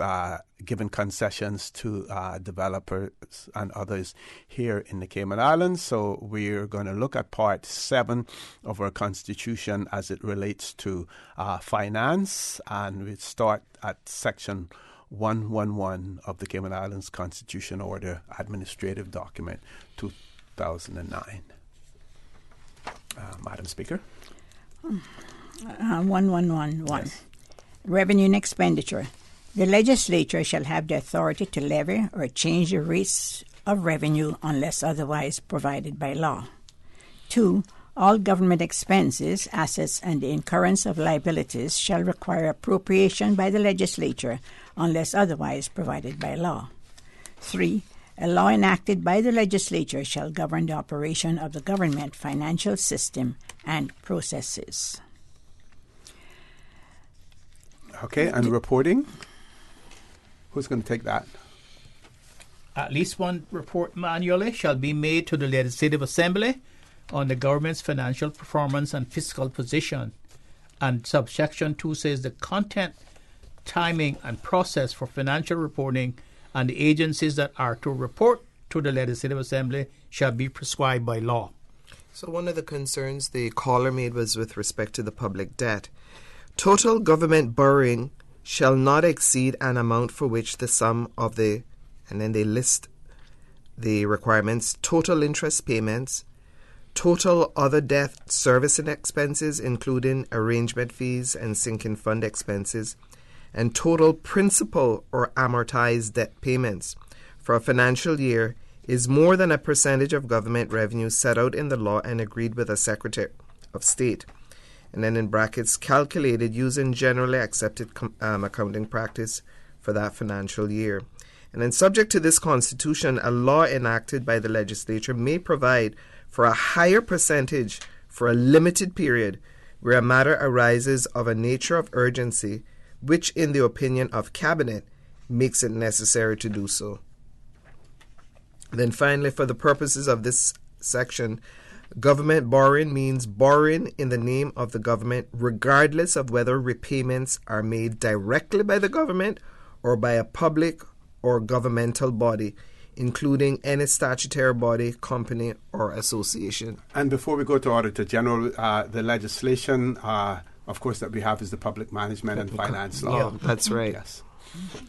giving concessions to developers and others here in the Cayman Islands. So we're going to look at Part 7 of our Constitution as it relates to finance, and we start at Section 111 of the Cayman Islands Constitution Order Administrative Document 2009. Madam Speaker. 1111. Yes. Revenue and expenditure. The legislature shall have the authority to levy or change the rates of revenue unless otherwise provided by law. 2. All government expenses, assets, and the incurrence of liabilities shall require appropriation by the legislature unless otherwise provided by law. 3. A law enacted by the legislature shall govern the operation of the government financial system and processes. Okay, and reporting? Who's going to take that? At least one report manually shall be made to the Legislative Assembly on the government's financial performance and fiscal position. And subsection 2 says the content, timing, and process for financial reporting and the agencies that are to report to the Legislative Assembly shall be prescribed by law. So one of the concerns the caller made was with respect to the public debt. Total government borrowing shall not exceed an amount for which the sum of the, and then they list the requirements, total interest payments, total other debt service and expenses, including arrangement fees and sinking fund expenses, and total principal or amortized debt payments for a financial year is more than a percentage of government revenue set out in the law and agreed with the Secretary of State. And then in brackets, calculated using generally accepted accounting practice for that financial year. And then subject to this Constitution, a law enacted by the legislature may provide for a higher percentage for a limited period where a matter arises of a nature of urgency, which in the opinion of Cabinet makes it necessary to do so. Then finally, for the purposes of this section, government borrowing means borrowing in the name of the government, regardless of whether repayments are made directly by the government or by a public or governmental body, including any statutory body, company, or association. And before we go to Auditor General, the legislation, of course, that we have is the Public Management and Finance Law. Yeah, that's right. Yes.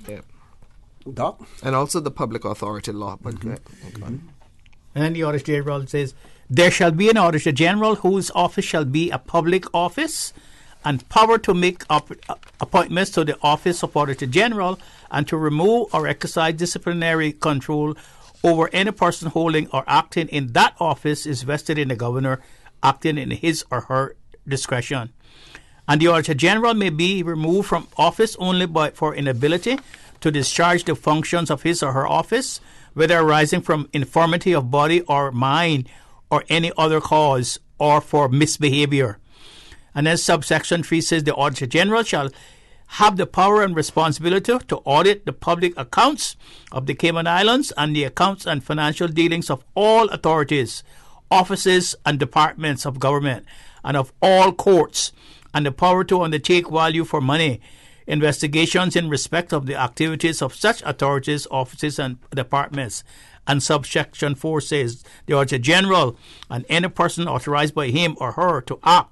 Yeah. Doc? And also the Public Authority Law. But go on. And then the Auditor General says, there shall be an Auditor General whose office shall be a public office, and power to make appointments to the office of Auditor General and to remove or exercise disciplinary control over any person holding or acting in that office is vested in the Governor, acting in his or her discretion. And the Auditor General may be removed from office only for inability to discharge the functions of his or her office, whether arising from infirmity of body or mind or any other cause, or for misbehavior. And then subsection 3 says the Auditor General shall have the power and responsibility to audit the public accounts of the Cayman Islands and the accounts and financial dealings of all authorities, offices, and departments of government, and of all courts, and the power to undertake value for money investigations in respect of the activities of such authorities, offices, and departments. And subsection 4 says the Auditor General and any person authorized by him or her to act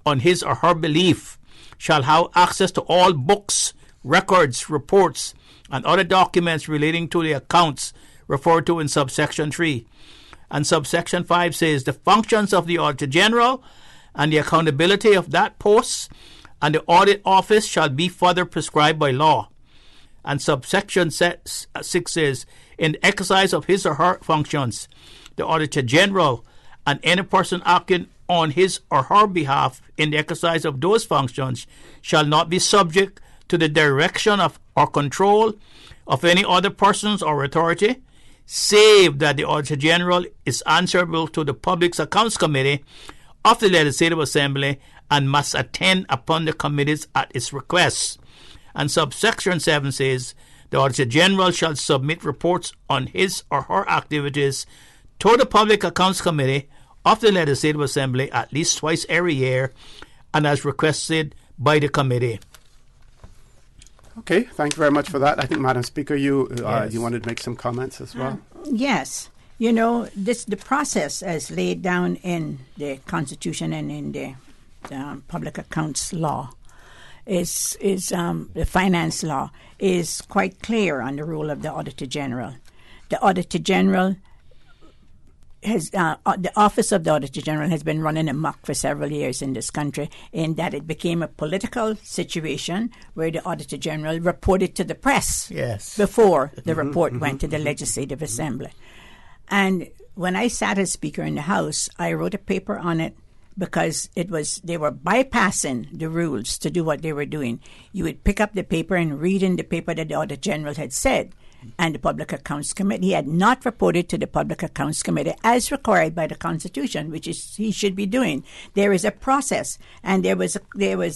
on his or her belief shall have access to all books, records, reports, and other documents relating to the accounts referred to in subsection 3. And subsection 5 says the functions of the Auditor General and the accountability of that post and the audit office shall be further prescribed by law. And subsection 6 says, in the exercise of his or her functions, the Auditor General and any person acting on his or her behalf in the exercise of those functions shall not be subject to the direction of or control of any other persons or authority, save that the Auditor General is answerable to the Public Accounts Committee of the Legislative Assembly and must attend upon the committees at its request. And subsection 7 says the Auditor General shall submit reports on his or her activities to the Public Accounts Committee of the Legislative Assembly at least twice every year and as requested by the committee. Okay, thank you very much for that. I think, Madam Speaker, you wanted to make some comments as well. Yes. You know, the process as laid down in the Constitution and in the Public Accounts Law is the finance law is quite clear on the role of the Auditor General. The Auditor General has the office of the Auditor General has been running amok for several years in this country, in that it became a political situation where the Auditor General reported to the press before the report went to the Legislative Assembly. And when I sat as Speaker in the House, I wrote a paper on it because they were bypassing the rules to do what they were doing. You would pick up the paper and read in the paper that the Auditor General had said, and the Public Accounts Committee had not reported to the Public Accounts Committee as required by the Constitution, which is he should be doing. There is a process, and there was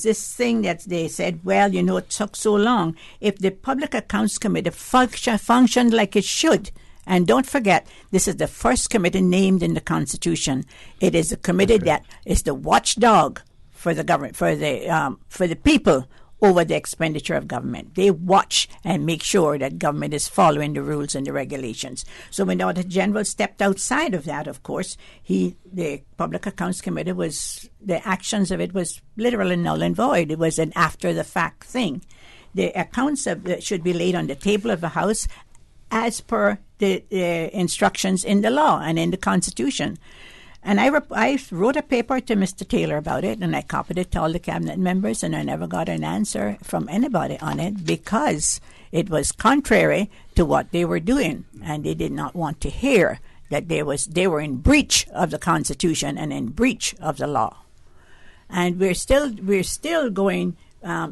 this thing that they said, well, you know, it took so long. If the Public Accounts Committee functioned like it should, and don't forget, this is the first committee named in the Constitution. It is a committee that is the watchdog for the government, for the people over the expenditure of government. They watch and make sure that government is following the rules and the regulations. So when the Auditor General stepped outside of that, of course, the Public Accounts Committee the actions of it was literally null and void. It was an after-the-fact thing. The accounts should be laid on the table of the House as per the instructions in the law and in the Constitution. And I wrote a paper to Mr. Taylor about it, and I copied it to all the cabinet members, and I never got an answer from anybody on it because it was contrary to what they were doing, and they did not want to hear that they were in breach of the Constitution and in breach of the law. And we're still going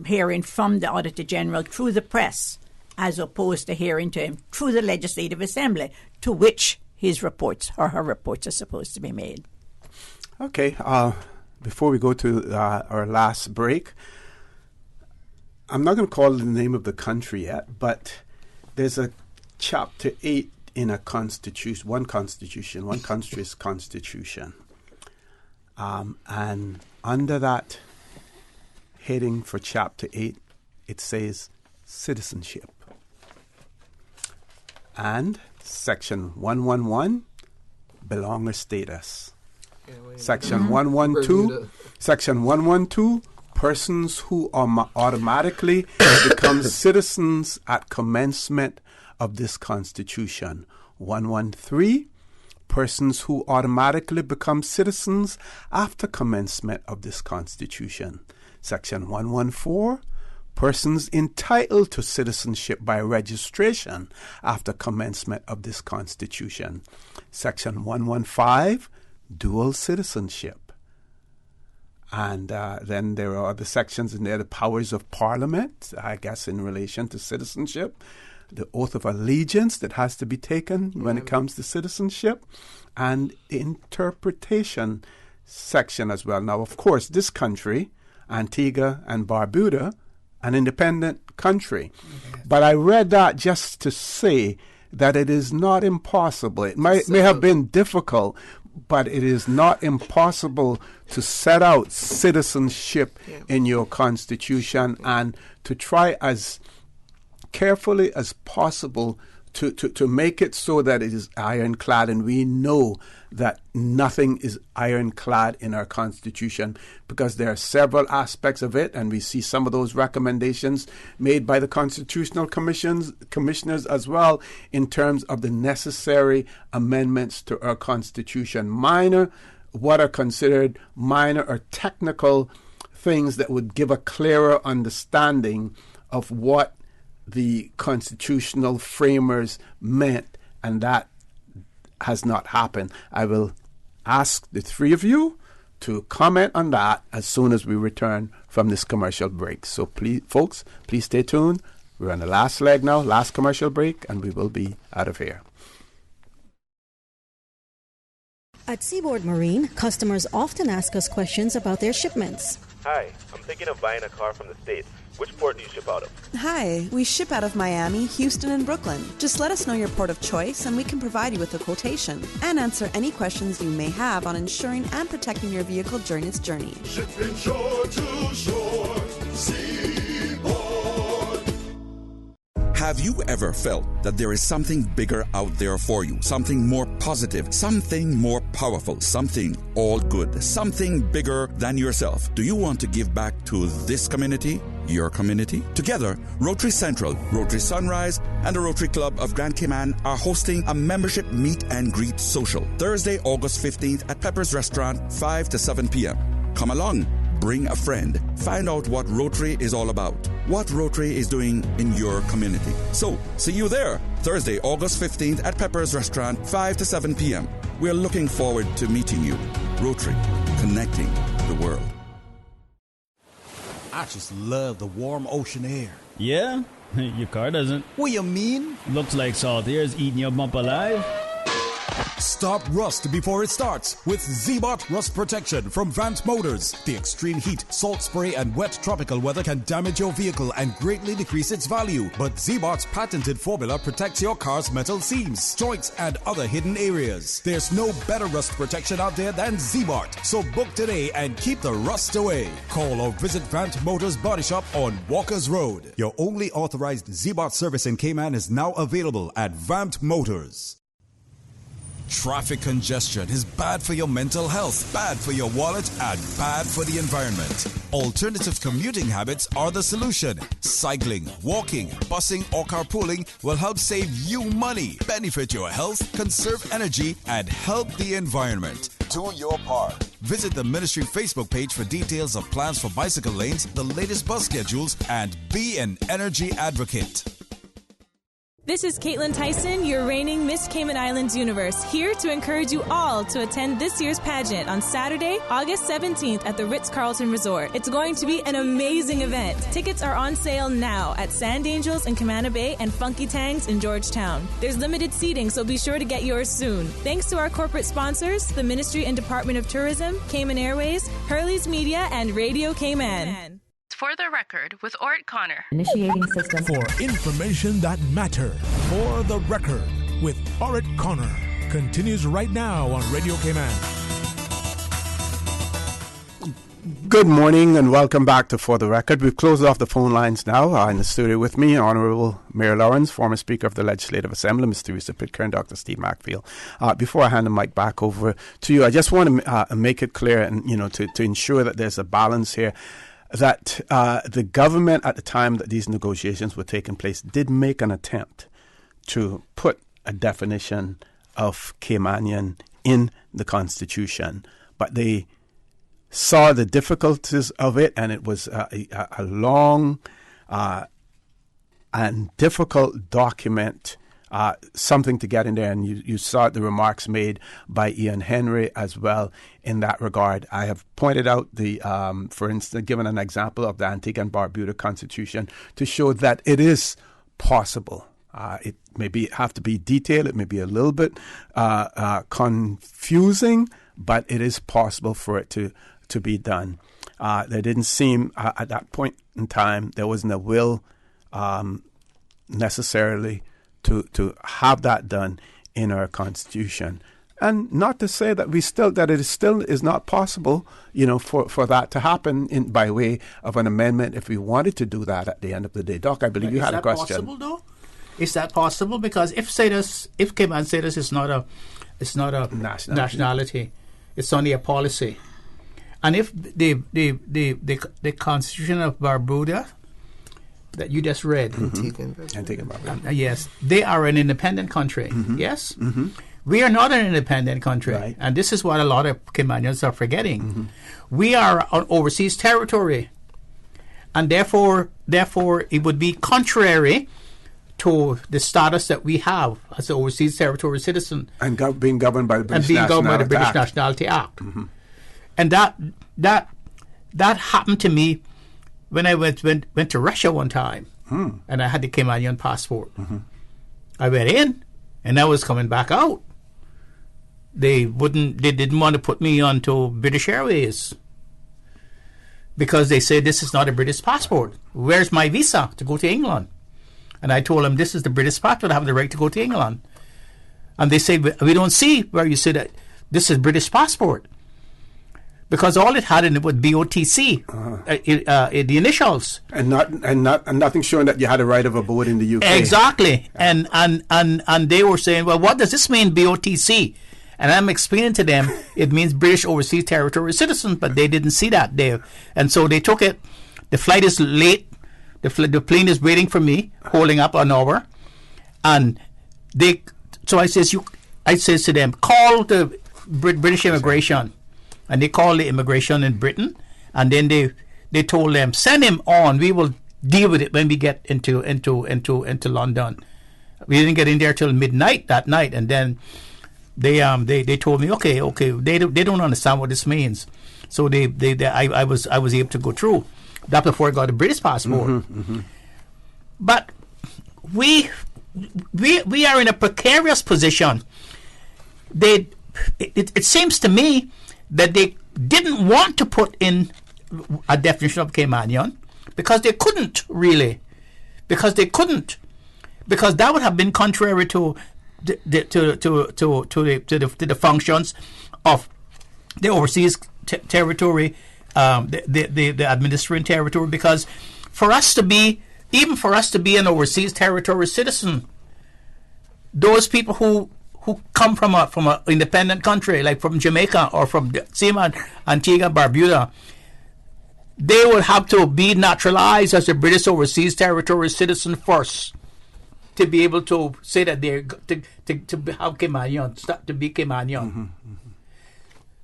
hearing from the Auditor General through the press, as opposed to hearing to him through the Legislative Assembly, to which his reports or her reports are supposed to be made. Okay. Before we go to our last break, I'm not going to call the name of the country yet, but there's a Chapter 8 in a constitution, one country's constitution. And under that heading for Chapter 8, it says citizenship. And Section 111, belonger status. Section 112, persons who automatically become citizens at commencement of this Constitution. 113, persons who automatically become citizens after commencement of this Constitution. Section 114, persons entitled to citizenship by registration after commencement of this Constitution. Section 115, dual citizenship. And then there are other sections in there, the powers of Parliament, I guess, in relation to citizenship, the oath of allegiance that has to be taken when it comes to citizenship, and the interpretation section as well. Now, of course, this country, Antigua and Barbuda, an independent country. But I read that just to say that it is not impossible. It may have been difficult, but it is not impossible to set out citizenship in your constitution and to try as carefully as possible to make it so that it is ironclad. And we know that nothing is ironclad in our Constitution because there are several aspects of it, and we see some of those recommendations made by the constitutional commissioners as well in terms of the necessary amendments to our Constitution. What are considered minor or technical things that would give a clearer understanding of what the constitutional framers meant, and that has not happened. I will ask the three of you to comment on that as soon as we return from this commercial break. So please, folks, please stay tuned. We're on the last leg now, last commercial break, and we will be out of here. At Seaboard Marine, customers often ask us questions about their shipments. Hi, I'm thinking of buying a car from the States. Which port do you ship out of? Hi, we ship out of Miami, Houston, and Brooklyn. Just let us know your port of choice and we can provide you with a quotation and answer any questions you may have on insuring and protecting your vehicle during its journey. Shipping shore to shore, Seaboard. Have you ever felt that there is something bigger out there for you? Something more positive, something more powerful, something all good, something bigger than yourself? Do you want to give back to this community? Your community? Together, Rotary Central, Rotary Sunrise, and the Rotary Club of Grand Cayman are hosting a membership meet and greet social Thursday, August 15th at Pepper's Restaurant, 5 to 7 p.m. Come along, bring a friend, find out what Rotary is all about, what Rotary is doing in your community. So, see you there, Thursday, August 15th at Pepper's Restaurant, 5 to 7 p.m. We're looking forward to meeting you. Rotary, connecting the world. I just love the warm ocean air. Yeah? Your car doesn't. What you mean? Looks like salt air is eating your bumper alive. Stop rust before it starts with Z-Bot Rust Protection from Vant Motors. The extreme heat, salt spray, and wet tropical weather can damage your vehicle and greatly decrease its value. But Z-Bot's patented formula protects your car's metal seams, joints, and other hidden areas. There's no better rust protection out there than Z-Bot. So book today and keep the rust away. Call or visit Vant Motors Body Shop on Walker's Road. Your only authorized Z-Bot service in Cayman is now available at Vant Motors. Traffic congestion is bad for your mental health, bad for your wallet, and bad for the environment. Alternative commuting habits are the solution. Cycling, walking, busing, or carpooling will help save you money, benefit your health, conserve energy, and help the environment. Do your part. Visit the ministry Facebook page for details of plans for bicycle lanes, the latest bus schedules, and be an energy advocate. This is Caitlin Tyson, your reigning Miss Cayman Islands Universe, here to encourage you all to attend this year's pageant on Saturday, August 17th at the Ritz-Carlton Resort. It's going to be an amazing event. Tickets are on sale now at Sand Angels in Camana Bay and Funky Tangs in Georgetown. There's limited seating, so be sure to get yours soon. Thanks to our corporate sponsors, the Ministry and Department of Tourism, Cayman Airways, Hurley's Media, and Radio Cayman. For the record, with Orrett Connor. Initiating system. For information that matters. For the record, with Orrett Connor. Continues right now on Radio Cayman. Good morning and welcome back to For the Record. We've closed off the phone lines now. In the studio with me, Honourable Mayor Lawrence, former Speaker of the Legislative Assembly, Ms. Teresa Pitker, and Dr. Steve Macfield. Before I hand the mic back over to you, I just want to make it clear and to ensure that there's a balance here, that the government at the time that these negotiations were taking place did make an attempt to put a definition of Caymanian in the Constitution, but they saw the difficulties of it, and it was a long and difficult document, something to get in there. And you saw the remarks made by Ian Henry as well in that regard. I have pointed out for instance, given an example of the Antigua and Barbuda Constitution to show that it is possible. It may have to be detailed. It may be a little bit confusing, but it is possible for it to be done. There didn't seem, at that point in time, there wasn't a will necessarily to have that done in our Constitution. And not to say that it still is not possible, for that to happen by way of an amendment if we wanted to do that at the end of the day. Doc, I believe you had a question. Is that possible, though? Is that possible? Because if Cayman status is not a nationality, it's only a policy. And if the Constitution of Barbuda that you just read, Antigua and Barbuda, yes, they are an independent country. Yes, we are not an independent country, right. And this is what a lot of Caymanians are forgetting. We are an overseas territory, and therefore it would be contrary to the status that we have as an overseas territory citizen, and being governed by the British Nationality Act. And that happened to me when I went to Russia one time, and I had the Caymanian passport. I went in, and I was coming back out. They didn't want to put me onto British Airways because they said this is not a British passport. Where's my visa to go to England? And I told them this is the British passport. I have the right to go to England. And they say we don't see where you say that this is British passport. Because all it had in it was BOTC, the initials, and nothing showing that you had a right of abode in the UK. Exactly, and they were saying, well, what does this mean, BOTC? And I'm explaining to them it means British Overseas Territory Citizen, but they didn't see that there, and so they took it. The flight is late. The plane is waiting for me, holding up an hour, and So I says to them, call the British immigration. And they called the immigration in Britain, and then they told them, send him on. We will deal with it when we get into London. We didn't get in there till midnight that night, and then they told me, okay, they don't understand what this means. So I was able to go through. That before I got a British passport. But we are in a precarious position. It seems to me that they didn't want to put in a definition of Caymanian because they couldn't really, because that would have been contrary to the functions of the overseas territory, the administering territory. Because for us to be an overseas territory citizen, those people who come from a independent country like from Jamaica or from Antigua, Barbuda, they will have to be naturalized as a British overseas territory citizen first to be able to say that they're to have Caymanian, to be Caymanian.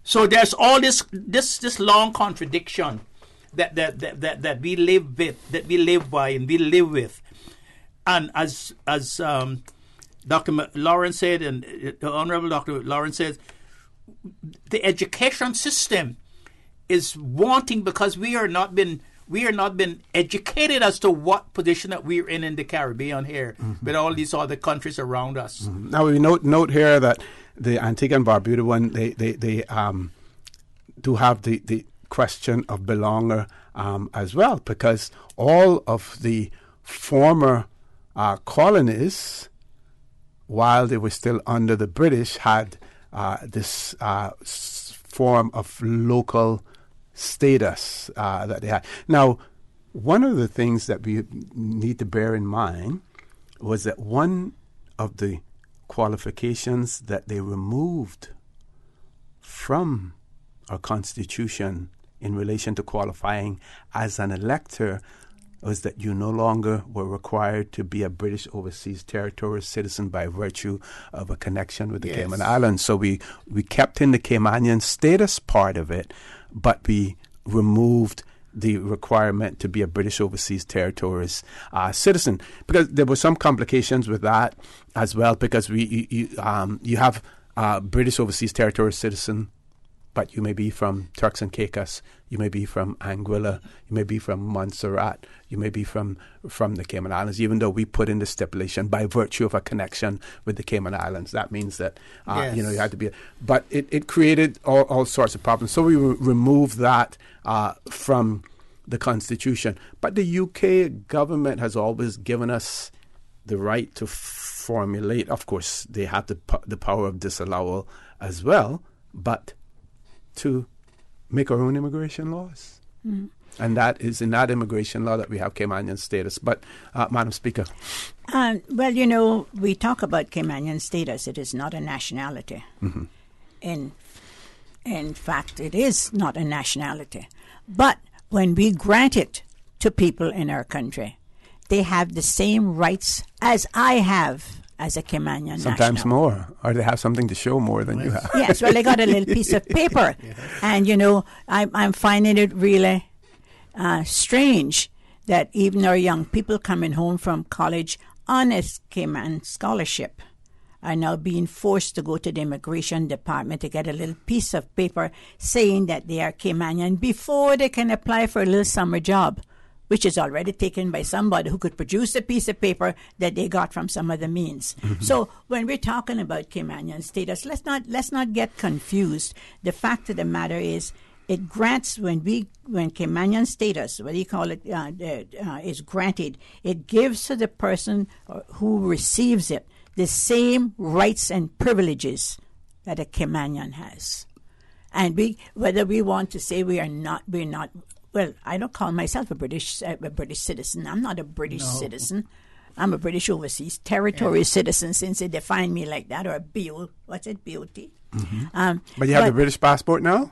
So there's all this long contradiction that we live by and we live with, and as Dr. Lawrence said, and the Honorable Dr. Lawrence says, the education system is wanting because we are not been educated as to what position that we're in the Caribbean here with all these other countries around us. Now we note here that the Antigua and Barbuda one, they do have the question of belonger as well, because all of the former colonies, while they were still under the British, had this form of local status that they had. Now, one of the things that we need to bear in mind was that one of the qualifications that they removed from our Constitution in relation to qualifying as an elector was that you no longer were required to be a British Overseas Territorial citizen by virtue of a connection with the Cayman Islands. So we kept in the Caymanian status part of it, but we removed the requirement to be a British Overseas Territories citizen, because there were some complications with that as well, because you have British Overseas Territories citizen, but you may be from Turks and Caicos, you may be from Anguilla, you may be from Montserrat, you may be from the Cayman Islands, even though we put in the stipulation by virtue of a connection with the Cayman Islands. That means that, you had to be... But it created all sorts of problems. So we removed that from the Constitution. But the UK government has always given us the right to formulate... Of course, they have the power of disallowal as well, but to make our own immigration laws. Mm. And that is in that immigration law that we have Caymanian status. But, Madam Speaker. Well, we talk about Caymanian status. It is not a nationality. Mm-hmm. In fact, it is not a nationality. But when we grant it to people in our country, they have the same rights as I have as a Caymanian Sometimes national. more, or they have something to show more than you have. Yes, well, they got a little piece of paper. And, I'm finding it really strange that even our young people coming home from college on a Cayman scholarship are now being forced to go to the immigration department to get a little piece of paper saying that they are Caymanian before they can apply for a little summer job, which is already taken by somebody who could produce a piece of paper that they got from some other means. Mm-hmm. So when we're talking about Caymanian status, let's not get confused. The fact of the matter is, it grants when Caymanian status, what do you call it, is granted, it gives to the person who receives it the same rights and privileges that a Caymanian has. And whether we want to say we're not. Well, I don't call myself a British citizen. I'm not a British citizen. I'm a British Overseas Territory citizen, since they define me like that, or a BO. What's it, BOT? Mm-hmm. But you have the British passport now?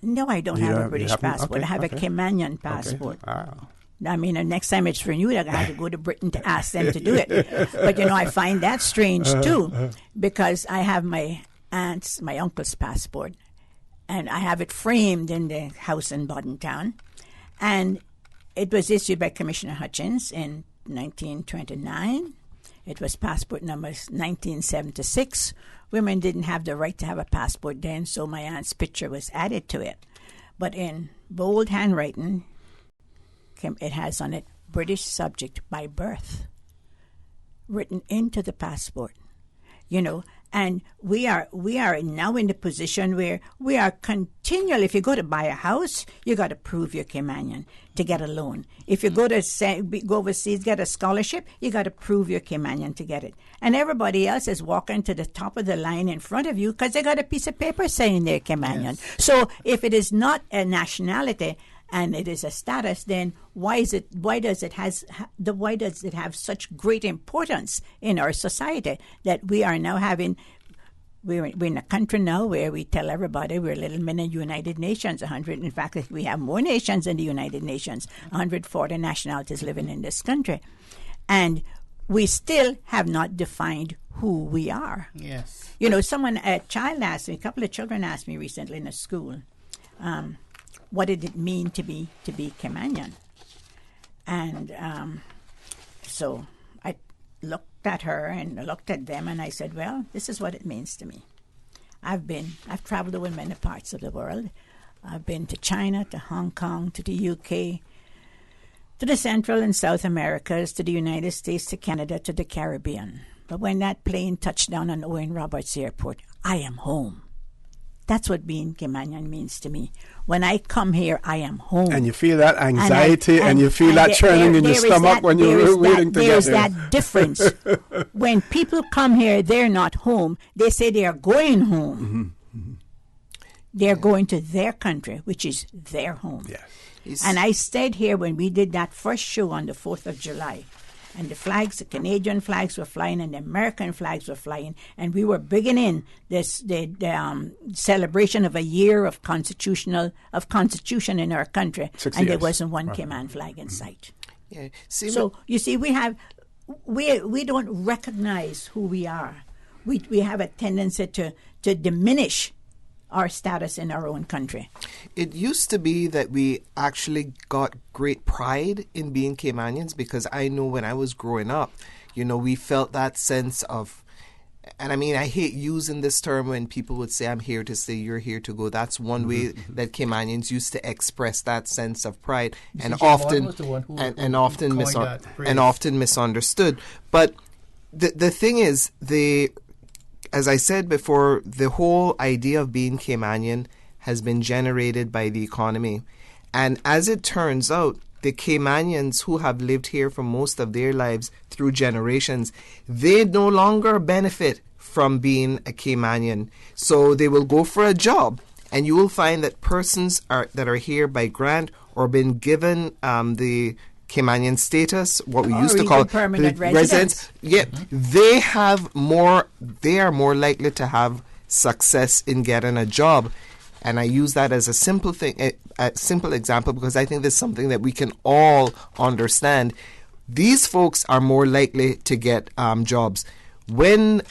No, I don't have a British passport. Okay, I have a Caymanian passport. Okay. Wow. I mean, the next time it's renewed, I have to go to Britain to ask them to do it. But, I find that strange, too, because I have my uncle's passport, and I have it framed in the house in Boddentown. And it was issued by Commissioner Hutchins in 1929. It was passport number 1976. Women didn't have the right to have a passport then, so my aunt's picture was added to it. But in bold handwriting, it has on it, British subject by birth, written into the passport. And we are now in the position where we are continually, if you go to buy a house, you got to prove you're Caymanian to get a loan. If you go overseas, get a scholarship, you got to prove you're Caymanian to get it. And everybody else is walking to the top of the line in front of you because they got a piece of paper saying they're Caymanian. Yes. So if it is not a nationality and it is a status, then why does it have such great importance in our society that we are now having? We're in a country now where we tell everybody we're a little mini United Nations. In fact, we have more nations than the United Nations. 140 nationalities living in this country, and we still have not defined who we are. Yes. A couple of children asked me recently in a school, what did it mean to be Caymanian? And so I looked at her and I looked at them and I said, well, this is what it means to me. I've traveled over many parts of the world. I've been to China, to Hong Kong, to the UK, to the Central and South Americas, to the United States, to Canada, to the Caribbean. But when that plane touched down on Owen Roberts Airport, I am home. That's what being Caymanian means to me. When I come here, I am home. And you feel that anxiety and you feel that churning in your stomach when you're waiting to get there. There's that difference. When people come here, they're not home. They say they are going home. Mm-hmm. They're going to their country, which is their home. Yes. And I stayed here when we did that first show on the 4th of July. And the flags, the Canadian flags were flying and the American flags were flying. And we were bringing in the celebration of a year of constitution in our country. 60 and years. there wasn't one Cayman flag in sight. Yeah. So, you see, we don't recognize who we are. We have a tendency to diminish our status in our own country. It used to be that we actually got great pride in being Caymanians, because I know when I was growing up, we felt that sense of, and I mean, I hate using this term when people would say, I'm here to stay, you're here to go. That's one way that Caymanians used to express that sense of pride, and often misunderstood. But the thing is, as I said before, the whole idea of being Caymanian has been generated by the economy. And as it turns out, the Caymanians who have lived here for most of their lives through generations, they no longer benefit from being a Caymanian. So they will go for a job, and you will find that persons that are here by grant or been given the Caymanian status, what we used to call permanent residents. Yeah, they are more likely to have success in getting a job. And I use that as a simple example, because I think there's something that we can all understand. These folks are more likely to get jobs. When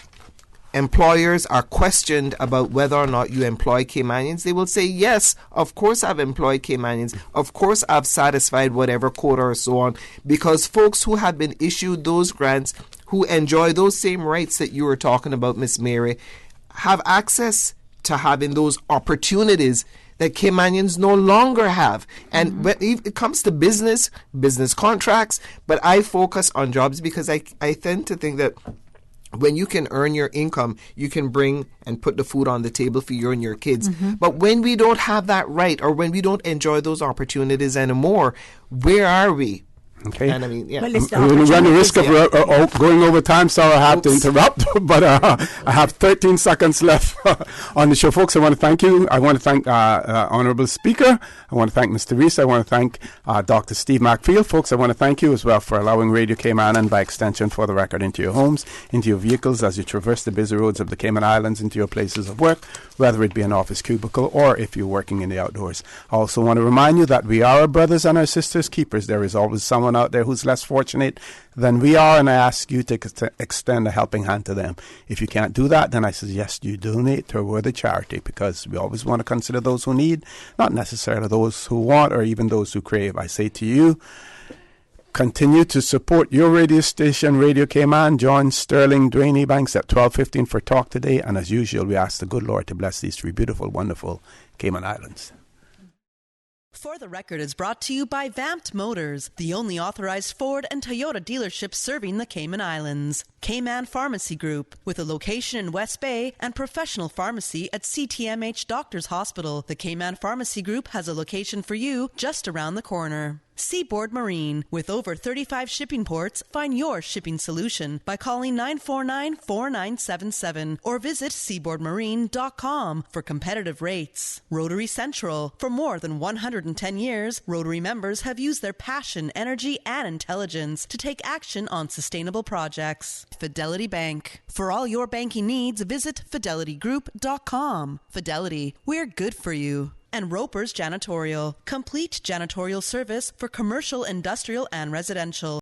employers are questioned about whether or not you employ Caymanians, they will say, yes, of course I've employed Caymanians. Of course I've satisfied whatever quota or so on, because folks who have been issued those grants, who enjoy those same rights that you were talking about, Miss Mary, have access to having those opportunities that Caymanians no longer have. And when it comes to business contracts, but I focus on jobs because I tend to think that when you can earn your income, you can bring and put the food on the table for you and your kids. But when we don't have that right, or when we don't enjoy those opportunities anymore, where are we? Okay. And I mean, yeah. We run the risk of going over time, so I have to interrupt. But I have 13 seconds left on the show, folks. I want to thank you. I want to thank Honourable Speaker. I want to thank Mr. Reese. I want to thank Dr. Steve McField. Folks, I want to thank you as well for allowing Radio Cayman, and by extension For the Record, into your homes, into your vehicles as you traverse the busy roads of the Cayman Islands, into your places of work, whether it be an office cubicle or if you're working in the outdoors. I also want to remind you that we are our brothers and our sisters' keepers. There is always someone out there who's less fortunate than we are, and I ask you to extend a helping hand to them. If you can't do that, then I suggest you donate to a worthy charity, because we always want to consider those who need, not necessarily those who want or even those who crave. I say to you, continue to support your radio station, Radio Cayman. Join Sterling Dwayne Ebanks at 12:15 for Talk Today, and as usual, we ask the good Lord to bless these three beautiful, wonderful Cayman Islands. For the Record is brought to you by Vamped Motors, the only authorized Ford and Toyota dealership serving the Cayman Islands. Cayman Pharmacy Group, with a location in West Bay and professional pharmacy at CTMH Doctors Hospital. The Cayman Pharmacy Group has a location for you just around the corner. Seaboard Marine, with over 35 shipping ports, find your shipping solution by calling 949-4977 or visit seaboardmarine.com for competitive rates. Rotary Central, for more than 110 years, Rotary members have used their passion, energy, and intelligence to take action on sustainable projects. Fidelity Bank, for all your banking needs, visit fidelitygroup.com. Fidelity, we're good for you. And Roper's Janitorial, complete janitorial service for commercial, industrial, and residential.